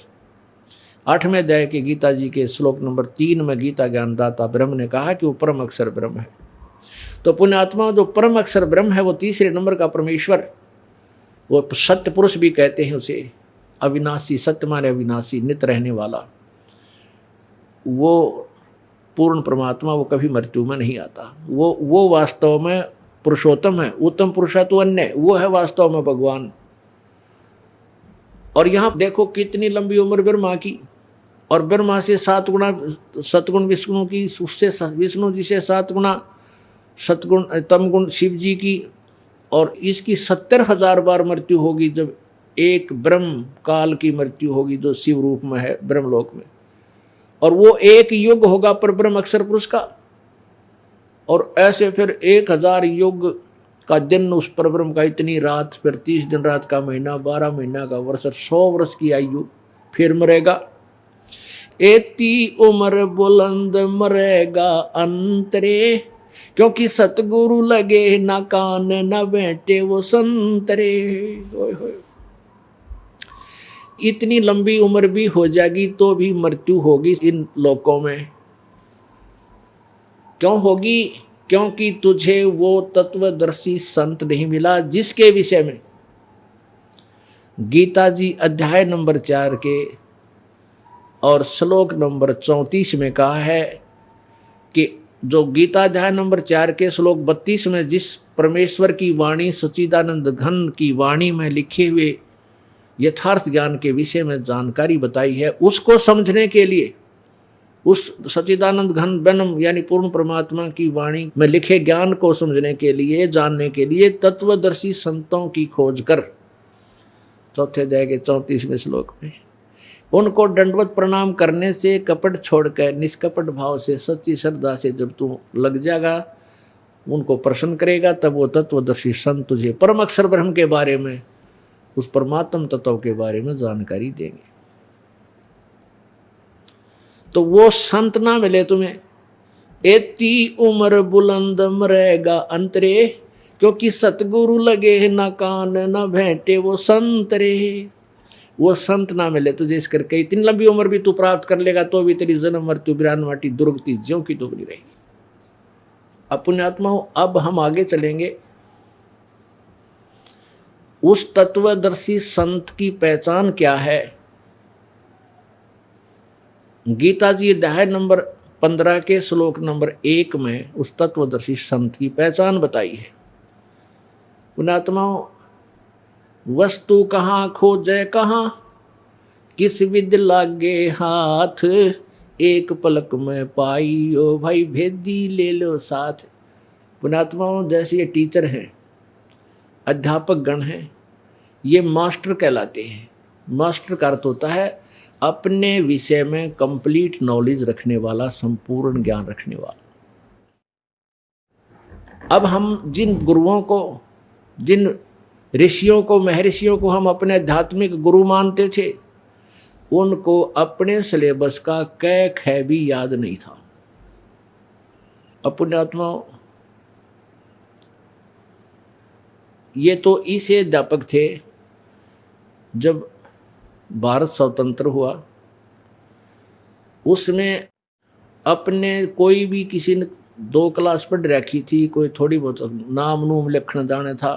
8वें अध्याय के गीता जी के श्लोक नंबर 3 में गीता ज्ञानदाता ब्रह्म ने कहा कि वो परम अक्षर ब्रह्म है। तो पुण्यात्मा जो परम अक्षर ब्रह्म है वो तीसरे नंबर का परमेश्वर, वो सत्य पुरुष भी कहते हैं उसे, अविनाशी, सत्य माने अविनाशी, नित्य रहने वाला, वो पूर्ण परमात्मा, वो कभी मृत्यु में नहीं आता। वो वास्तव में पुरुषोत्तम है, उत्तम पुरुष है तो अन्य, वो है वास्तव में भगवान। और यहाँ देखो कितनी लंबी उम्र ब्रह्मा की, और ब्रह्मा से 7 गुना सतगुण विष्णु की, उससे विष्णु जी से 7 गुना सतगुण तम गुण शिव जी की, और इसकी 70,000 बार मृत्यु होगी जब एक ब्रह्म काल की मृत्यु होगी जो शिव रूप में है ब्रह्मलोक में। और वो एक युग होगा पर ब्रह्म अक्षर पुरुष का, और ऐसे फिर 1000 युग का दिन उस पर ब्रह्म का, इतनी रात, फिर 30 दिन रात का महीना, 12 महीना का वर्ष, 100 वर्ष की आयु, फिर मरेगा। एती उम्र बुलंद मरेगा अंतरे, क्योंकि सतगुरु लगे ना कान ना बैठे वो संतरे। इतनी लंबी उम्र भी हो जाएगी तो भी मृत्यु होगी इन लोकों में। क्यों होगी? क्योंकि तुझे वो तत्वदर्शी संत नहीं मिला जिसके विषय में गीता जी अध्याय नंबर 4 के और श्लोक नंबर 34 में कहा है कि जो गीता अध्याय नंबर 4 के श्लोक 32 में जिस परमेश्वर की वाणी सच्चिदानंद घन की वाणी में लिखे हुए यथार्थ ज्ञान के विषय में जानकारी बताई है, उसको समझने के लिए, उस सच्चिदानंद घन ब्रह्म यानी पूर्ण परमात्मा की वाणी में लिखे ज्ञान को समझने के लिए, जानने के लिए तत्वदर्शी संतों की खोज कर, चौथे अध्याय के 34वें श्लोक में, उनको दंडवत प्रणाम करने से, कपट छोड़कर निष्कपट भाव से, सच्ची श्रद्धा से जब तू लग जाएगा, उनको प्रसन्न करेगा, तब वो तत्वदर्शी संत तुझे परम अक्षर ब्रह्म के बारे में, उस परमात्म तत्व के बारे में जानकारी देंगे। तो वो संत ना मिले तुम्हें, एती उम्र बुलंद मरेगा अंतरे, क्योंकि सतगुरु लगे ना कान ना भेंटे वो संतरे। वो संत ना मिले तुझे, इस करके इतनी लंबी उम्र भी तू प्राप्त कर लेगा तो भी तेरी जन्म मृत्यु बिरान माटी दुर्गति ज्यों की तो बनी रहेगी। अब पुण्यात्माओं, अब हम आगे चलेंगे। उस तत्वदर्शी संत की पहचान क्या है? गीता जी अध्याय नंबर 15 के श्लोक नंबर 1 में उस तत्वदर्शी संत की पहचान बताई है। पुण्यात्माओं, वस्तु कहाँ खोजे कहाँ, किस विद लागे हाथ, एक पलक में पाई ओ भाई भेदी ले लो साथ। पुण्यात्माओं, जैसे ये टीचर हैं, अध्यापक गण हैं, ये मास्टर कहलाते हैं। मास्टर का अर्थ होता है अपने विषय में कंप्लीट नॉलेज रखने वाला, संपूर्ण ज्ञान रखने वाला। अब हम जिन गुरुओं को, जिन ऋषियों को, महर्षियों को हम अपने आध्यात्मिक गुरु मानते थे, उनको अपने सिलेबस का कै ख भी याद नहीं था। पुण्यात्माओं, ये तो ऐसे अध्यापक थे, जब भारत स्वतंत्र हुआ उसमें अपने कोई भी किसी ने 2 क्लास पढ़ रखी थी, कोई थोड़ी बहुत नाम नूम लिखना जाने था,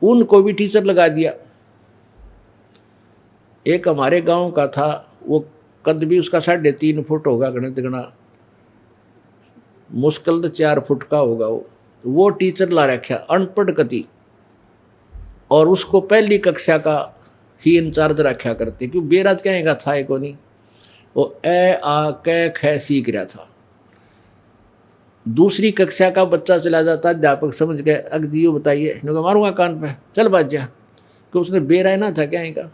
उनको भी टीचर लगा दिया। एक हमारे गांव का था, वो कद भी उसका 3.5 फुट होगा, गणित गणा मुश्किल तो 4 फुट का होगा। वो टीचर ला रखा अनपढ़ कति, और उसको पहली कक्षा का ही इंचार्ज रखा करते, क्यों बेरात कहेगा था को नहीं, वो ए आ कै ख सीख रहा था। दूसरी कक्षा का बच्चा चला जाता, अध्यापक समझ गए, अगदियो बताइए, मारूंगा कान पे, चल बाज जा, क्यों उसने बेरा ना था क्या का,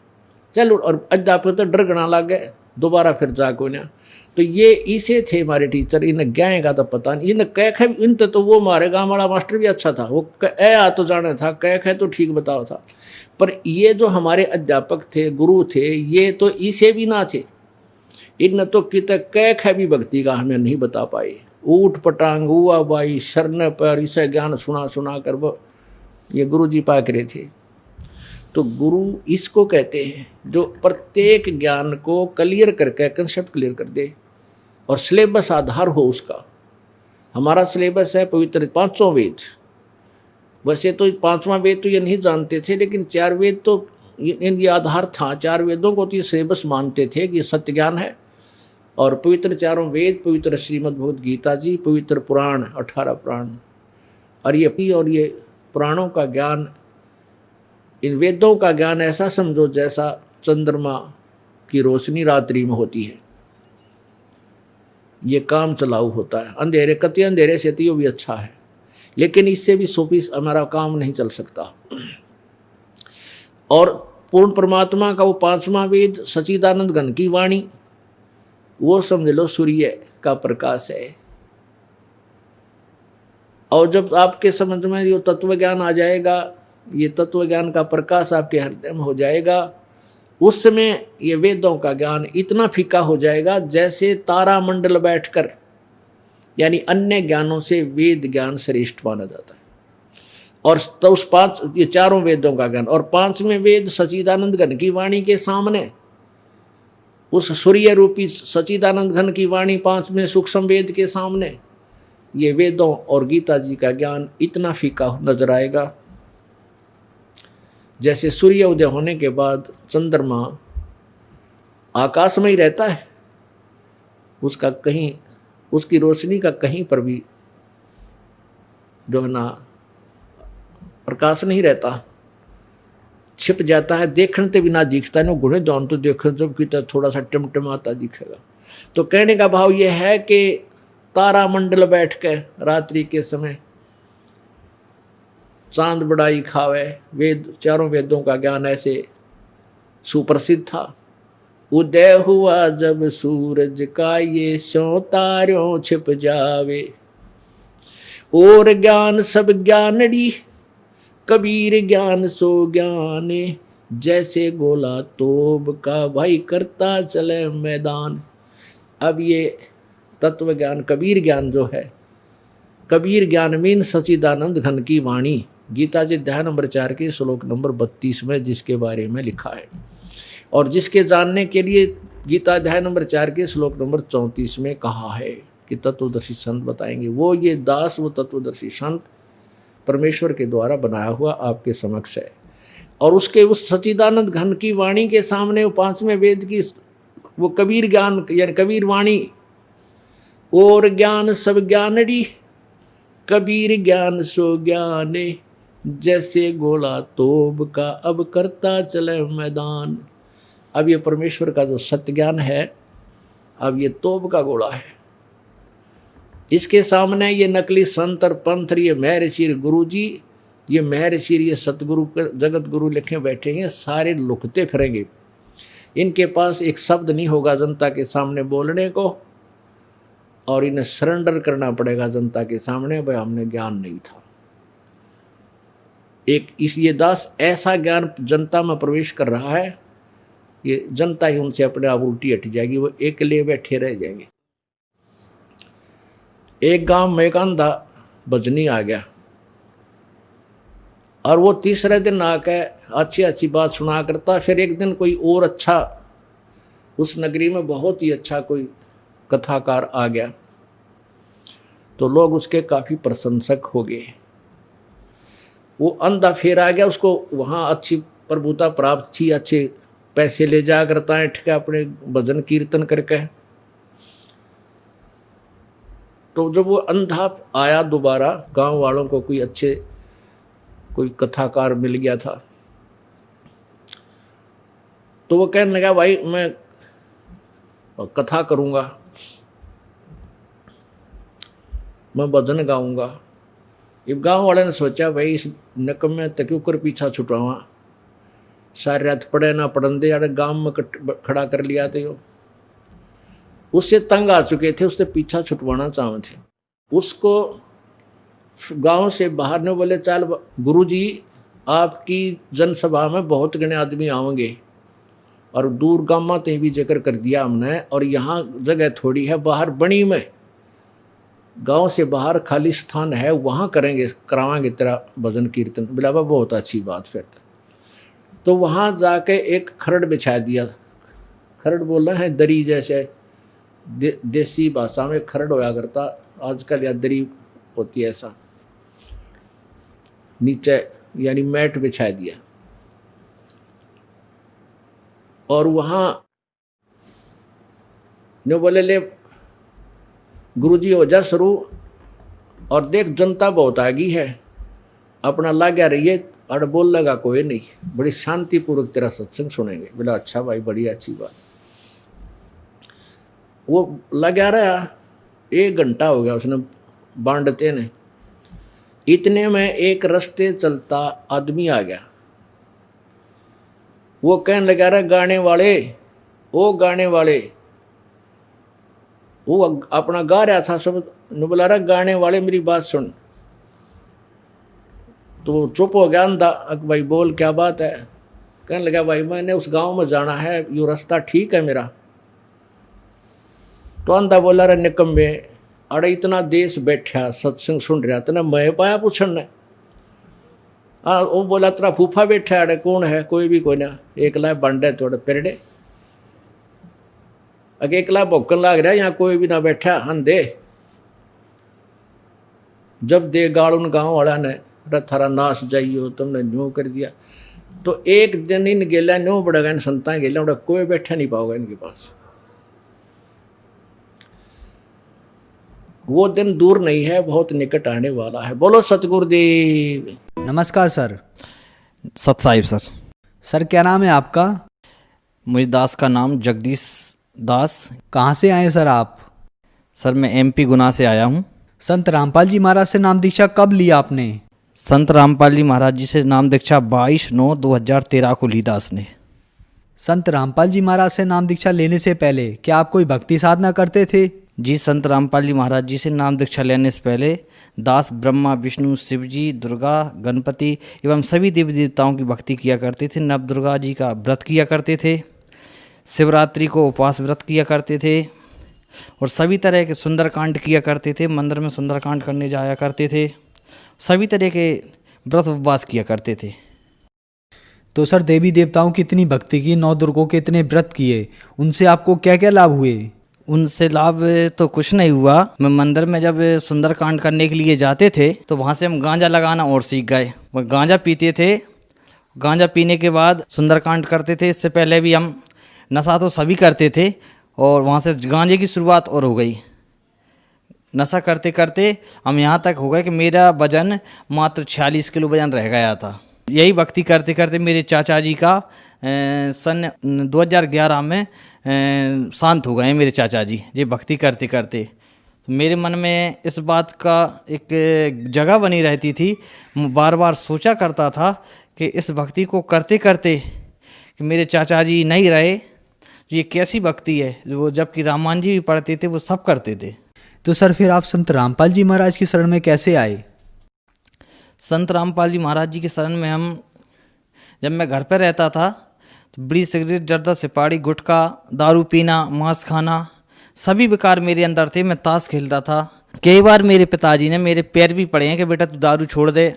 चल। और अध्यापक तो डर गना लग गए, दोबारा फिर जाको ना। तो ये इसे थे हमारे टीचर, इन्हें गए का तो पता नहीं, इन्हें कैख है इन तो वो हमारे गाँव वाला मास्टर भी अच्छा था, वो ए आ तो जाने था, कैख है तो ठीक बताओ था। पर ये जो हमारे अध्यापक थे, गुरु थे, ये तो इसे भी ना थे, इन तो कित कैख है भी भक्ति का हमें नहीं बता पाए। ऊट पटांग हुआ बाई शरण पर इसे ज्ञान सुना सुना कर वो ये गुरु जी पाक रहे थे। तो गुरु इसको कहते हैं जो प्रत्येक ज्ञान को क्लियर करके, कंसेप्ट क्लियर कर दे और सिलेबस आधार हो उसका। हमारा सिलेबस है पवित्र पांचों वेद। वैसे तो पांचवा वेद तो ये नहीं जानते थे, लेकिन चार वेद तो इनके आधार था। चार वेदों को तो ये सिलेबस मानते थे कि सत्य ज्ञान है। और पवित्र चारों वेद, पवित्र श्रीमद् भगवद गीता जी, पवित्र पुराण 18 पुराण, और ये पुराणों का ज्ञान, इन वेदों का ज्ञान ऐसा समझो जैसा चंद्रमा की रोशनी रात्रि में होती है। ये काम चलाऊ होता है। अंधेरे कति अंधेरे से तो भी अच्छा है, लेकिन इससे भी सोफी हमारा काम नहीं चल सकता। और पूर्ण परमात्मा का वो पांचवा वेद सच्चिदानंद घन की वाणी, वो समझ लो सूर्य का प्रकाश है। और जब आपके समझ में ये तत्व ज्ञान आ जाएगा, ये तत्व ज्ञान का प्रकाश आपके हृदय में हो जाएगा, उस समय ये वेदों का ज्ञान इतना फीका हो जाएगा जैसे तारा मंडल बैठकर, यानी अन्य ज्ञानों से वेद ज्ञान श्रेष्ठ माना जाता है। और तो उस ये चारों वेदों का ज्ञान और पांचवें वेद सच्चिदानंद घन की वाणी के सामने, उस सूर्य रूपी सच्चिदानंद घन की वाणी पांचवें सूक्ष्म वेद के सामने, ये वेदों और गीता जी का ज्ञान इतना फीका नजर आएगा जैसे सूर्य उदय होने के बाद चंद्रमा आकाश में ही रहता है, उसका कहीं, उसकी रोशनी का कहीं पर भी जो है ना प्रकाश नहीं रहता, छिप जाता है, देखने से बिना दिखता है। गुणे दान तो देखे जब की थोड़ा सा टिमटिमाता दिखेगा। तो कहने का भाव यह है कि तारा मंडल बैठ के रात्रि के समय चांद बड़ाई खावे, वेद चारों वेदों का ज्ञान ऐसे सुप्रसिद्ध था। उदय हुआ जब सूरज का ये सो तारों छिप जावे, और ज्ञान सब ज्ञानड़ी कबीर ज्ञान सो ज्ञाने, जैसे गोला तोब का भाई करता चले मैदान। अब ये तत्व ज्ञान कबीर ज्ञान जो है, कबीर ज्ञान मीन सच्चिदानंद घन की वाणी, गीता जी अध्याय नंबर 4 के श्लोक नंबर 32 में जिसके बारे में लिखा है, और जिसके जानने के लिए गीता अध्याय नंबर 4 के श्लोक नंबर 34 में कहा है कि तत्वदर्शी संत बताएंगे। वो ये दास, वो तत्वदर्शी संत परमेश्वर के द्वारा बनाया हुआ आपके समक्ष है। और उसके उस सच्चिदानंद घन की वाणी के सामने वो पांचवें वेद की वो कबीर ज्ञान यानी कबीर वाणी, और ज्ञान सब ज्ञानड़ी कबीर ज्ञान सो ज्ञाने, जैसे गोला तोब का अब करता चले मैदान। अब ये परमेश्वर का जो सत्य ज्ञान है, अब ये तोब का गोला है। इसके सामने ये नकली संत और पंथ, ये महर्षि गुरु जी, ये महर्षि, ये सतगुरु जगत गुरु लिखे बैठे हैं, सारे लुकते फिरेंगे। इनके पास एक शब्द नहीं होगा जनता के सामने बोलने को, और इन्हें सरेंडर करना पड़ेगा जनता के सामने, भाई हमने ज्ञान नहीं था। एक ये दास ऐसा ज्ञान जनता में प्रवेश कर रहा है, ये जनता ही उनसे अपने आप उल्टी हट जाएगी, वो अकेले बैठे रह जाएंगे। एक गांव में एक अंधा भजनी आ गया, और वो तीसरे दिन आके अच्छी अच्छी बात सुना करता। फिर एक दिन कोई और अच्छा, उस नगरी में बहुत ही अच्छा कोई कथाकार आ गया, तो लोग उसके काफ़ी प्रशंसक हो गए। वो अंधा फिर आ गया, उसको वहाँ अच्छी प्रभुता प्राप्त थी, अच्छे पैसे ले जा करता है ठीक है अपने भजन कीर्तन करके। तो जब वो अंधा आया दोबारा, गांव वालों को कोई अच्छे कोई कथाकार मिल गया था, तो वो कहने लगा भाई मैं कथा करूँगा, मैं भजन गाऊंगा। इब गांव वाले ने सोचा भाई इस नकम में तक्यों कर पीछा छुटवावा, सारे रात पढ़े ना पढ़न दे, यार गांव में खड़ा कर लिया थे। उससे तंग आ चुके थे, उससे पीछा छुटवाना चाहते थे। उसको गांव से बाहर ने बोले चल गुरुजी आपकी जनसभा में बहुत गणे आदमी आएंगे, और दूर गामा ते भी जिक्र कर दिया हमने, और यहाँ जगह थोड़ी है बाहर बनी में, गांव से बाहर खाली स्थान है, वहाँ करेंगे, करावांगे तेरा भजन कीर्तन। बोला बहुत अच्छी बात। फिर तो वहाँ जाके एक खरड़ बिछा दिया। खरड़ बोल रहे हैं दरी जैसे, देसी भाषा में खरड़ होया करता, आजकल या दरी होती है ऐसा, नीचे यानी मैट बिछा दिया, और वहाँ ने बोले ले गुरुजी हो जा शुरू, और देख जनता बहुत आ गई है, अपना लाग्या रहिए, और बोल लगा कोई नहीं, बड़ी शांतिपूर्वक तेरा सत्संग सुनेंगे। बोला अच्छा भाई, बड़ी अच्छी बात। वो लगा रहा, 1 घंटा हो गया उसने बांटते ने। इतने में एक रास्ते चलता आदमी आ गया। वो कहने लगा रहा गाने वाले, ओ गाने वाले, वो अपना गा रहा था, सब ने बोला रहा गाने वाले मेरी बात सुन। तो चुप हो गया अंधा, भाई बोल क्या बात है। कहने लगा भाई मैंने उस गांव में जाना है, यो रास्ता ठीक है मेरा। तो अंधा बोला रहा निकम्बे, अरे इतना देश बैठा सत्संग सुन रहा, तेने मैं पाया पूछने। वो बोला तेरा फूफा बैठा, अरे कौन है, कोई भी कोई ना, एकला बंडे थोड़े पेड़े, अगे एकला भोकन लाग रहा, यहाँ कोई भी ना बैठा, अंधे। जब दे गाड़ून गाँव वाला ने थारा नाश जाइयो, तुमने न्यू कर दिया। तो एक दिन इन गेला न्यू बढ़ेगा, इन संता गेला बड़ा, कोई बैठा नहीं पाओगे इनके पास। वो दिन दूर नहीं है, बहुत निकट आने वाला है। बोलो सतगुरुदेव। नमस्कार सर। सत साहिब सर। सर क्या नाम है आपका? मुझे दास का नाम जगदीश दास। कहाँ से आए सर आप? सर मैं एमपी गुना से आया हूँ। संत रामपाल जी महाराज से नाम दीक्षा कब ली आपने? संत रामपाल जी महाराज जी से नाम दीक्षा 22/9/2013 को ली दास ने। संत रामपाल जी महाराज से नाम दीक्षा लेने से पहले क्या आप कोई भक्ति साधना करते थे? जी, संत रामपाल जी महाराज जी से नाम दीक्षा लेने से पहले दास ब्रह्मा विष्णु शिव जी दुर्गा गणपति एवं सभी देवी देवताओं की भक्ति किया करते थे। नव दुर्गा जी का व्रत किया करते थे, शिवरात्रि को उपवास व्रत किया करते थे, और सभी तरह के सुंदरकांड किया करते थे। मंदिर में सुंदरकांड करने जाया करते थे, सभी तरह के व्रत उपवास किया करते थे। तो सर देवी देवताओं की इतनी भक्ति की, 9 दुर्गों के इतने व्रत किए, उनसे आपको क्या क्या लाभ हुए? उनसे लाभ तो कुछ नहीं हुआ। मैं मंदिर में जब सुंदरकांड करने के लिए जाते थे तो वहाँ से हम गांजा लगाना और सीख गए। वो गांजा पीते थे, गांजा पीने के बाद सुंदरकांड करते थे। इससे पहले भी हम नशा तो सभी करते थे, और वहाँ से गांजे की शुरुआत और हो गई। नशा करते करते हम यहाँ तक हो गए कि मेरा वजन मात्र 46 किलो वजन रह गया था। यही भक्ति करते करते मेरे चाचा जी का सन 2011 में शांत हो गए मेरे चाचा जी। ये भक्ति करते करते तो मेरे मन में इस बात का एक जगह बनी रहती थी। बार बार सोचा करता था कि इस भक्ति को करते करते कि मेरे चाचा जी नहीं रहे, ये कैसी भक्ति है। वो जबकि रामायण जी भी पढ़ते थे, वो सब करते थे। तो सर फिर आप संत रामपाल जी महाराज की शरण में कैसे आए? संत रामपाल जी महाराज जी की शरण में हम, जब मैं घर पर रहता था तो बीड़ी सिगरेट जर्दा सुपारी गुटखा दारू पीना मांस खाना सभी विकार मेरे अंदर थे। मैं ताश खेलता था। कई बार मेरे पिताजी ने मेरे पैर भी पड़े हैं कि बेटा तू दारू छोड़ दे।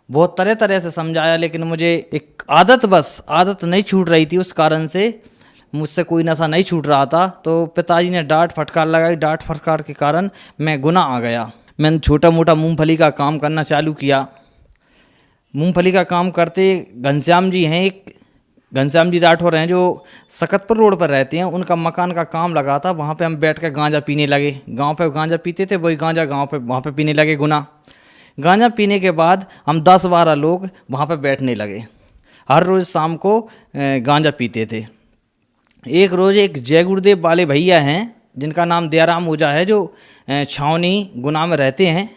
बहुत तरह तरह से समझाया, लेकिन मुझे एक आदत नहीं छूट रही थी। उस कारण से मुझसे कोई नशा नहीं छूट रहा था। तो पिताजी ने डांट फटकार लगाई। डांट फटकार के कारण मैं गुनाह आ गया। मैंने छोटा मोटा मूंगफली का काम करना चालू किया। मूंगफली का काम करते घनश्याम जी हैं, एक घनश्याम जी राठौर हैं जो सकतपुर रोड पर रहते हैं, उनका मकान का काम लगा था। वहाँ पे हम बैठ कर गांजा पीने लगे। गांव पे गांजा पीते थे, वही गांजा गांव पे वहाँ पे पीने लगे गुना। गांजा पीने के बाद हम 10-12 लोग वहाँ पे बैठने लगे। हर रोज़ शाम को गांजा पीते थे। एक रोज़ एक जय गुरुदेव वाले भैया हैं जिनका नाम दयाराम ओझा है, जो छावनी गुना में रहते हैं।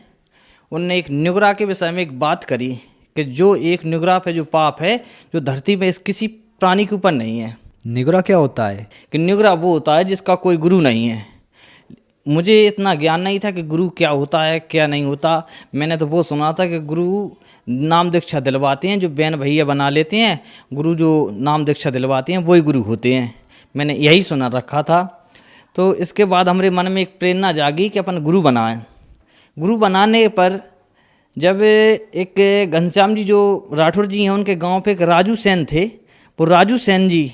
उनने एक निगरा के विषय में एक बात करी कि जो एक निगरा पे जो पाप है जो धरती में किसी प्राणी के ऊपर नहीं है। निगरा क्या होता है? कि निगरा वो होता है जिसका कोई गुरु नहीं है। मुझे इतना ज्ञान नहीं था कि गुरु क्या होता है क्या नहीं होता। मैंने तो वो सुना था कि गुरु नाम दीक्षा दिलवाते हैं, जो बहन भैया बना लेते हैं, गुरु जो नाम दीक्षा दिलवाते हैं वही गुरु होते हैं। मैंने यही सुना रखा था। तो इसके बाद हमारे मन में एक प्रेरणा जागी कि अपन गुरु बनाएं। गुरु बनाने पर जब एक घनश्याम जी जो राठौर जी हैं, उनके गांव पे एक राजू सेन थे। वो राजू सेन जी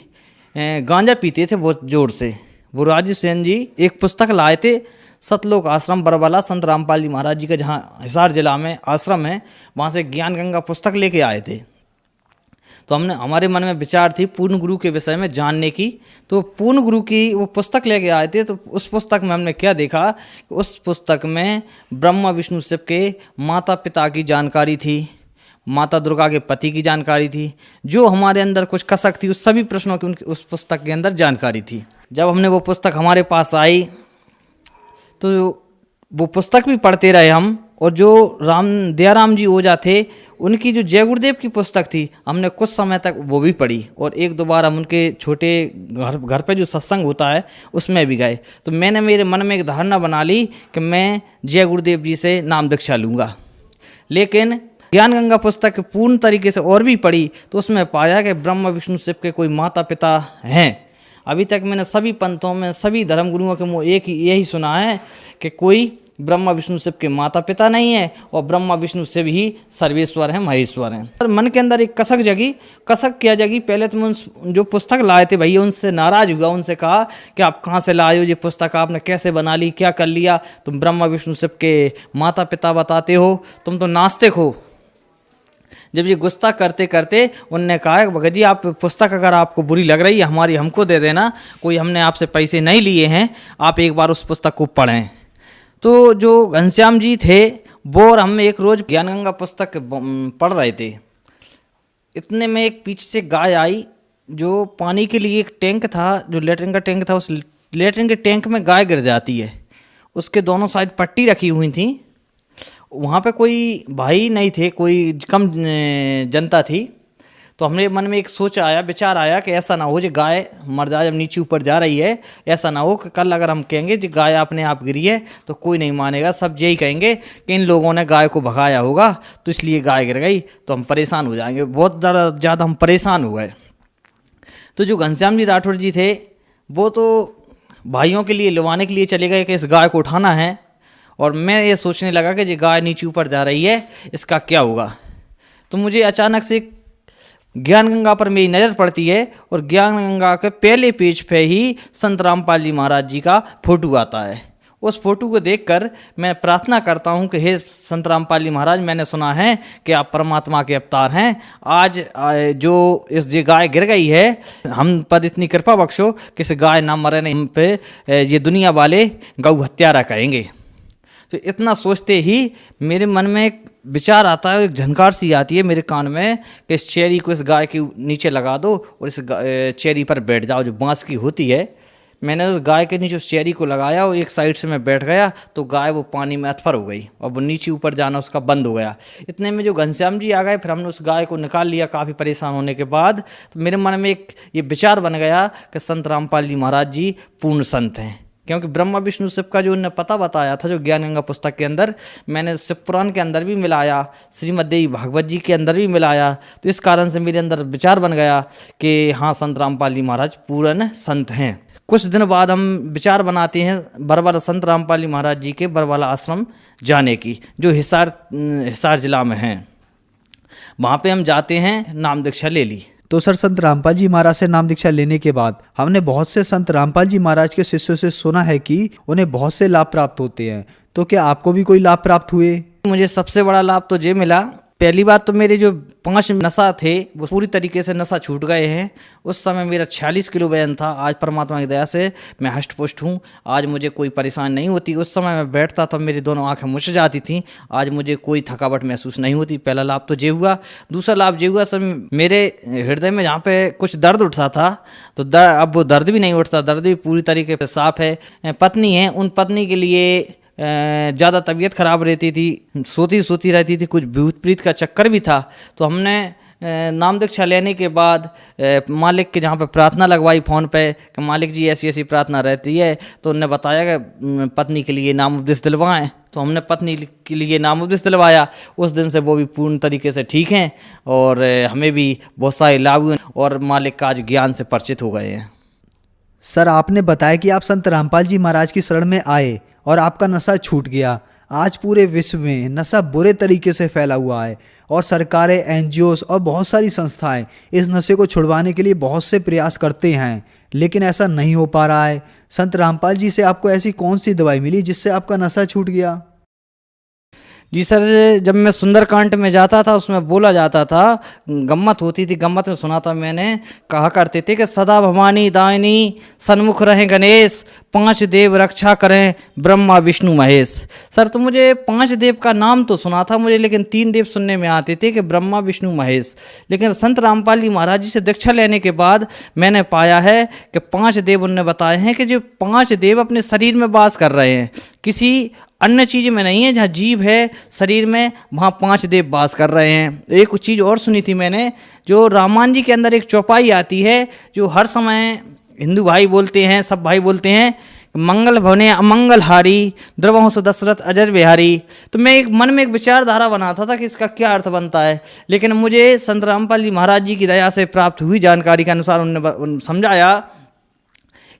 गांजा पीते थे बहुत ज़ोर से। वो राजू सेन जी एक पुस्तक लाए थे, सतलोक आश्रम बरवाला संत रामपाल जी महाराज जी का जहाँ हिसार जिला में आश्रम है, वहाँ से ज्ञान गंगा पुस्तक लेके आए थे। तो हमारे मन में विचार थी पूर्ण गुरु के विषय में जानने की। तो पूर्ण गुरु की वो पुस्तक लेके आए थे। तो उस पुस्तक में हमने क्या देखा कि उस पुस्तक में ब्रह्मा विष्णु शिव के माता पिता की जानकारी थी, माता दुर्गा के पति की जानकारी थी, जो हमारे अंदर कुछ कसक थी उस सभी प्रश्नों की उनकी उस पुस्तक के अंदर जानकारी थी। जब हमने वो पुस्तक हमारे पास आई तो वो पुस्तक भी पढ़ते रहे हम, और जो दयाराम जी ओझा थे उनकी जो जय गुरुदेव की पुस्तक थी हमने कुछ समय तक वो भी पढ़ी, और एक दो बार हम उनके छोटे घर पे जो सत्संग होता है उसमें भी गए। तो मैंने मेरे मन में एक धारणा बना ली कि मैं जय गुरुदेव जी से नाम दीक्षा लूँगा। लेकिन ज्ञान गंगा पुस्तक पूर्ण तरीके से और भी पढ़ी तो उसमें पाया कि ब्रह्मा विष्णु शिव के कोई माता पिता हैं। अभी तक मैंने सभी पंथों में सभी धर्म गुरुओं के मुँह एक ही यही सुना है कि कोई ब्रह्मा विष्णु शिव के माता पिता नहीं है, और ब्रह्मा विष्णु शिव ही सर्वेश्वर हैं, महेश्वर हैं। पर मन के अंदर एक कसक जगी। कसक क्या जगी, पहले तो मैं जो पुस्तक लाए थे भैया उनसे नाराज हुआ, उनसे कहा कि आप कहाँ से लाए हो ये पुस्तक, आपने कैसे बना ली, क्या कर लिया, तुम ब्रह्मा विष्णु शिव के माता पिता बताते हो, तुम तो नास्तिक हो। जब ये गुस्सा करते करते उनने कहा भगत जी आप पुस्तक अगर आपको बुरी लग रही है हमारी हमको दे देना, कोई हमने आपसे पैसे नहीं लिए हैं, आप एक बार उस पुस्तक को पढ़ें। तो जो घनश्याम जी थे वो और हम एक रोज़ ज्ञान गंगा पुस्तक पढ़ रहे थे। इतने में एक पीछे से गाय आई, जो पानी के लिए एक टैंक था, जो लेटरिन का टैंक था, उस लेटरिन के टैंक में गाय गिर जाती है। उसके दोनों साइड पट्टी रखी हुई थी। वहाँ पे कोई भाई नहीं थे, कोई कम जनता थी। तो हमने मन में एक सोच आया, विचार आया कि ऐसा ना हो जो गाय मर जाए जब नीचे ऊपर जा रही है, ऐसा ना हो कि कल अगर हम कहेंगे जो गाय अपने आप गिरी है तो कोई नहीं मानेगा, सब यही कहेंगे कि इन लोगों ने गाय को भगाया होगा तो इसलिए गाय गिर गई, तो हम परेशान हो जाएंगे। बहुत ज़्यादा हम परेशान हो गए। तो जो घनश्याम जी राठौर जी थे वो तो भाइयों के लिए लिवाने के लिए चले गए कि इस गाय को उठाना है, और मैं ये सोचने लगा कि ये गाय नीचे ऊपर जा रही है, इसका क्या होगा। तो मुझे अचानक से ज्ञान गंगा पर मेरी नज़र पड़ती है, और ज्ञान गंगा के पहले पेज पे ही संत रामपाल जी महाराज जी का फोटो आता है। उस फोटो को देखकर मैं प्रार्थना करता हूँ कि हे संत रामपाल जी महाराज, मैंने सुना है कि आप परमात्मा के अवतार हैं। आज जो इस ये गाय गिर गई है, हम पर इतनी कृपा बख्शो कि इस गाय ना मरे, नहीं हम पे ये दुनिया वाले गौ हत्यारा कहेंगे। तो इतना सोचते ही मेरे मन में एक विचार आता है, एक झनकार सी आती है मेरे कान में कि इस चेरी को इस गाय के नीचे लगा दो और इस चेरी पर बैठ जाओ जो बांस की होती है। मैंने उस गाय के नीचे उस चेरी को लगाया और एक साइड से मैं बैठ गया तो गाय वो पानी में अथफर हो गई और वो नीचे ऊपर जाना उसका बंद हो गया। इतने में जो घनश्याम जी आ गए, फिर हमने उस गाय को निकाल लिया काफ़ी परेशान होने के बाद। तो मेरे मन में एक ये विचार बन गया कि संत रामपाल जी महाराज जी पूर्ण संत हैं, क्योंकि ब्रह्मा विष्णु शिव का जो उन्होंने पता बताया था जो ज्ञान गंगा पुस्तक के अंदर, मैंने शिव पुराण के अंदर भी मिलाया, श्रीमद् देवी भागवत जी के अंदर भी मिलाया। तो इस कारण से मेरे अंदर विचार बन गया कि हाँ संत रामपाल जी महाराज पूर्ण संत हैं। कुछ दिन बाद हम विचार बनाते हैं बरवाला संत रामपाल जी महाराज जी के बरवाला आश्रम जाने की, जो हिसार जिला में हैं। वहाँ पे हम जाते हैं, नाम दीक्षा ले ली। तो सर संत रामपाल जी महाराज से नाम दीक्षा लेने के बाद हमने बहुत से संत रामपाल जी महाराज के शिष्यों से सुना है कि उन्हें बहुत से लाभ प्राप्त होते हैं, तो क्या आपको भी कोई लाभ प्राप्त हुए? मुझे सबसे बड़ा लाभ तो ये मिला, पहली बात तो मेरे जो 5 नशा थे वो पूरी तरीके से नशा छूट गए हैं। उस समय मेरा 46 किलो वजन था, आज परमात्मा की दया से मैं हष्ट पुष्ट हूँ, आज मुझे कोई परेशानी नहीं होती। उस समय मैं बैठता था मेरी दोनों आंखें मुछ जाती थीं, आज मुझे कोई थकावट महसूस नहीं होती। पहला लाभ तो ये हुआ। दूसरा लाभ ये हुआ सर, मेरे हृदय में जहाँ पे कुछ दर्द उठता था तो अब वो दर्द भी नहीं उठता, दर्द भी पूरी तरीके से साफ है। पत्नी है, उन पत्नी के लिए ज़्यादा तबीयत ख़राब रहती थी, सोती रहती थी, कुछ भूत प्रीत का चक्कर भी था। तो हमने नाम दीक्षा लेने के बाद मालिक के जहाँ पे प्रार्थना लगवाई फ़ोन पे कि मालिक जी ऐसी ऐसी प्रार्थना रहती है, तो उन्होंने बताया कि पत्नी के लिए नाम उपदेश दिलवाएं। तो हमने पत्नी के लिए नाम उपदेश दिलवाया। उस दिन से वो भी पूर्ण तरीके से ठीक हैं और हमें भी बहुत सारे लाभ हुए और मालिक का आज ज्ञान से परिचित हो गए हैं। सर आपने बताया कि आप संत रामपाल जी महाराज की शरण में आए और आपका नशा छूट गया। आज पूरे विश्व में नशा बुरे तरीके से फैला हुआ है और सरकारें, एनजीओस और बहुत सारी संस्थाएं इस नशे को छुड़वाने के लिए बहुत से प्रयास करते हैं, लेकिन ऐसा नहीं हो पा रहा है। संत रामपाल जी से आपको ऐसी कौन सी दवाई मिली जिससे आपका नशा छूट गया? जी सर, जब मैं सुंदरकांड में जाता था उसमें बोला जाता था, गम्मत होती थी, गम्मत में सुना था मैंने, कहा करते थे कि सदा भवानी दायनी सन्मुख रहें गणेश, 5 देव रक्षा करें ब्रह्मा विष्णु महेश। सर तो मुझे 5 देव का नाम तो सुना था मुझे, लेकिन 3 देव सुनने में आते थे कि ब्रह्मा विष्णु महेश। लेकिन संत रामपाल जी महाराज जी से दीक्षा लेने के बाद मैंने पाया है कि 5 देव उन्होंने बताए हैं कि जो 5 देव अपने शरीर में वास कर रहे हैं, किसी अन्य चीज़ में नहीं है। जहाँ जीव है शरीर में, वहाँ 5 देव वास कर रहे हैं। एक चीज़ और सुनी थी मैंने, जो रामायण जी के अंदर एक चौपाई आती है जो हर समय हिंदू भाई बोलते हैं, सब भाई बोलते हैं, मंगल भवने अमंगल हारी, द्रवहंस दशरथ अजर बिहारी। तो मैं एक मन में एक विचारधारा बनाता था कि इसका क्या अर्थ बनता है, लेकिन मुझे संत रामपाल जी महाराज जी की दया से प्राप्त हुई जानकारी के अनुसार उन्होंने समझाया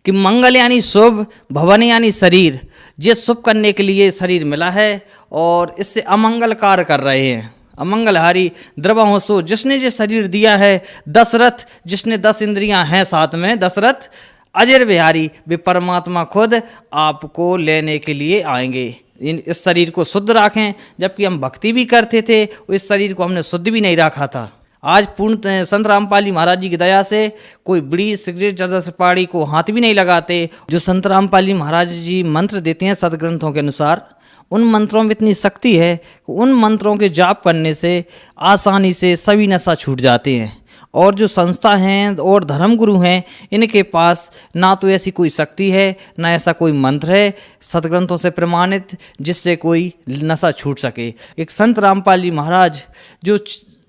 कि मंगल यानी शुभ, भवन यानी शरीर, ये शुभ करने के लिए शरीर मिला है और इससे अमंगल कार्य कर रहे हैं। अमंगलहारी द्रवहंसो, जिसने ये शरीर दिया है, दशरथ जिसने 10 इंद्रियां हैं साथ में, दशरथ अजर बिहारी, वे परमात्मा खुद आपको लेने के लिए आएंगे। इस शरीर को शुद्ध रखें, जबकि हम भक्ति भी करते थे, इस शरीर को हमने शुद्ध भी नहीं रखा था। आज पूर्ण संत रामपाल जी महाराज जी की दया से कोई बीड़ी सिगरेट जर्दा सुपारी को हाथ भी नहीं लगाते। जो संत रामपाल जी महाराज जी मंत्र देते हैं सदग्रंथों के अनुसार, उन मंत्रों में इतनी शक्ति है कि उन मंत्रों के जाप करने से आसानी से सभी नशा छूट जाते हैं। और जो संस्था हैं और धर्मगुरु हैं, इनके पास ना तो ऐसी कोई शक्ति है, ना ऐसा कोई मंत्र है सदग्रंथों से प्रमाणित जिससे कोई नशा छूट सके। एक संत रामपाल जी महाराज जो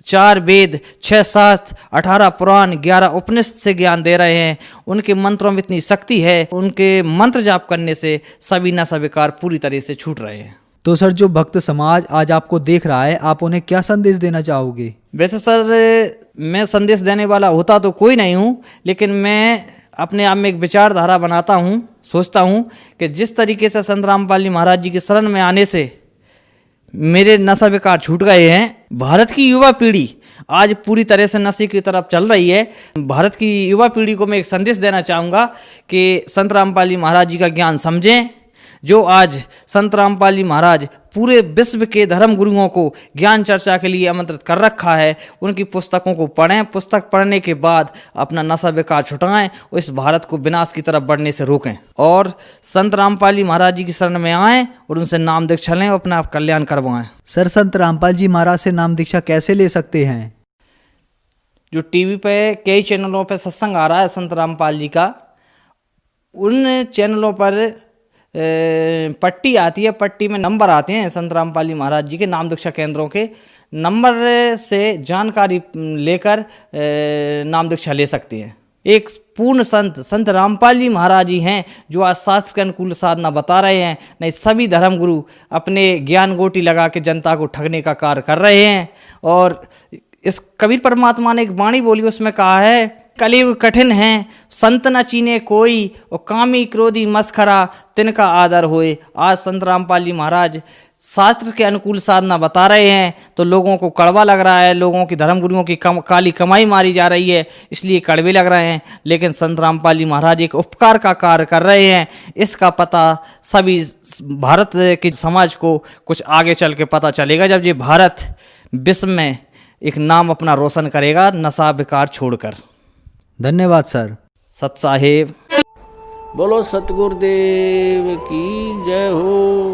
4 वेद, 6 शास्त्र, 18 पुराण, 11 उपनिषद से ज्ञान दे रहे हैं, उनके मंत्रों में इतनी शक्ति है, उनके मंत्र जाप करने से सभी नशा विकार पूरी तरह से छूट रहे हैं। तो सर, जो भक्त समाज आज आपको देख रहा है, आप उन्हें क्या संदेश देना चाहोगे? वैसे सर, मैं संदेश देने वाला होता तो कोई नहीं हूँ, लेकिन मैं अपने आप में एक विचारधारा बनाता हूँ, सोचता हूँ कि जिस तरीके से संत रामपाल जी महाराज जी के शरण में आने से मेरे नशा विकार छूट गए हैं, भारत की युवा पीढ़ी आज पूरी तरह से नशे की तरफ चल रही है। भारत की युवा पीढ़ी को मैं एक संदेश देना चाहूँगा कि संत रामपाल जी महाराज जी का ज्ञान समझें। जो आज संत रामपाल जी महाराज पूरे विश्व के धर्म गुरुओं को ज्ञान चर्चा के लिए आमंत्रित कर रखा है, उनकी पुस्तकों को पढ़ें। पुस्तक पढ़ने के बाद अपना नशा विकार छुटाएं और इस भारत को विनाश की तरफ बढ़ने से रोकें, और संत रामपाल जी महाराज जी की शरण में आएं और उनसे नाम दीक्षा लें और अपना कल्याण करवाएं। सर, संत रामपाल जी महाराज से नाम दीक्षा कैसे ले सकते हैं? जो टीवी पे कई चैनलों पे सत्संग आ रहा है संत रामपाल जी का, उन चैनलों पर पट्टी आती है, पट्टी में नंबर आते हैं संत रामपाल जी महाराज जी के नाम दीक्षा केंद्रों के, नंबर से जानकारी लेकर नाम दीक्षा ले सकते हैं। एक पूर्ण संत रामपाल जी महाराज जी हैं जो आज शास्त्र के अनुकूल साधना बता रहे हैं। नहीं, सभी धर्म गुरु अपने ज्ञान गोटी लगा के जनता को ठगने का कार्य कर रहे हैं। और इस कबीर परमात्मा ने एक वाणी बोली, उसमें कहा है, कलयुग कठिन है, संत न चीने कोई, और कामी क्रोधी मस्खरा तिनका आदर होए। आज संत रामपाल जी महाराज शास्त्र के अनुकूल साधना बता रहे हैं तो लोगों को कड़वा लग रहा है, लोगों की धर्म गुरुओं की काली कमाई मारी जा रही है, इसलिए कड़वे लग रहे हैं। लेकिन संत रामपाल जी महाराज एक उपकार का कार्य कर रहे हैं, इसका पता सभी भारत के समाज को कुछ आगे चल के पता चलेगा, जब ये भारत विश्व में एक नाम अपना रोशन करेगा नशा विकार छोड़कर। धन्यवाद सर। सत साहेब। बोलो सतगुरुदेव की जय हो।